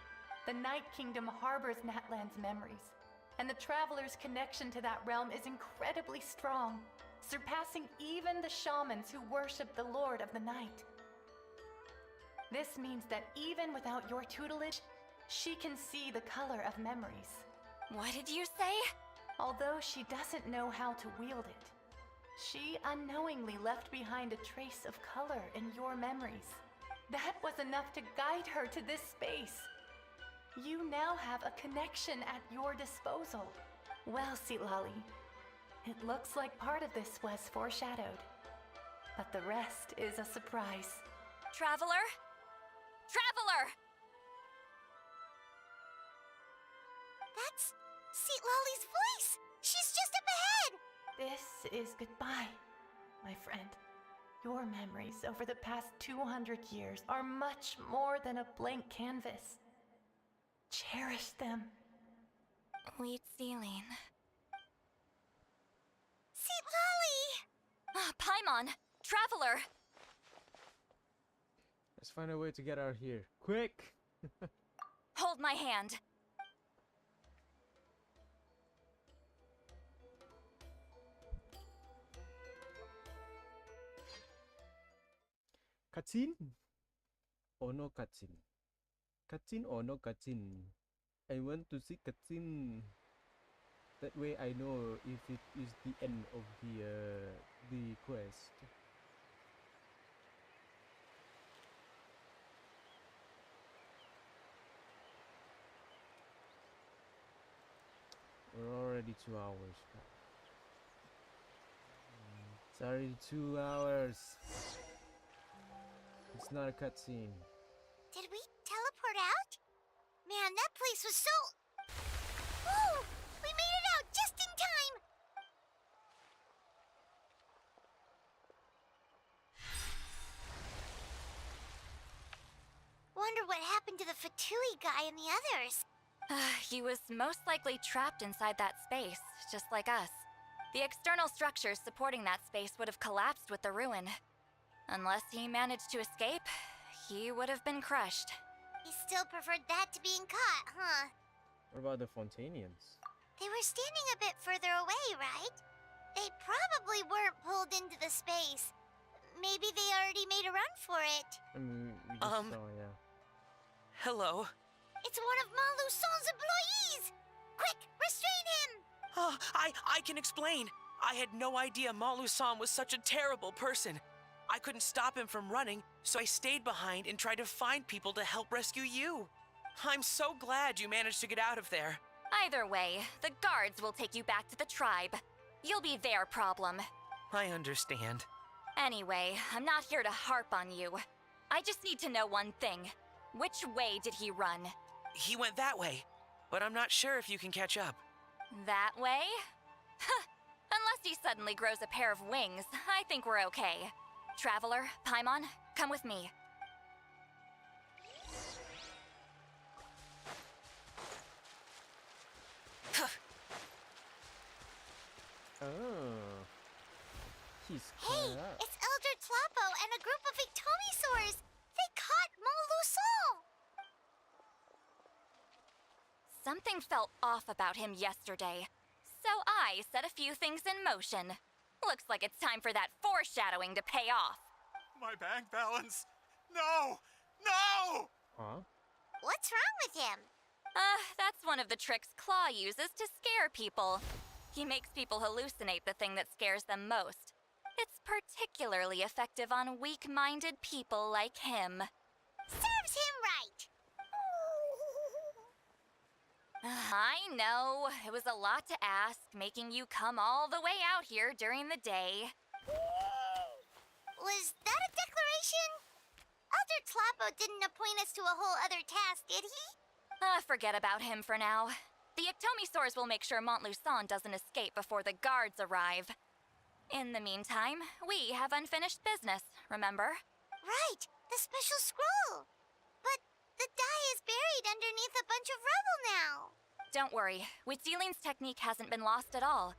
Speaker 16: The Night Kingdom harbors Natlan's memories, and the Traveler's connection to that realm is incredibly strong, surpassing even the shamans who worship the Lord of the Night. This means that even without your tutelage, she can see the color of memories.
Speaker 7: What did you say?
Speaker 16: Although she doesn't know how to wield it, she unknowingly left behind a trace of color in your memories. That was enough to guide her to this space. You now have a connection at your disposal. Well, Lali, it looks like part of this was foreshadowed, but the rest is a surprise.
Speaker 7: Traveler? Traveler!
Speaker 3: That's Lali's voice! She's just up ahead!
Speaker 16: This is goodbye, my friend. Your memories over the past 200 years are much more than a blank canvas. Cherish them.
Speaker 7: Wheatsealing.
Speaker 3: Lali!
Speaker 7: Paimon! Traveler!
Speaker 1: Let's find a way to get out of here. Quick!
Speaker 7: Hold my hand.
Speaker 1: Cutscene? Or no cutscene? Cutscene or no cutscene? I want to see cutscene. That way I know if it is the end of the quest. We're already 2 hours. It's already 2 hours. It's not a cutscene.
Speaker 3: Did we teleport out? Man, that place was so... Woo! We made it out just in time! Wonder what happened to the Fatui guy and the others.
Speaker 7: He was most likely trapped inside that space, just like us. The external structures supporting that space would have collapsed with the ruin. Unless he managed to escape, he would have been crushed.
Speaker 3: He still preferred that to being caught, huh?
Speaker 1: What about the Fontanians?
Speaker 3: They were standing a bit further away, right? They probably weren't pulled into the space. maybe they already made a run for it.
Speaker 1: I mean, we just saw, yeah.
Speaker 6: Hello?
Speaker 3: It's one of Montluçon's employees! Quick, restrain him!
Speaker 6: Oh, I can explain. I had no idea Montluçon was such a terrible person. I couldn't stop him from running, so I stayed behind and tried to find people to help rescue you. I'm so glad you managed to get out of there.
Speaker 7: Either way, the guards will take you back to the tribe. You'll be their problem.
Speaker 6: I understand.
Speaker 7: Anyway, I'm not here to harp on you. I just need to know one thing. Which way did he run?
Speaker 6: He went that way, but I'm not sure if you can catch up.
Speaker 7: That way? Unless he suddenly grows a pair of wings, I think we're okay. Traveler, Paimon, come with me.
Speaker 1: Oh. He's
Speaker 3: Hey,
Speaker 1: caught up.
Speaker 3: it's Elder Tlapo and a group of Victomisaurs! They caught Montluçon!
Speaker 7: Something felt off about him yesterday, so I set a few things in motion. Looks like it's time for that foreshadowing to pay off.
Speaker 5: My bank balance! No! No!
Speaker 1: Huh?
Speaker 3: What's wrong with him?
Speaker 7: That's one of the tricks Claw uses to scare people. He makes people hallucinate the thing that scares them most. It's particularly effective on weak-minded people like him.
Speaker 3: Serves him right!
Speaker 7: I know, it was a lot to ask, making you come all the way out here during the day.
Speaker 3: Was that a declaration? Elder Tlapo didn't appoint us to a whole other task, did he?
Speaker 7: Forget about him for now. The Ectomisaurs will make sure Montluçon doesn't escape before the guards arrive. In the meantime, we have unfinished business, remember?
Speaker 3: Right, the special scroll. But the die is buried underneath a bunch of rubble now.
Speaker 7: Don't worry, Witzeline's technique hasn't been lost at all.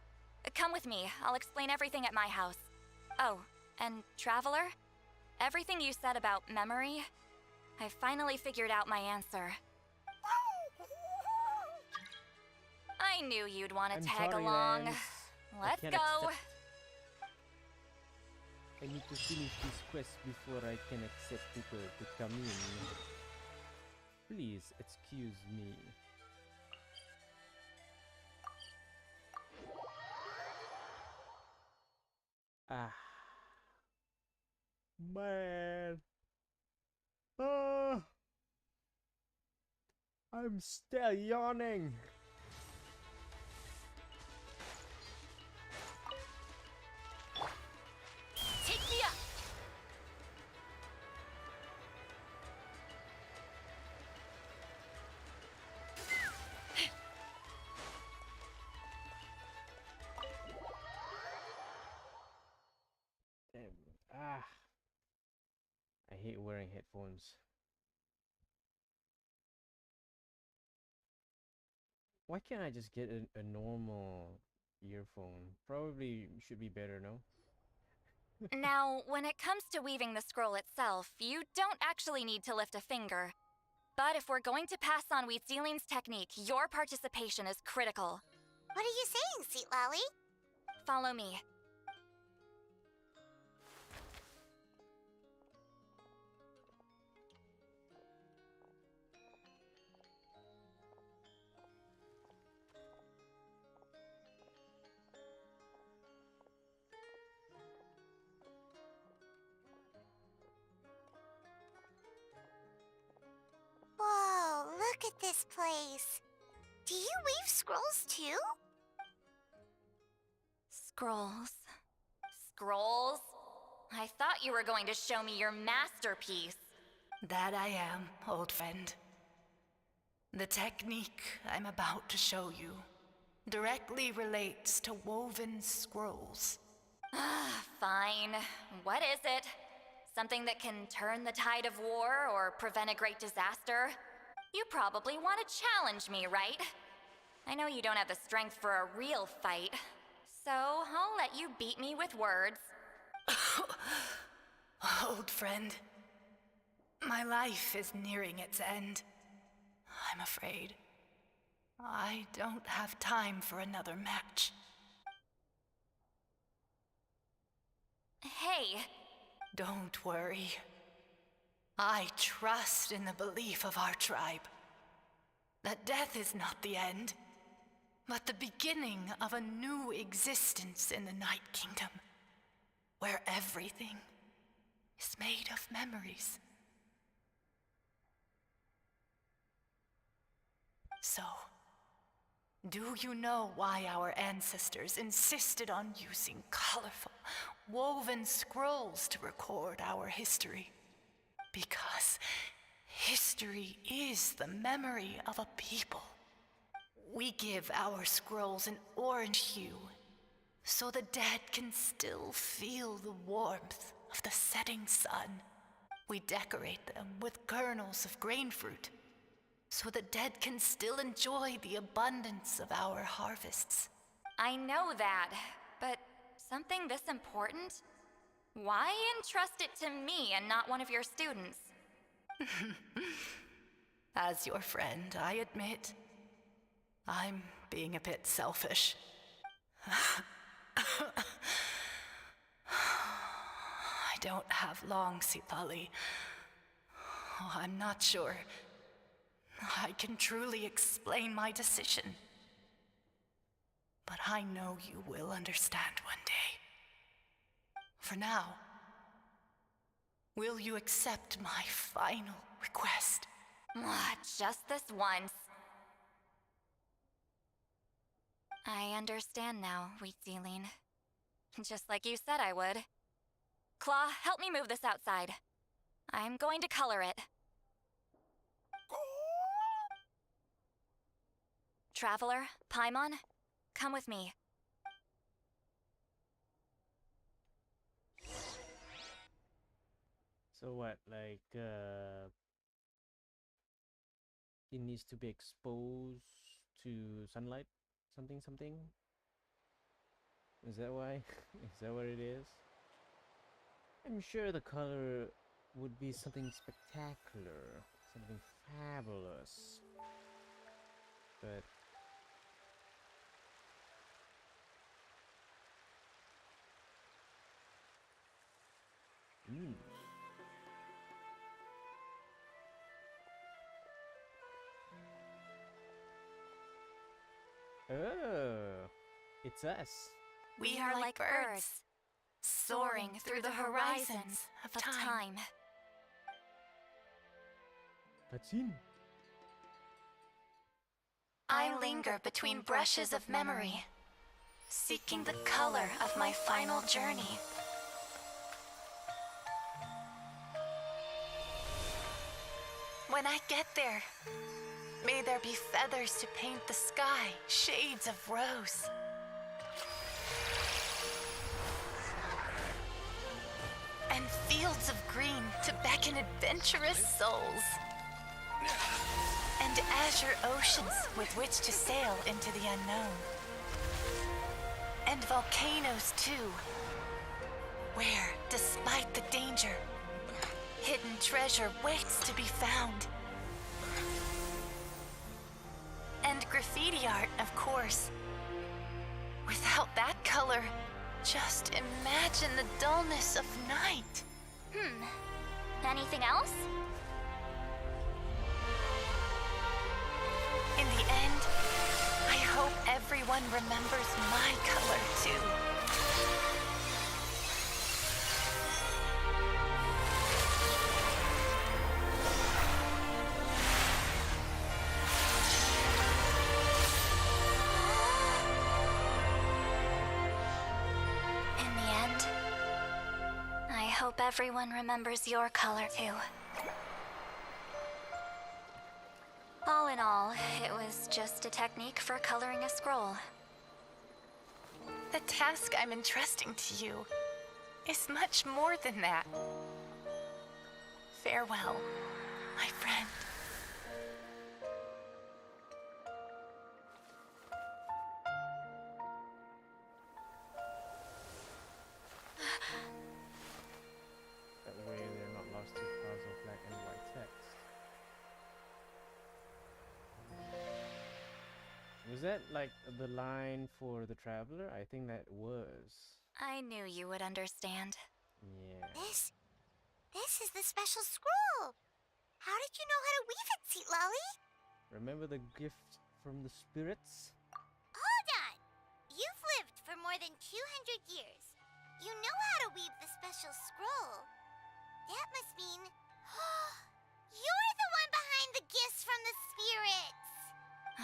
Speaker 7: Come with me, I'll explain everything at my house. Oh, and Traveler? Everything you said about memory, I finally figured out my answer. I knew you'd want to tag
Speaker 1: sorry,
Speaker 7: along.
Speaker 1: Lance.
Speaker 7: Let's
Speaker 1: can't
Speaker 7: go.
Speaker 1: accept- I need to finish this quest before I can accept people to come in. Please excuse me. Ah. Man. Ah. I'm still yawning.
Speaker 7: Take me up.
Speaker 1: Damn. Ah. I hate wearing headphones. Why can't I just get a normal earphone? Probably should be better, no?
Speaker 7: Now, when it comes to weaving the scroll itself, you don't actually need to lift a finger. But if we're going to pass on Witzeline's technique, your participation is critical.
Speaker 3: What are you saying, Sweet Lolly?
Speaker 7: Follow me.
Speaker 3: Whoa, look at this place. Do you weave scrolls too?
Speaker 7: Scrolls. Scrolls? I thought you were going to show me your masterpiece.
Speaker 16: That I am, old friend. The technique I'm about to show you directly relates to woven scrolls.
Speaker 7: Fine. What is it? Something that can turn the tide of war or prevent a great disaster? You probably want to challenge me, right? I know you don't have the strength for a real fight, so I'll let you beat me with words.
Speaker 16: Old friend, my life is nearing its end. I'm afraid I don't have time for another match.
Speaker 7: Hey,
Speaker 16: Don't worry. I trust in the belief of our tribe that death is not the end, but the beginning of a new existence in the Night Kingdom, where everything is made of memories. So, do you know why our ancestors insisted on using colorful, woven scrolls to record our history? Because history is the memory of a people. We give our scrolls an orange hue, so the dead can still feel the warmth of the setting sun. We decorate them with kernels of grain fruit, so the dead can still enjoy the abundance of our harvests.
Speaker 7: I know that, but something this important? Why entrust it to me and not one of your students?
Speaker 16: As your friend, I admit, I'm being a bit selfish. I don't have long, Sitali. Oh, I'm not sure I can truly explain my decision. But I know you will understand one day. For now, will you accept my final request?
Speaker 7: Just this once. I understand now, Wheatsealing. Just like you said I would. Claw, help me move this outside. I'm going to color it. Traveler, Paimon, come with me.
Speaker 1: So what, like, it needs to be exposed to sunlight? Something? Is that why? Is that what it is? I'm sure the color would be something spectacular, something fabulous. But oh, it's us.
Speaker 16: We are like birds, soaring through the horizons of time.
Speaker 1: Patsin.
Speaker 16: I linger between brushes of memory, seeking the color of my final journey. When I get there, may there be feathers to paint the sky, shades of rose. And fields of green to beckon adventurous souls. And azure oceans with which to sail into the unknown. And volcanoes too, where, despite the danger, hidden treasure waits to be found. And graffiti art, of course. Without that color, just imagine the dullness of night.
Speaker 7: Anything else?
Speaker 16: In the end, I hope everyone remembers my color too.
Speaker 7: In the end, I hope everyone remembers your color too. All in all, it was just a technique for coloring a scroll.
Speaker 16: The task I'm entrusting to you is much more than that. Farewell, my friend.
Speaker 1: That way they're not lost to piles of black and white text. Was that like the line for the traveler? I think that was.
Speaker 7: I knew you would understand.
Speaker 1: Yeah.
Speaker 3: This This is the special scroll. How did you know how to weave it, Seat Lolly?
Speaker 1: Remember the gift from the spirits?
Speaker 3: Hold on! You've lived for more than 200 years. You know how to weave the special scroll. That must mean... you're the one behind the gifts from the spirits!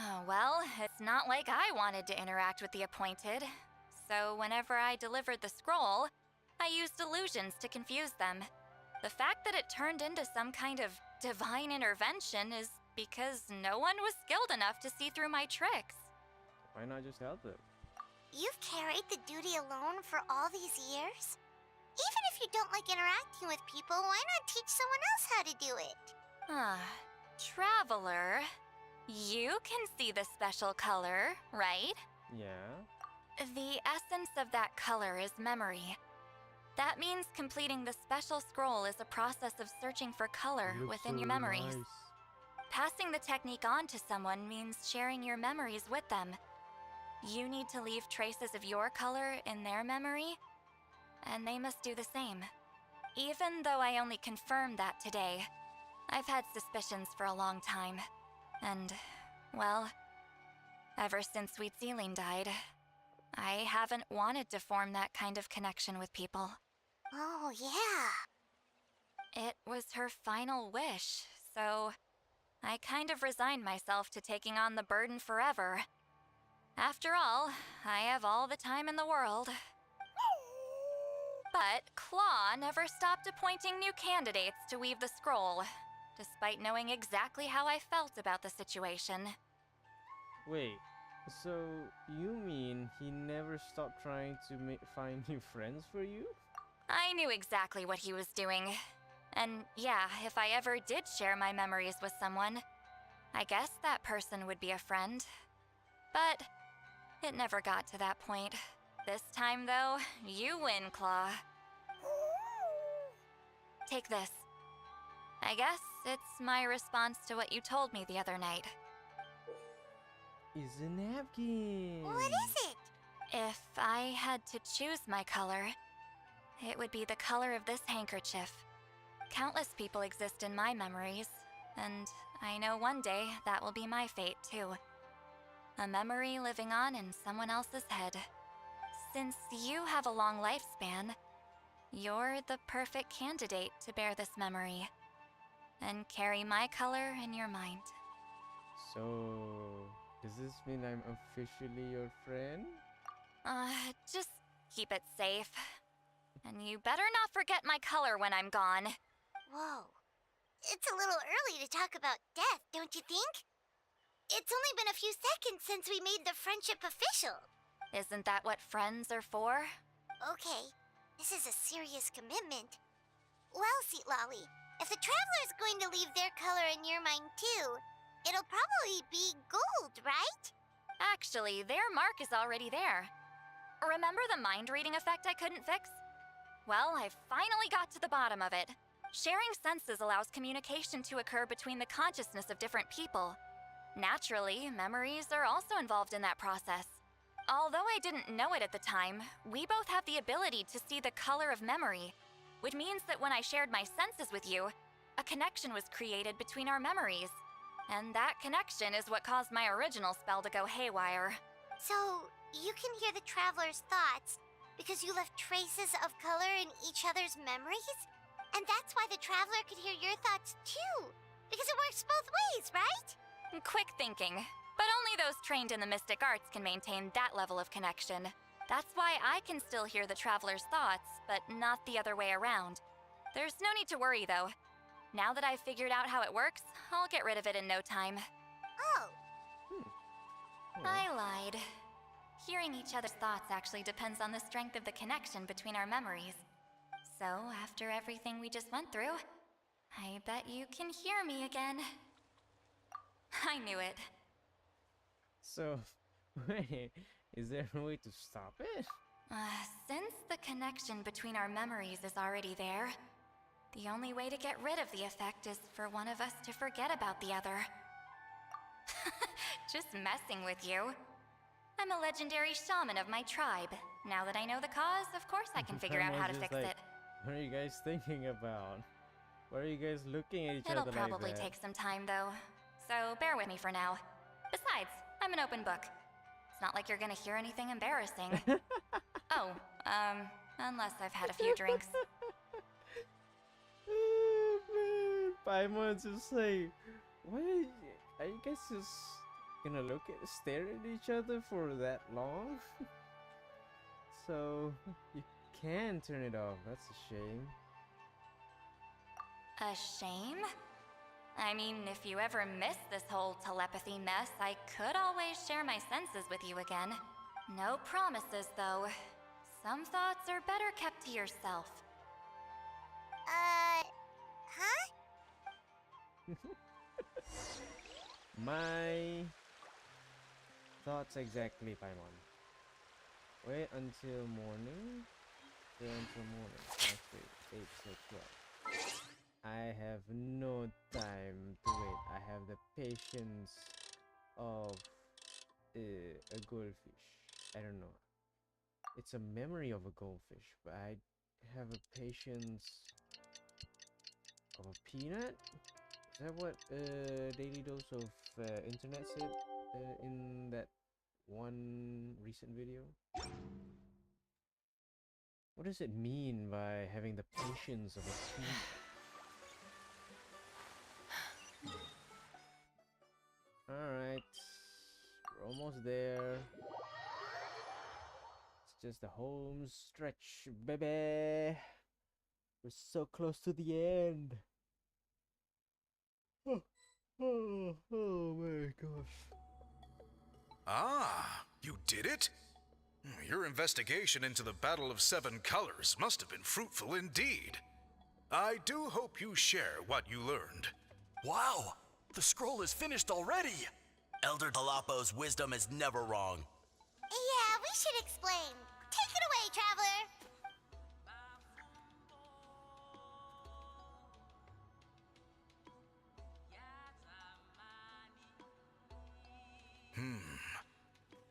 Speaker 7: Oh, well, it's not like I wanted to interact with the appointed. So whenever I delivered the scroll, I used illusions to confuse them. The fact that it turned into some kind of divine intervention is because no one was skilled enough to see through my tricks.
Speaker 1: Why not just help them?
Speaker 3: You've carried the duty alone for all these years? Even if you don't like interacting with people, why not teach someone else how to do it?
Speaker 7: Traveler, you can see the special color, right?
Speaker 1: Yeah.
Speaker 7: The essence of that color is memory. That means completing the special scroll is a process of searching for color within your memories.
Speaker 1: Nice.
Speaker 7: Passing the technique on to someone means sharing your memories with them. You need to leave traces of your color in their memory, and they must do the same. Even though I only confirmed that today, I've had suspicions for a long time. And, well, ever since Sweet Celine died, I haven't wanted to form that kind of connection with people.
Speaker 3: Oh, yeah.
Speaker 7: It was her final wish, so I kind of resigned myself to taking on the burden forever. After all, I have all the time in the world. But Claw never stopped appointing new candidates to weave the scroll, despite knowing exactly how I felt about the situation.
Speaker 1: Wait, so you mean he never stopped trying to find new friends for you?
Speaker 7: I knew exactly what he was doing. And yeah, if I ever did share my memories with someone, I guess that person would be a friend. But it never got to that point. This time, though, you win, Claw. Take this. I guess it's my response to what you told me the other night.
Speaker 1: It's a napkin.
Speaker 3: What is it?
Speaker 7: If I had to choose my color, it would be the color of this handkerchief. Countless people exist in my memories, and I know one day that will be my fate, too. A memory living on in someone else's head. Since you have a long lifespan, you're the perfect candidate to bear this memory and carry my color in your mind.
Speaker 1: So, does this mean I'm officially your friend?
Speaker 7: Just keep it safe. And you better not forget my color when I'm gone.
Speaker 3: Whoa. It's a little early to talk about death, don't you think? It's only been a few seconds since we made the friendship official.
Speaker 7: Isn't that what friends are for?
Speaker 3: Okay, this is a serious commitment. Well, Seat Lolly, if the Traveler's going to leave their color in your mind too, it'll probably be gold, right?
Speaker 7: Actually, their mark is already there. Remember the mind-reading effect I couldn't fix? Well, I finally got to the bottom of it. Sharing senses allows communication to occur between the consciousness of different people. Naturally, memories are also involved in that process. Although I didn't know it at the time, we both have the ability to see the color of memory, which means that when I shared my senses with you, a connection was created between our memories. And that connection is what caused my original spell to go haywire.
Speaker 3: So, you can hear the Traveler's thoughts because you left traces of color in each other's memories? And that's why the Traveler could hear your thoughts too, because it works both ways, right?
Speaker 7: Quick thinking, but only those trained in the mystic arts can maintain that level of connection. That's why I can still hear the Traveler's thoughts, but not the other way around. There's no need to worry, though. Now that I've figured out how it works, I'll get rid of it in no time.
Speaker 3: Oh.
Speaker 7: I lied. Hearing each other's thoughts actually depends on the strength of the connection between our memories. So, after everything we just went through, I bet you can hear me again. I knew it.
Speaker 1: So, wait, is there a way to stop it?
Speaker 7: Since the connection between our memories is already there, the only way to get rid of the effect is for one of us to forget about the other. Just messing with you. I'm a legendary shaman of my tribe. Now that I know the cause, of course I can figure out how to fix it.
Speaker 1: What are you guys thinking about? Why are you guys looking at each
Speaker 7: It'll
Speaker 1: other
Speaker 7: probably
Speaker 1: like that?
Speaker 7: take some time, though. So bear with me for now. Besides, I'm an open book. It's not like you're gonna hear anything embarrassing. Oh, unless I've had a few drinks.
Speaker 1: Oh, man. Paimon's just like, why are you guys just gonna stare at each other for that long? So you can turn it off. That's a shame.
Speaker 7: A shame? I mean, if you ever miss this whole telepathy mess, I could always share my senses with you again. No promises, though. Some thoughts are better kept to yourself.
Speaker 3: Huh?
Speaker 1: My thoughts exactly, Paimon. Wait until morning. Wait until morning. Actually, 8 o'clock. I have no time to wait. I have the patience of a goldfish. I don't know. It's a memory of a goldfish, but I have a patience of a peanut. Is that what Daily Dose of Internet said in that one recent video? What does it mean by having the patience of a peanut? Alright, we're almost there. It's just the home stretch, baby. We're so close to the end. Oh my gosh.
Speaker 14: Ah, you did it? Your investigation into the Battle of Seven Colors must have been fruitful indeed. I do hope you share what you learned.
Speaker 12: Wow! The scroll is finished already!
Speaker 13: Elder Dalapo's wisdom is never wrong.
Speaker 3: Yeah, we should explain. Take it away, Traveler.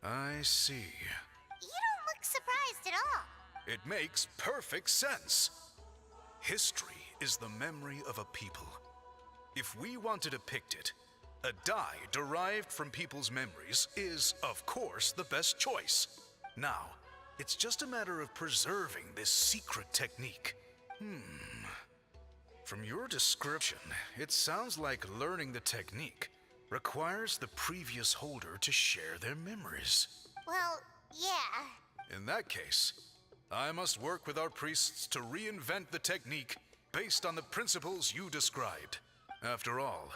Speaker 14: I see.
Speaker 3: You don't look surprised at all.
Speaker 14: It makes perfect sense. History is the memory of a people. If we want to depict it, a dye derived from people's memories is, of course, the best choice. Now, it's just a matter of preserving this secret technique. From your description, it sounds like learning the technique requires the previous holder to share their memories.
Speaker 3: Well, yeah.
Speaker 14: In that case, I must work with our priests to reinvent the technique based on the principles you described. After all,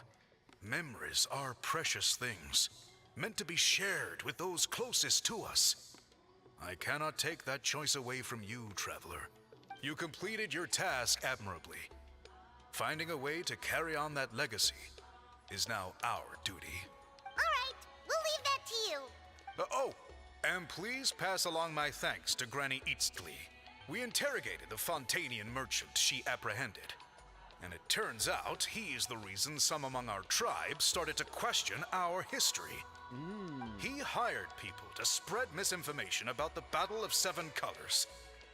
Speaker 14: memories are precious things, meant to be shared with those closest to us. I cannot take that choice away from you, Traveler. You completed your task admirably. Finding a way to carry on that legacy is now our duty.
Speaker 3: All right, we'll leave that to you.
Speaker 14: And please pass along my thanks to Granny Eastly. We interrogated the Fontanian merchant she apprehended. And it turns out he's the reason some among our tribe started to question our history. He hired people to spread misinformation about the Battle of Seven Colors.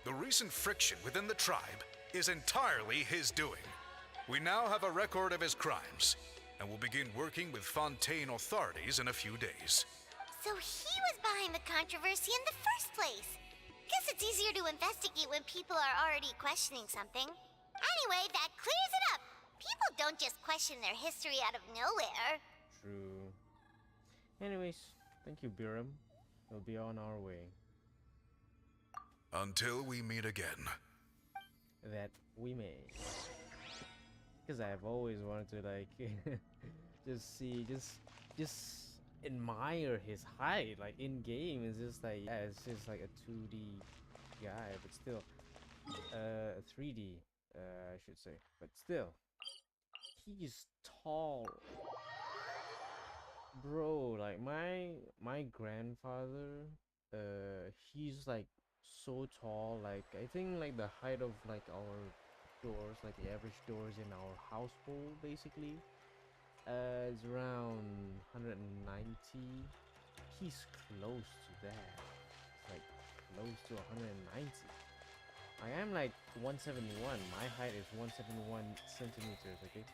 Speaker 14: The recent friction within the tribe is entirely his doing. We now have a record of his crimes, and will begin working with Fontaine authorities in a few days.
Speaker 3: So he was behind the controversy in the first place. Guess it's easier to investigate when people are already questioning something. Anyway, that clears it up. People don't just question their history out of nowhere.
Speaker 1: True. Anyways, thank you, Biram. We'll be on our way.
Speaker 14: Until we meet again.
Speaker 1: That we may. Because I've always wanted to like just admire his height. Like in game, it's just like it's just like a 2D guy, but still, 3D, I should say. But still, he's tall, bro. Like my grandfather, he's like so tall. Like I think like the height of like our doors, like the average doors in our household basically, is around 190. He's close to that. It's like close to 190. I am like 171. My height is 171 centimeters, okay?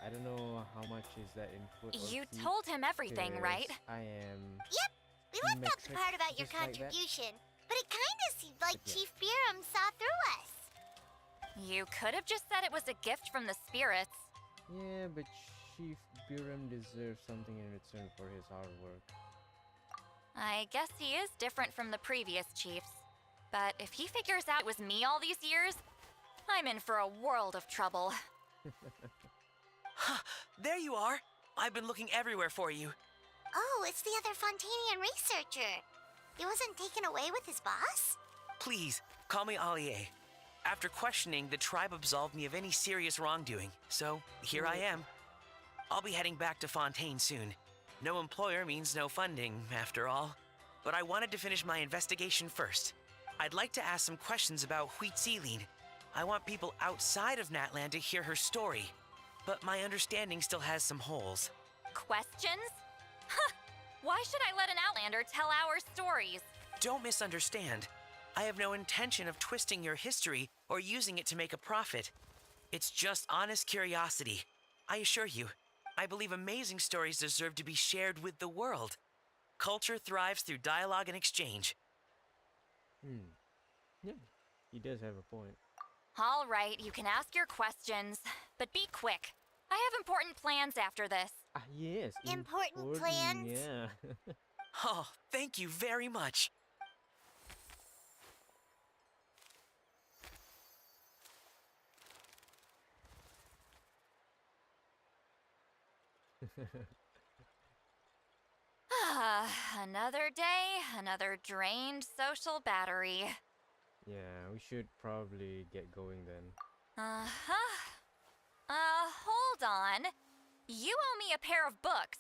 Speaker 1: I don't know how much is that in foot or
Speaker 7: You
Speaker 1: feet,
Speaker 7: told him everything,
Speaker 1: 'cause
Speaker 7: right?
Speaker 1: I am
Speaker 3: Yep, we left out the
Speaker 1: metric,
Speaker 3: part about your
Speaker 1: just like that.
Speaker 3: contribution, but it kinda seemed like
Speaker 1: Yeah.
Speaker 3: Chief Biram saw through us.
Speaker 7: You could have just said it was a gift from the spirits.
Speaker 1: Yeah, but Chief Biram deserves something in return for his hard work.
Speaker 7: I guess he is different from the previous chiefs. But if he figures out it was me all these years, I'm in for a world of trouble.
Speaker 6: There you are. I've been looking everywhere for you.
Speaker 3: Oh, it's the other Fontanian researcher. He wasn't taken away with his boss?
Speaker 6: Please, call me Allier. After questioning, the tribe absolved me of any serious wrongdoing, so here I am. I'll be heading back to Fontaine soon. No employer means no funding, after all. But I wanted to finish my investigation first. I'd like to ask some questions about Huitziline. I want people outside of Natlan to hear her story, but my understanding still has some holes.
Speaker 7: Questions? Huh! Why should I let an Outlander tell our stories?
Speaker 6: Don't misunderstand. I have no intention of twisting your history or using it to make a profit. It's just honest curiosity. I assure you, I believe amazing stories deserve to be shared with the world. Culture thrives through dialogue and exchange.
Speaker 1: Yeah, he does have a point.
Speaker 7: All right, you can ask your questions, but be quick. I have important plans after this.
Speaker 1: Ah, yes.
Speaker 3: Important plans?
Speaker 1: Yeah.
Speaker 6: Oh, thank you very much.
Speaker 7: Another day, another drained social battery.
Speaker 1: Yeah, we should probably get going then.
Speaker 7: Hold on. You owe me a pair of books.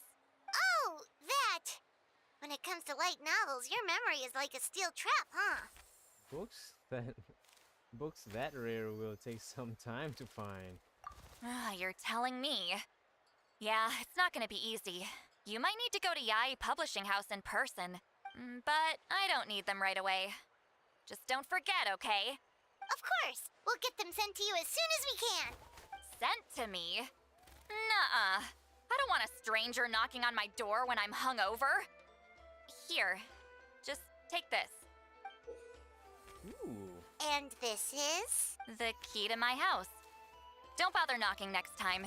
Speaker 3: Oh, that! When it comes to light novels, your memory is like a steel trap, huh?
Speaker 1: Books that rare will take some time to find.
Speaker 7: You're telling me. Yeah, it's not gonna be easy. You might need to go to Yai Publishing House in person. But I don't need them right away. Just don't forget, okay?
Speaker 3: Of course! We'll get them sent to you as soon as we can!
Speaker 7: Sent to me? Nuh-uh. I don't want a stranger knocking on my door when I'm hungover. Here, just take this.
Speaker 1: Ooh.
Speaker 3: And this is?
Speaker 7: The key to my house. Don't bother knocking next time.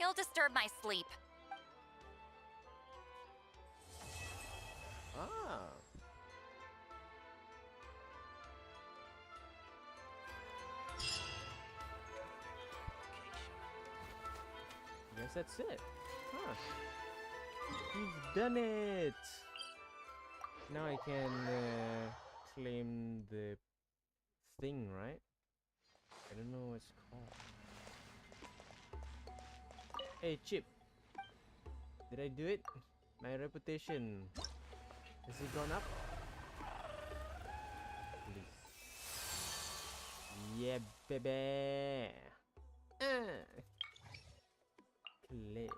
Speaker 7: You'll disturb my sleep.
Speaker 1: Ah. Guess that's it. Huh. We've done it! Now I can claim the thing, right? I don't know what it's called. Hey, Chip. Did I do it? My reputation. Has it gone up? Please. Yeah, baby. Claim.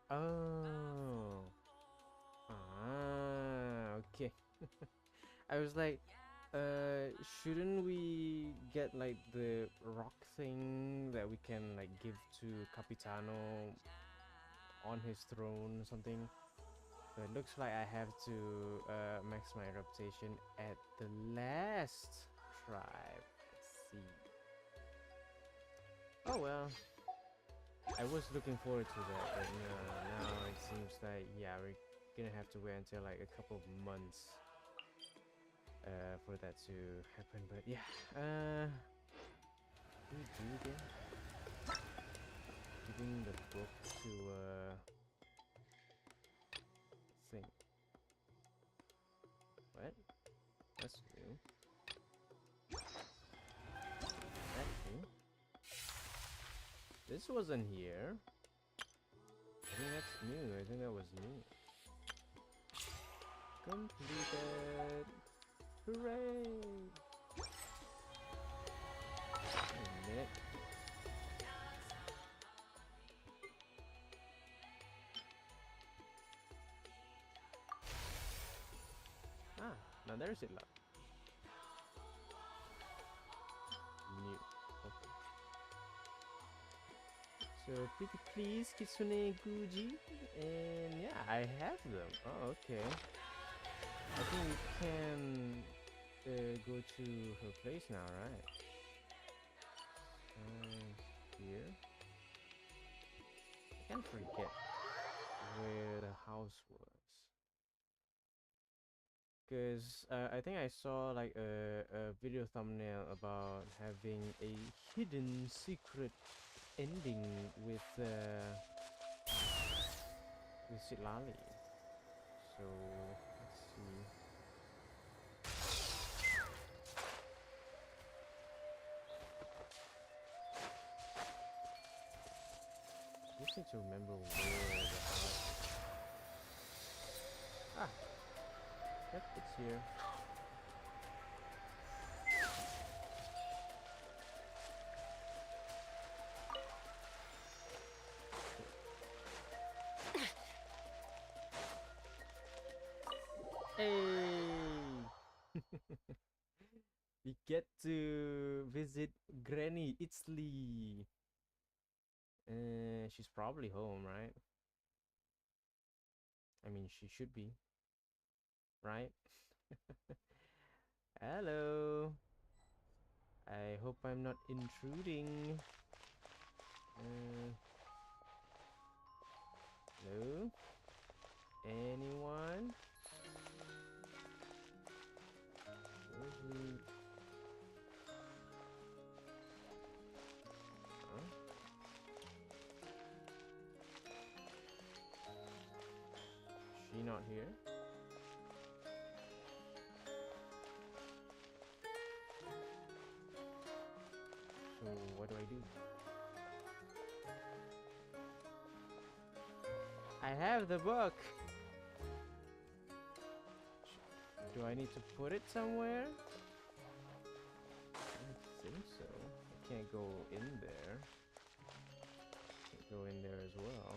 Speaker 1: Oh. Okay. I was like, shouldn't we get like the rock thing that we can like give to Capitano on his throne or something? So it looks like I have to max my reputation at the last tribe. Let's see. Oh well. I was looking forward to that, but no, now it seems like, yeah, we're gonna have to wait until like a couple of months for that to happen. But yeah, what do we do again? Giving the book to thing. What? That's new. That's new. This wasn't here. I think that's new. I think that was new. Completed. Hooray! Wait a minute. Now there's it. New. Okay. So pretty please, Kitsune Guji, and yeah, I have them. Oh, okay. I think we can go to her place now, right? Here. I can't forget where the house was. Because I think I saw like a video thumbnail about having a hidden secret ending with Sitlali. So let's see. Just need to remember where the house is. Ah, yep, it's here. Hey! We get to visit Granny Itzli. She's probably home, right? I mean, she should be, right? Hello. I hope I'm not intruding. Hello? Anyone? Where's the... Huh? She not here? So what do I do? I have the book! Do I need to put it somewhere? I don't think so. I can't go in there. Can't go in there as well.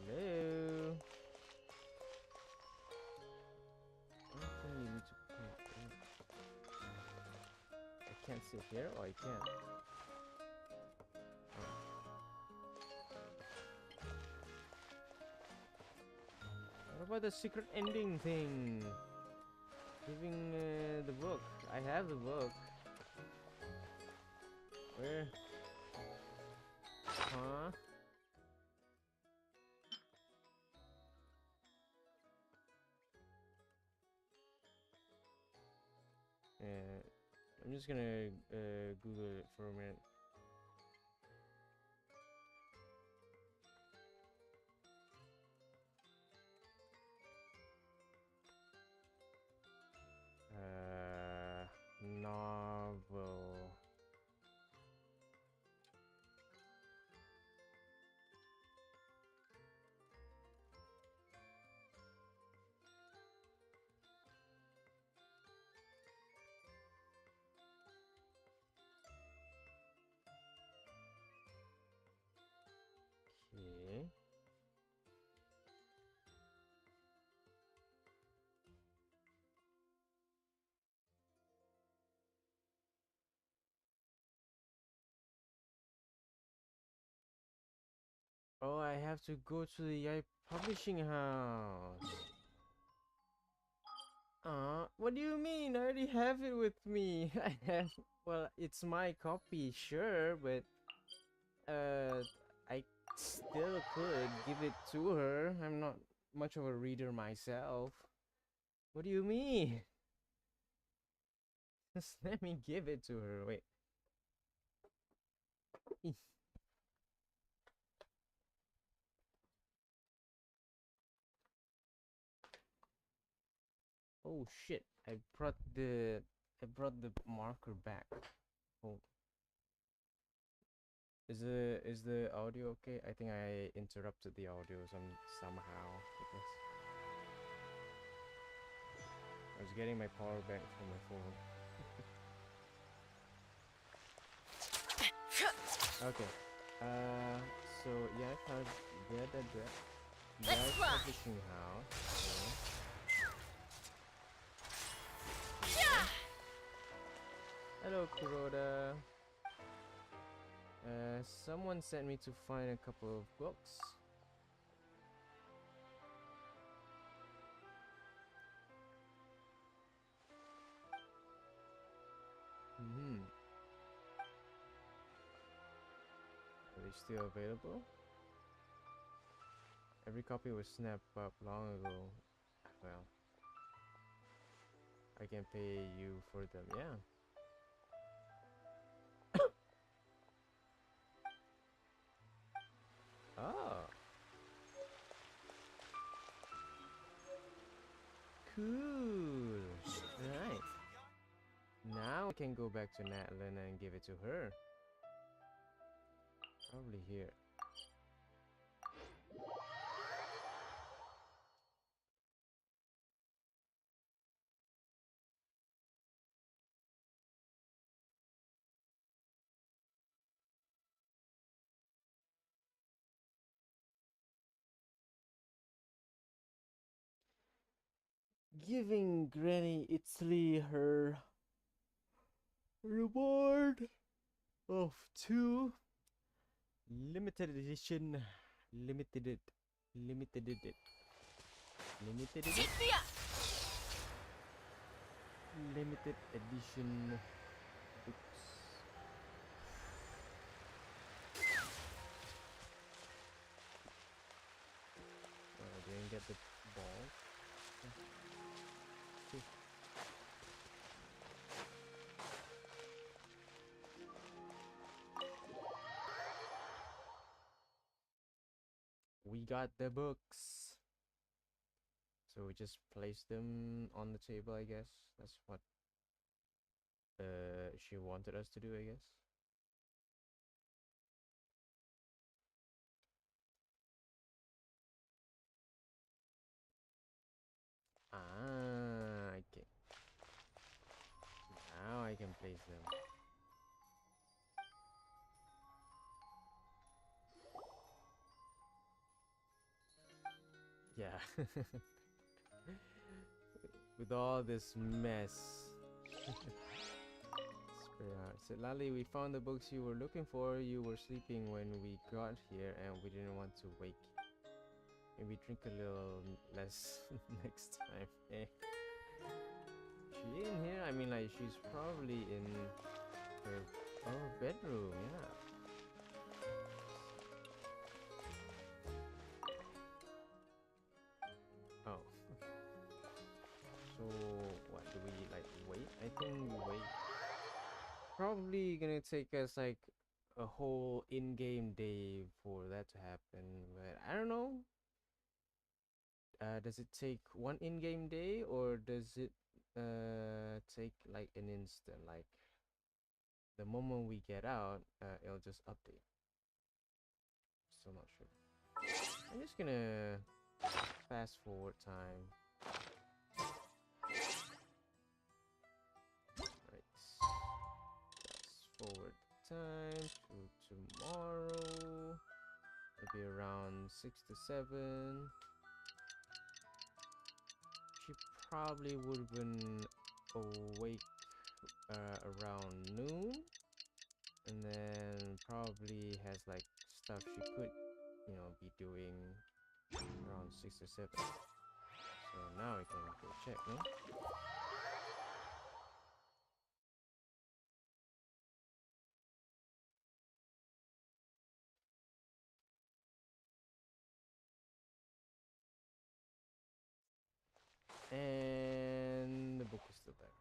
Speaker 1: Hello? Anything you need to put in? I can't sit here? Oh, I can. What about the secret ending thing? Giving the book. I have the book. Where? Huh? I'm just gonna Google it for a minute. Novel. Okay. Oh, I have to go to the publishing house. What do you mean? I already have it with me. I have, well, it's my copy, sure, but I still could give it to her. I'm not much of a reader myself. What do you mean? Just let me give it to her. Wait. Oh shit! I brought the marker back. Oh. Is the audio okay? I think I interrupted the audio somehow. I guess. I was getting my power bank from my phone. Okay. So yeah, I found the publishing house. Okay. Hello, Kuroda. Someone sent me to find a couple of books. Are they still available? Every copy was snapped up long ago. Well, I can pay you for them, yeah. Oh. Cool. Right. Now I can go back to Natlan and give it to her. Probably here. Giving Granny Italy her reward of 2 limited edition limited it limited it limited it limited edition books. Oh, I didn't get the ball. Okay. We got the books. So we just place them on the table, I guess. That's what she wanted us to do, I guess. Ah, okay. Now I can place them. Yeah. With all this mess. It's pretty hard. So Lali, we found the books you were looking for. You were sleeping when we got here and we didn't want to wake. Maybe drink a little less next time. Eh. She in here? I mean, like, she's probably in her bedroom, yeah. Oh. So, what, do we, like, wait? I think we wait. Probably gonna take us, like, a whole in-game day for that to happen, but I don't know. Does it take one in-game day, or does it take like an instant, like the moment we get out, it'll just update? Still not sure. I'm just gonna fast forward time. Right, fast forward time to tomorrow, maybe around 6 to 7. She probably would have been awake around noon, and then probably has like stuff she could, you know, be doing around 6 or 7. So now we can go check, no? And the book is still there.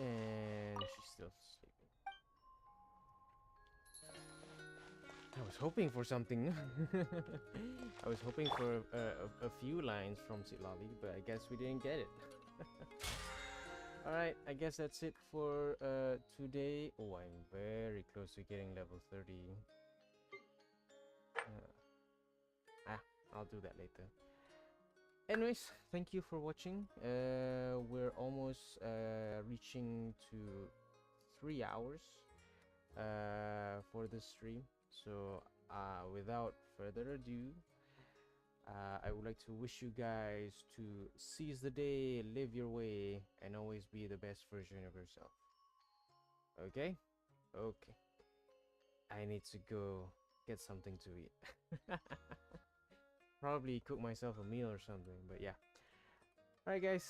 Speaker 1: And she's still sleeping. I was hoping for something. I was hoping for a few lines from Sitlali, but I guess we didn't get it. Alright, I guess that's it for today. Oh, I'm very close to getting level 30. I'll do that later. Anyways, thank you for watching. We're almost reaching to 3 hours for this stream. So without further ado, I would like to wish you guys to seize the day, live your way, and always be the best version of yourself. Okay? Okay. I need to go get something to eat. Probably cook myself a meal or something, but yeah. Alright guys,